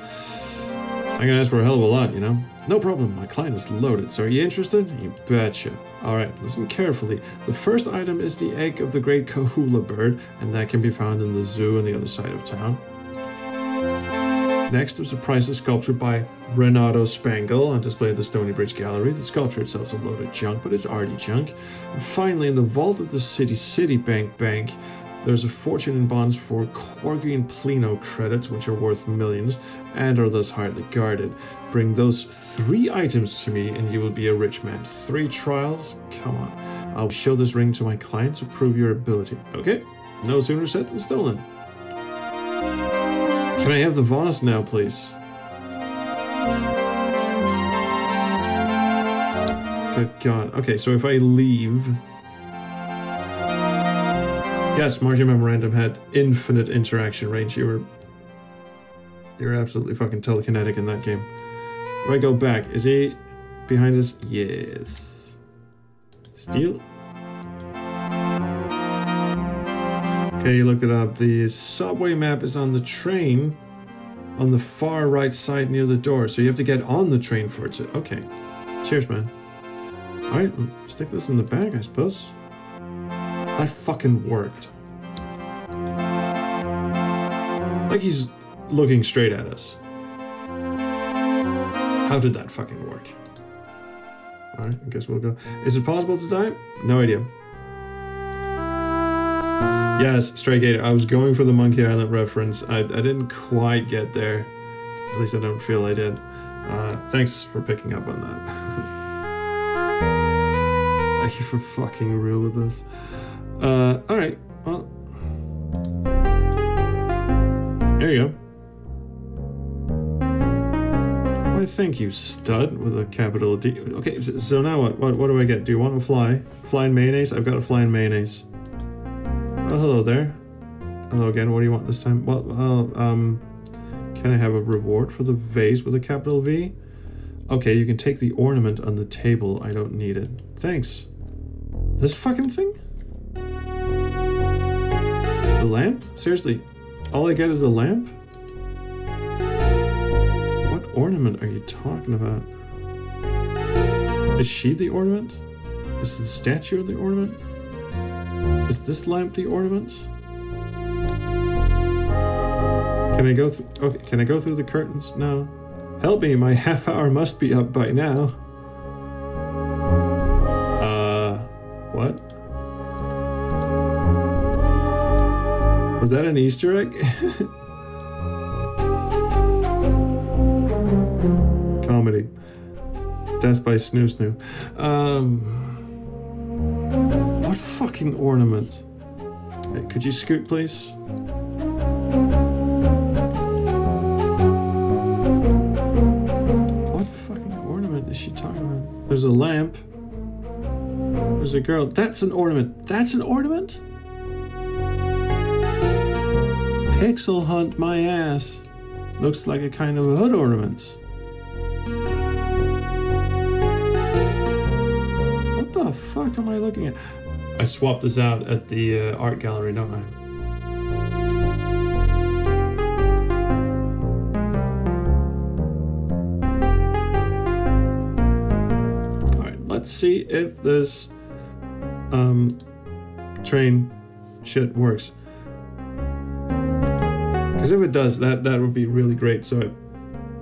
I'm gonna ask for a hell of a lot, you know? No problem, my client is loaded, so are you interested? You betcha. Alright, listen carefully. The first item is the egg of the great kahula bird, and that can be found in the zoo on the other side of town. Next, there's a priceless sculpture by Renato Spangle on display at the Stony Bridge Gallery. The sculpture itself is a load of junk, but it's arty junk. And finally, in the vault of the Citibank Bank, there's a fortune in bonds for Corgian Plino credits, which are worth millions, and are thus highly guarded. Bring those 3 items to me, and you will be a rich man. 3 trials? Come on. I'll show this ring to my client to prove your ability. Okay, no sooner said than stolen. Can I have the vase now, please? Good God. Okay, so if I leave... Yes, Martian Memorandum had infinite interaction range. You're absolutely fucking telekinetic in that game. If I go back, is he behind us? Yes. Steal? Okay, you looked it up. The subway map is on the train on the far right side near the door. So you have to get on the train for it to... Okay. Cheers, man. Alright, stick this in the bag, I suppose. That fucking worked. Like he's looking straight at us. How did that fucking work? Alright, I guess we'll go. Is it possible to die? No idea. Yes, Stray Gator. I was going for the Monkey Island reference. I didn't quite get there. At least I don't feel I did. Thanks for picking up on that. Thank you for fucking real with this. Alright, well... There you go. Why, thank you, stud, with a capital D. Okay, so now what? What do I get? Do you want to fly? Flying mayonnaise? I've got a flying mayonnaise. Oh, hello there. Hello again, what do you want this time? Well, can I have a reward for the vase with a capital V? Okay, you can take the ornament on the table. I don't need it. Thanks. This fucking thing? The lamp? Seriously, all I get is the lamp? What ornament are you talking about? Is she the ornament? Is the statue the ornament? Is this lamp the ornament? Can I go through? Okay, can I go through the curtains? No. Help me, my half hour must be up by now. What? Was that an Easter egg? Comedy. Death by Snoo Snoo. What fucking ornament? Hey, could you scoot, please? What fucking ornament is she talking about? There's a lamp. There's a girl. That's an ornament. That's an ornament? Pixel hunt my ass. Looks like a kind of a hood ornament. What the fuck am I looking at? I swapped this out at the art gallery, don't I? let's see if this train shit works. Because if it does, that would be really great. So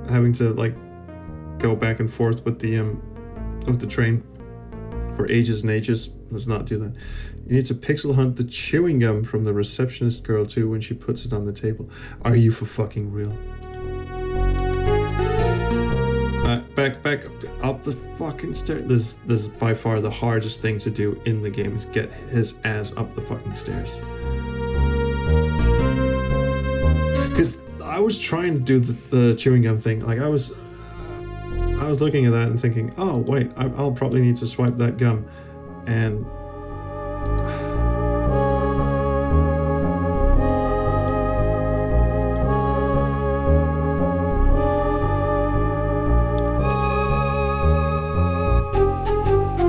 having to like go back and forth with the train for ages and ages. Let's not do that. You need to pixel hunt the chewing gum from the receptionist girl too when she puts it on the table. Are you for fucking real? Back up the fucking stairs. This is by far the hardest thing to do in the game, is get his ass up the fucking stairs. Because I was trying to do the chewing gum thing. Like I was looking at that and thinking, oh wait, I'll probably need to swipe that gum, and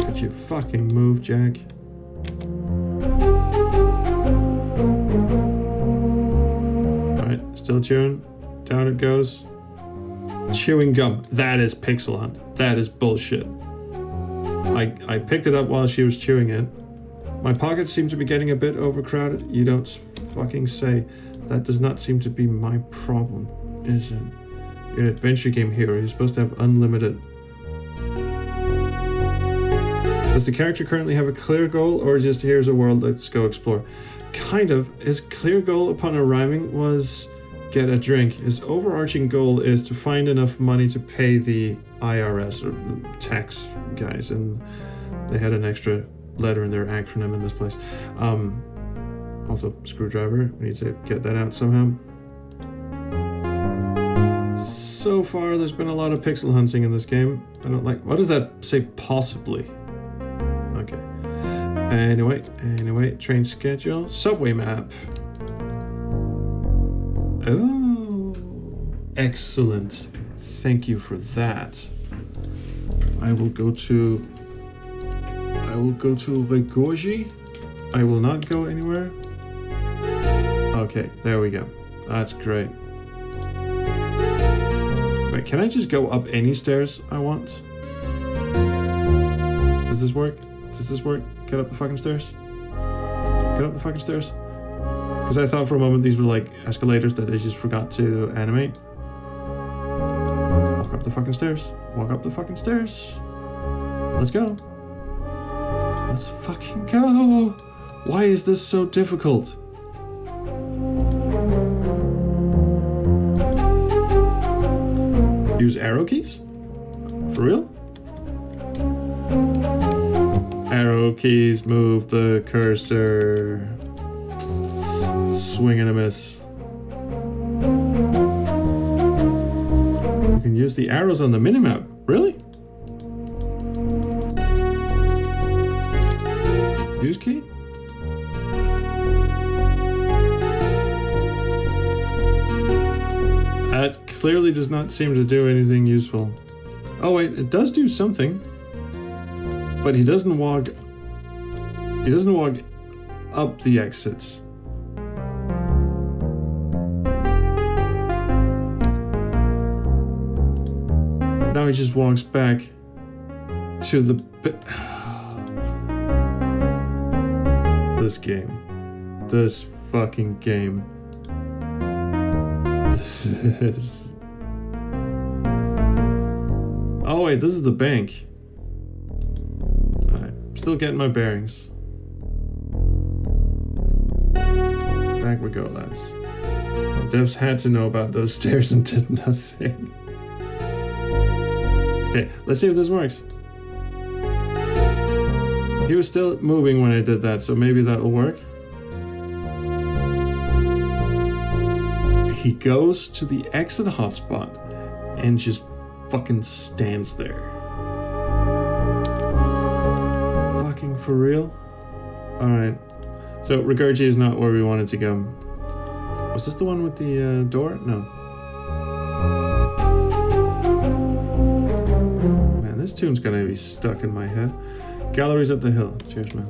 could you fucking move, Jack? Alright, still chewing. Down it goes. Chewing gum. That is pixel hunt. That is bullshit. I picked it up while she was chewing it. My pockets seem to be getting a bit overcrowded. You don't fucking say. That does not seem to be my problem, is it? You're an adventure game hero. You're supposed to have unlimited. Does the character currently have a clear goal, or just here's a world, let's go explore? Kind of. His clear goal upon arriving was get a drink. His overarching goal is to find enough money to pay the IRS or tax guys, and they had an extra letter in their acronym in this place. Also, screwdriver. We need to get that out somehow. So far, there's been a lot of pixel hunting in this game. I don't like. What does that say? Possibly. Okay. Anyway, train schedule, subway map. Oh, excellent. Thank you for that. I will go to Regorgi. I will not go anywhere. Okay, there we go. That's great. Wait, can I just go up any stairs I want? Does this work? Does this work? Get up the fucking stairs. Get up the fucking stairs. Because I thought for a moment these were like escalators that I just forgot to animate. Walk up the fucking stairs. Walk up the fucking stairs. Let's go. Let's fucking go. Why is this so difficult? Use arrow keys? For real? Arrow keys, move the cursor. Swing and a miss. You can use the arrows on the minimap. Really? Use key? That clearly does not seem to do anything useful. Oh wait, it does do something. But he doesn't walk up the exits. Now he just walks back to the this game. This fucking game. This is... Oh wait, this is the bank. Alright, still getting my bearings. Back we go, lads. Well, devs had to know about those stairs and did nothing. Okay, let's see if this works. He was still moving when I did that, so maybe that'll work. He goes to the exit hotspot and just fucking stands there. Fucking for real? Alright. So, Regurgi is not where we wanted to go. Was this the one with the door? No. Man, this tune's gonna be stuck in my head. Galleries up the hill. Cheers, man.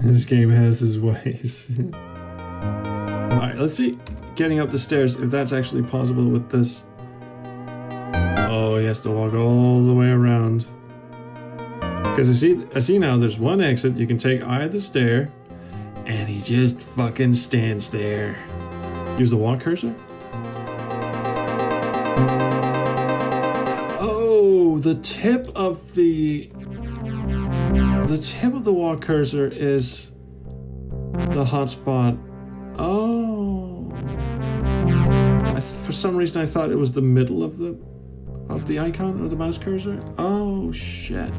This game has his ways. Alright, let's see. getting up the stairs, if that's actually possible with this. Oh, he has to walk all the way around. Because I see now there's one exit. You can take either stair, and he just fucking stands there. Use the walk cursor. Oh, the tip of the walk cursor is the hotspot. Oh, for some reason I thought it was the middle of the icon or the mouse cursor. Oh shit.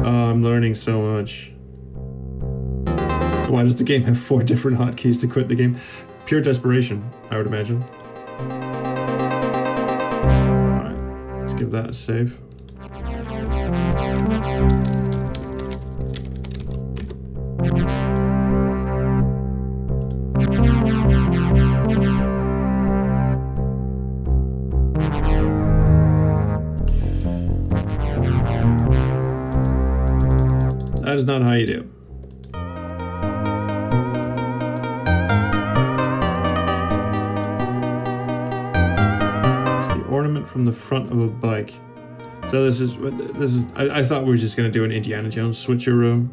Oh, I'm learning so much. Why does the game have 4 different hotkeys to quit the game? Pure desperation, I would imagine. Alright, let's give that a save. That is not how you do. It's the ornament from the front of a bike. So this is I thought we were just gonna do an Indiana Jones switcheroo.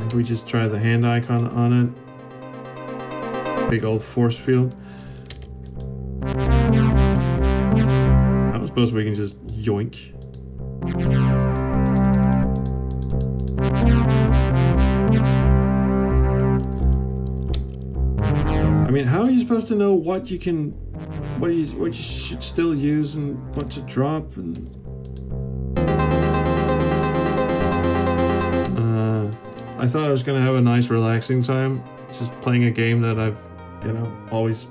And we just try the hand icon on it. Big old force field. I suppose we can just yoink. I mean, how are you supposed to know what you can, what you should still use and what to drop? And I thought I was gonna have a nice relaxing time, just playing a game that I've, always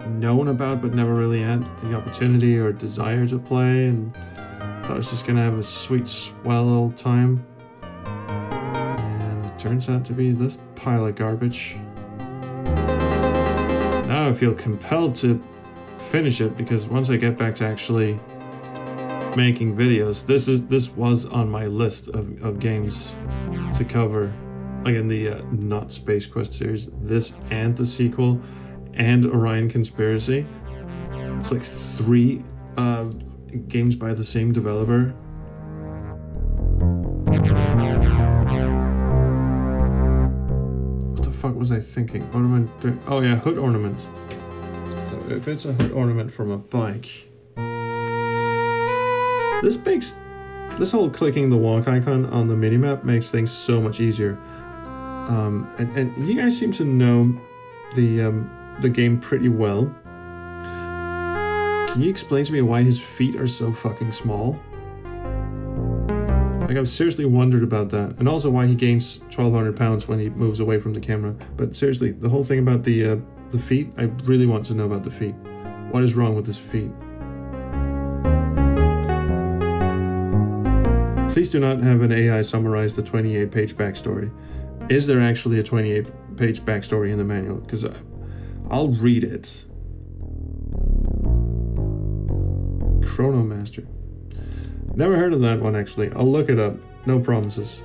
known about but never really had the opportunity or desire to play, and I thought I was just gonna have a sweet swell old time, and it turns out to be this pile of garbage. Now I feel compelled to finish it, because once I get back to actually making videos, this was on my list of games to cover, like in the not Space Quest series, this and the sequel and Orion Conspiracy. It's like 3 games by the same developer. What the fuck was I thinking? What am I doing? Oh yeah, hood ornament. So if it's a hood ornament from a bike, this whole clicking the walk icon on the minimap makes things so much easier. And you guys seem to know the game pretty well. Can you explain to me why his feet are so fucking small? Like, I've seriously wondered about that. And also why he gains 1,200 pounds when he moves away from the camera. But seriously, the whole thing about the feet, I really want to know about the feet. What is wrong with his feet? Please do not have an AI summarize the 28-page backstory. Is there actually a 28-page backstory in the manual? Because I'll read it. Chronomaster. Never heard of that one, actually. I'll look it up. No promises.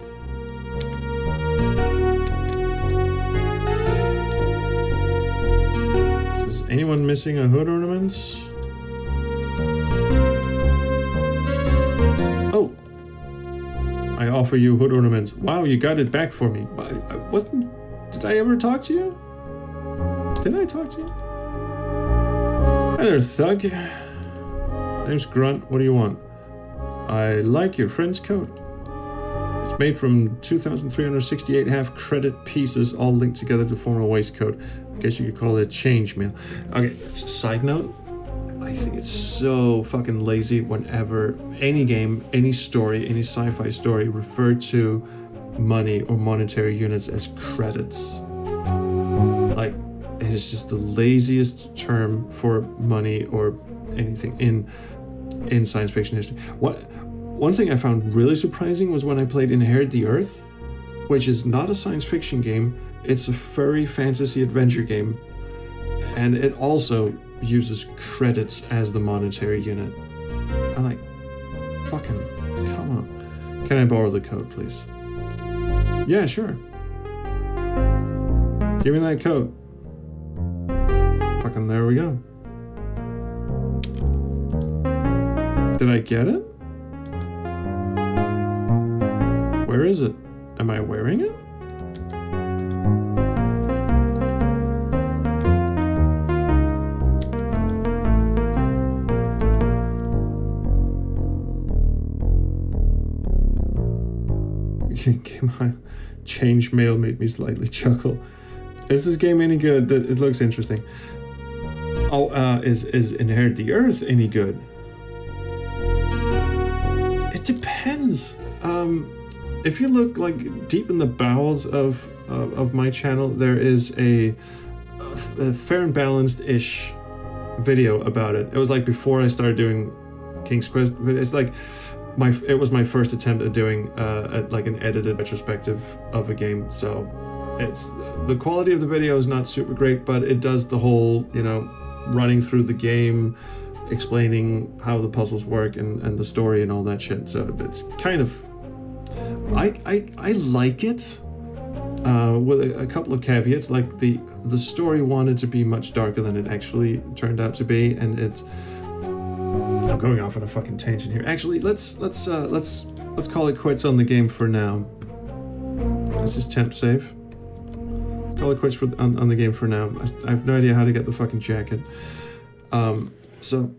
Is anyone missing a hood ornament? Oh! I offer you hood ornaments. Wow, you got it back for me. I wasn't... Did I ever talk to you? Did I talk to you? Hi there, thug. Name's Grunt. What do you want? I like your friend's coat. It's made from 2,368 half-credit pieces, all linked together to form a waistcoat. I guess you could call it a change mail. Okay, side note. I think it's so fucking lazy whenever any game, any story, any sci-fi story refer to money or monetary units as credits. Like, it is just the laziest term for money or anything in science fiction history. One thing I found really surprising was when I played Inherit the Earth, which is not a science fiction game, it's a furry fantasy adventure game, and it also uses credits as the monetary unit. I'm like, fucking, come on. Can I borrow the code, please? Yeah, sure. Give me that code. Fucking there we go. Did I get it? Where is it? Am I wearing it? Change mail made me slightly chuckle. Is this game any good? It looks interesting. Oh, is Inherit the Earth any good? It depends. If you look like deep in the bowels of my channel, there is a fair and balanced-ish video about it. It was like before I started doing King's Quest. It's like it was my first attempt at doing like an edited retrospective of a game. So it's the quality of the video is not super great, but it does the whole, you know, running through the game, explaining how the puzzles work and the story and all that shit. So it's kind of, I like it, with a couple of caveats. Like the story wanted to be much darker than it actually turned out to be, and it's, I'm going off on a fucking tangent here. Actually, let's call it quits on the game for now. Let's just temp save. Let's call it quits on the game for now. I have no idea how to get the fucking jacket. So,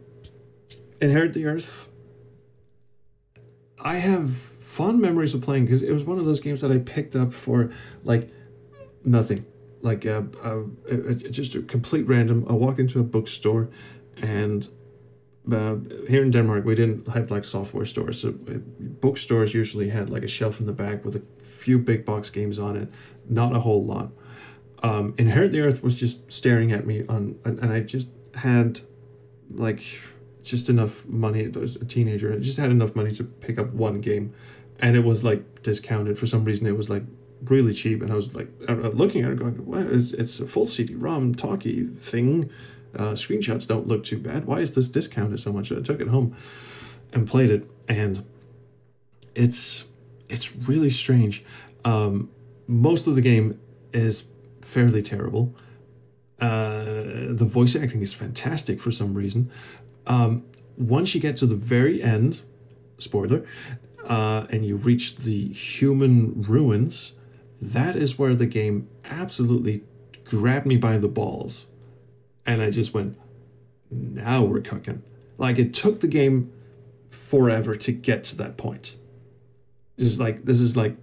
Inherit the Earth. I have fond memories of playing because it was one of those games that I picked up for like nothing. Like just a complete random. I walked into a bookstore, and here in Denmark we didn't have like software stores, so bookstores usually had like a shelf in the back with a few big box games on it, not a whole lot. Inherit the Earth was just staring at me and I just had like just enough money. I was a teenager. I just had enough money to pick up one game, and it was like discounted for some reason. It was like really cheap, and I was like looking at it going, well, it's a full CD-ROM talkie thing. Screenshots don't look too bad. Why is this discounted so much? I took it home and played it, and it's really strange. Most of the game is fairly terrible. The voice acting is fantastic for some reason. Once you get to the very end, spoiler, and you reach the human ruins, that is where the game absolutely grabbed me by the balls. And I just went, now we're cooking. Like, it took the game forever to get to that point. This is like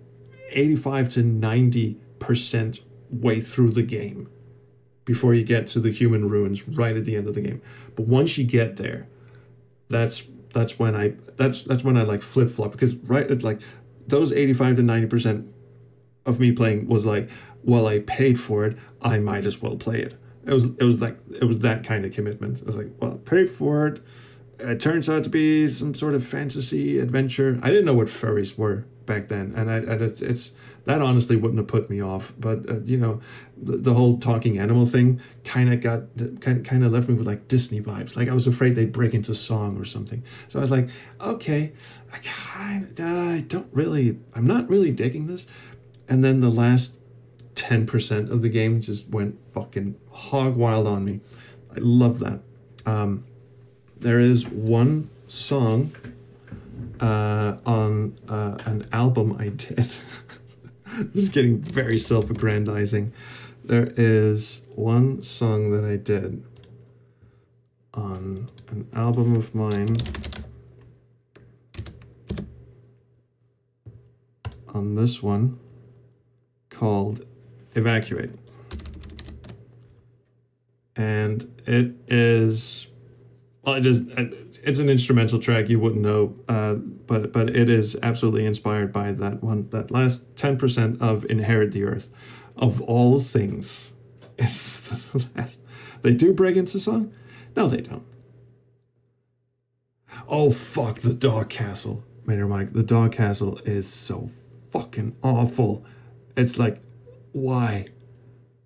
85 to 90% way through the game before you get to the human ruins right at the end of the game. But once you get there, that's when I like flip-flop, because right at like those 85 to 90% of me playing was like, well, I paid for it, I might as well play it. It was that kind of commitment. I was like, well, I paid for it. It turns out to be some sort of fantasy adventure. I didn't know what furries were back then, and it's that honestly wouldn't have put me off. But you know, the whole talking animal thing kind of left me with like Disney vibes. Like I was afraid they'd break into song or something. So I was like, okay, I'm not really digging this. And then the last 10% of the game just went fucking hog wild on me. I love that. There is one song on an album I did. This is getting very self-aggrandizing. There is one song that I did on an album of mine on this one called Evacuate. And it is, well, it's an instrumental track, you wouldn't know, but it is absolutely inspired by that last 10% of Inherit the Earth. Of all things, it's the last. They do break into song? No, they don't. Oh, fuck, the Dog Castle. Maynard Mike, the Dog Castle is so fucking awful. It's like, why?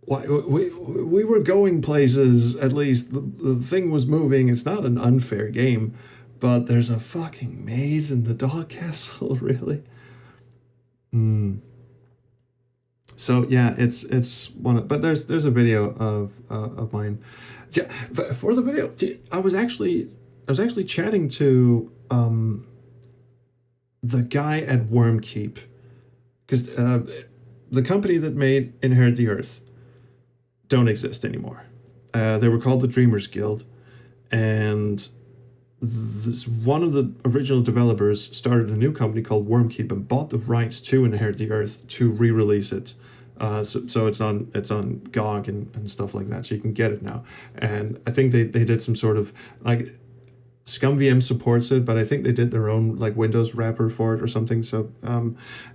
We were going places, at least. The thing was moving. It's not an unfair game, but there's a fucking maze in the Dog Castle, really? So yeah, it's one. But there's a video of mine. Yeah, for the video, I was actually chatting to the guy at Wormkeep, because the company that made Inherit the Earth don't exist anymore. They were called the Dreamers Guild, and one of the original developers started a new company called Wormkeep and bought the rights to Inherit the Earth to re-release it. So it's on GOG and stuff like that, so you can get it now. And I think they did some sort of like ScumVM supports it, but I think they did their own like Windows wrapper for it or something. So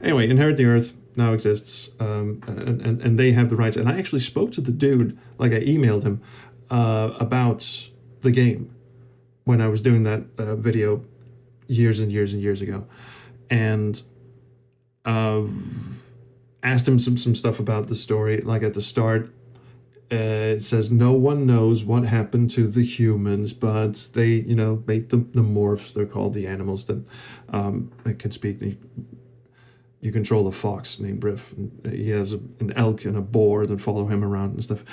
anyway, Inherit the Earth now exists, and they have the rights. And I actually spoke to the dude, like I emailed him about the game when I was doing that video years and years and years ago, and asked him some stuff about the story. Like at the start, it says no one knows what happened to the humans, but they, make the morphs. They're called the animals that can speak. You control a fox named Briff. And he has an elk and a boar that follow him around and stuff.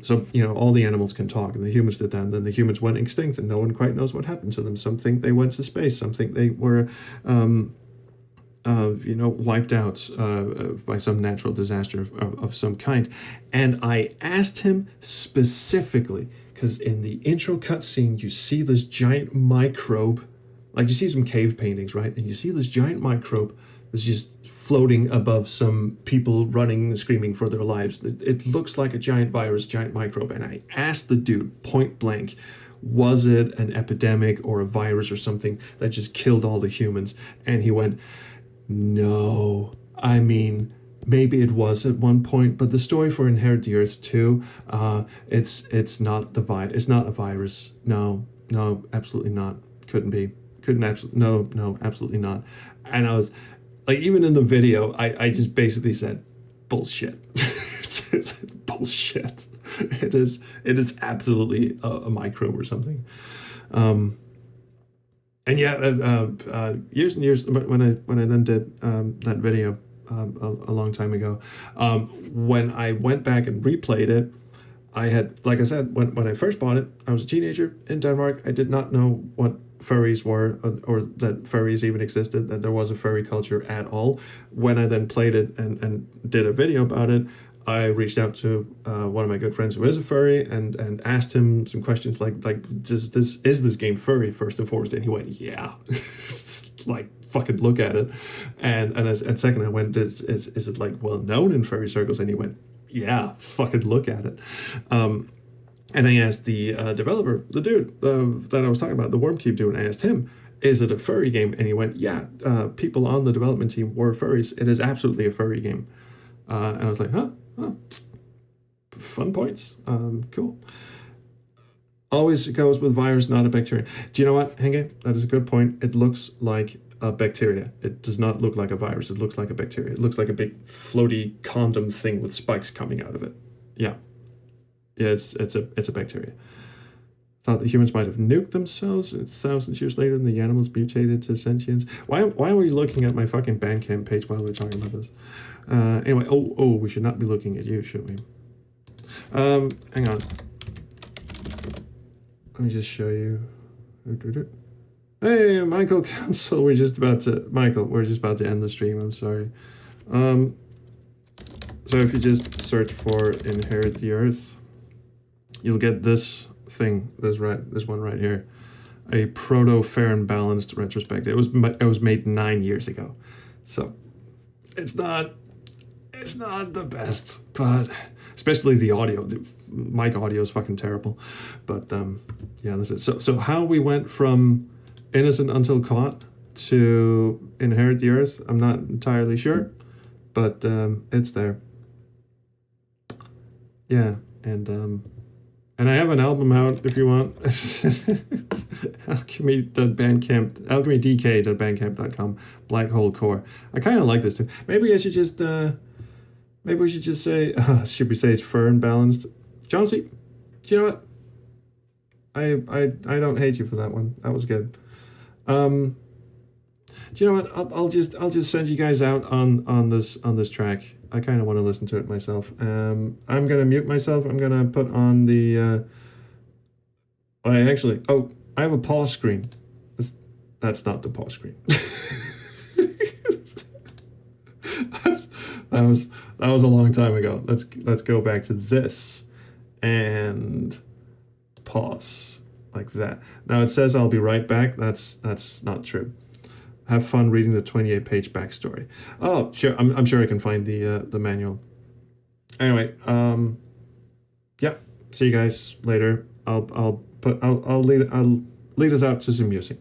So, all the animals can talk, and the humans did that. And then the humans went extinct, and no one quite knows what happened to them. Some think they went to space. Some think they were, wiped out by some natural disaster of some kind. And I asked him specifically, because in the intro cutscene, you see this giant microbe. Like, you see some cave paintings, right? And you see this giant microbe that's just floating above some people running and screaming for their lives. It looks like a giant virus, giant microbe. And I asked the dude point blank, was it an epidemic or a virus or something that just killed all the humans? And he went, no. I mean, maybe it was at one point, but the story for Inherit the Earth 2, it's not it's not a virus. No, absolutely not. Couldn't be. No, absolutely not. And I was like, even in the video, I just basically said, bullshit. Bullshit. It is absolutely a microbe or something. And yeah, years and years when I then did that video a long time ago, when I went back and replayed it, I had, like I said, when I first bought it, I was a teenager in Denmark. I did not know what furries were, or that furries even existed, that there was a furry culture at all. When I then played it and did a video about it, I reached out to one of my good friends who is a furry and asked him some questions like is this game furry, first and foremost? And he went, yeah. Like, fucking look at it. And second I went, is it like well known in furry circles? And he went, yeah, fucking look at it. And I asked the developer, the dude that I was talking about, the Wormkeep dude, and I asked him, is it a furry game? And he went, yeah, people on the development team were furries. It is absolutely a furry game. And I was like, huh? Fun points. Cool. Always goes with virus, not a bacteria. Do you know what, Henge? That is a good point. It looks like a bacteria. It does not look like a virus. It looks like a bacteria. It looks like a big floaty condom thing with spikes coming out of it. Yeah. Yeah, it's a bacteria. Thought the humans might have nuked themselves. It's thousands of years later, and the animals mutated to sentience. Why were you looking at my fucking Bandcamp page while we were talking about this? Anyway, we should not be looking at you, should we? Hang on. Let me just show you. Hey, Michael Council, we're just about to end the stream. I'm sorry. So if you just search for Inherit the Earth, you'll get this thing, this one right here, a proto fair and balanced retrospective. It was made 9 years ago, so it's not the best, but especially the audio, the mic audio is fucking terrible. But yeah, that's it. So how we went from Innocent Until Caught to Inherit the Earth, I'm not entirely sure, but it's there. Yeah, and I have an album out if you want. alchemydk.bandcamp.com, Black Hole Core. I kind of like this too. Maybe I should just maybe we should just say, should we say it's fair and balanced? Johnsy, do you know what? I don't hate you for that one. That was good. Do you know what? I'll just send you guys out on this track. I kind of want to listen to it myself. I'm gonna mute myself. I'm gonna put on the. I have a pause screen. That's not the pause screen. that was a long time ago. Let's go back to this and pause like that. Now it says I'll be right back. That's not true. Have fun reading the 28-page backstory. Oh, sure. I'm sure I can find the manual. Anyway, yeah. See you guys later. I'll lead us out to some music.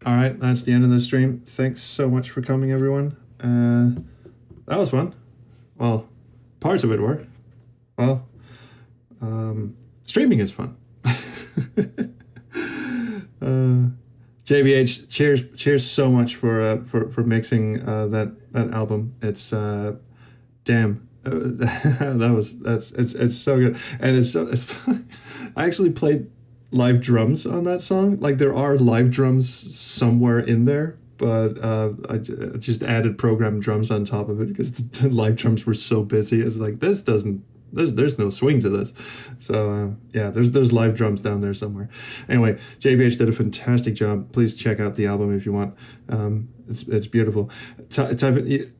All right, that's the end of the stream. Thanks so much for coming, everyone. That was fun. Well, parts of it were. Well, streaming is fun. JBH, cheers so much for mixing that album. It's damn. It's so good, and it's I actually played live drums on that song. Like, there are live drums somewhere in there, but I just added programmed drums on top of it because the live drums were so busy. It's like, this doesn't. There's no swing to this. So yeah, there's live drums down there somewhere. Anyway, JBH did a fantastic job. Please check out the album if you want. It's beautiful. Typhon,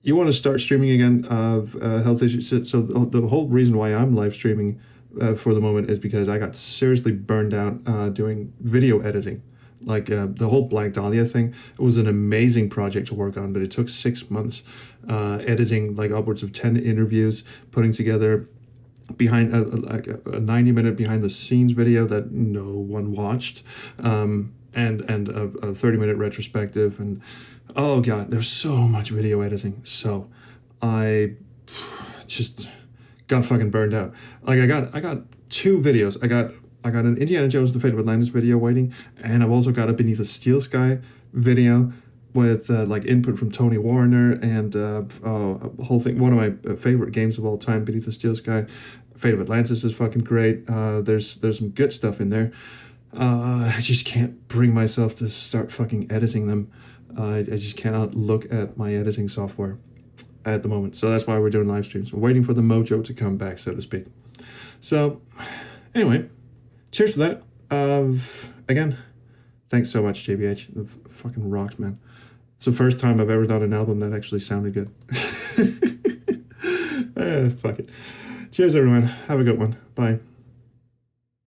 you want to start streaming again of health issues. So the whole reason why I'm live streaming for the moment is because I got seriously burned out doing video editing. Like the whole Black Dahlia thing, it was an amazing project to work on, but it took 6 months editing like upwards of 10 interviews, putting together behind like a 90-minute behind the scenes video that no one watched, and a 30-minute retrospective, and oh god, there's so much video editing. So I just got fucking burned out. Like I got 2 videos. I got an Indiana Jones: The Fate of Atlantis video waiting, and I've also got a Beneath the Steel Sky video with like input from Tony Warner and a whole thing. One of my favorite games of all time, Beneath the Steel Sky. Fate of Atlantis is fucking great. There's some good stuff in there. I just can't bring myself to start fucking editing them. I just cannot look at my editing software at the moment. So that's why we're doing live streams. We're waiting for the mojo to come back, so to speak. So anyway, cheers for that. Again, thanks so much, JBH. The fucking rocked, man. It's the first time I've ever done an album that actually sounded good. Fuck it. Cheers, everyone. Have a good one. Bye.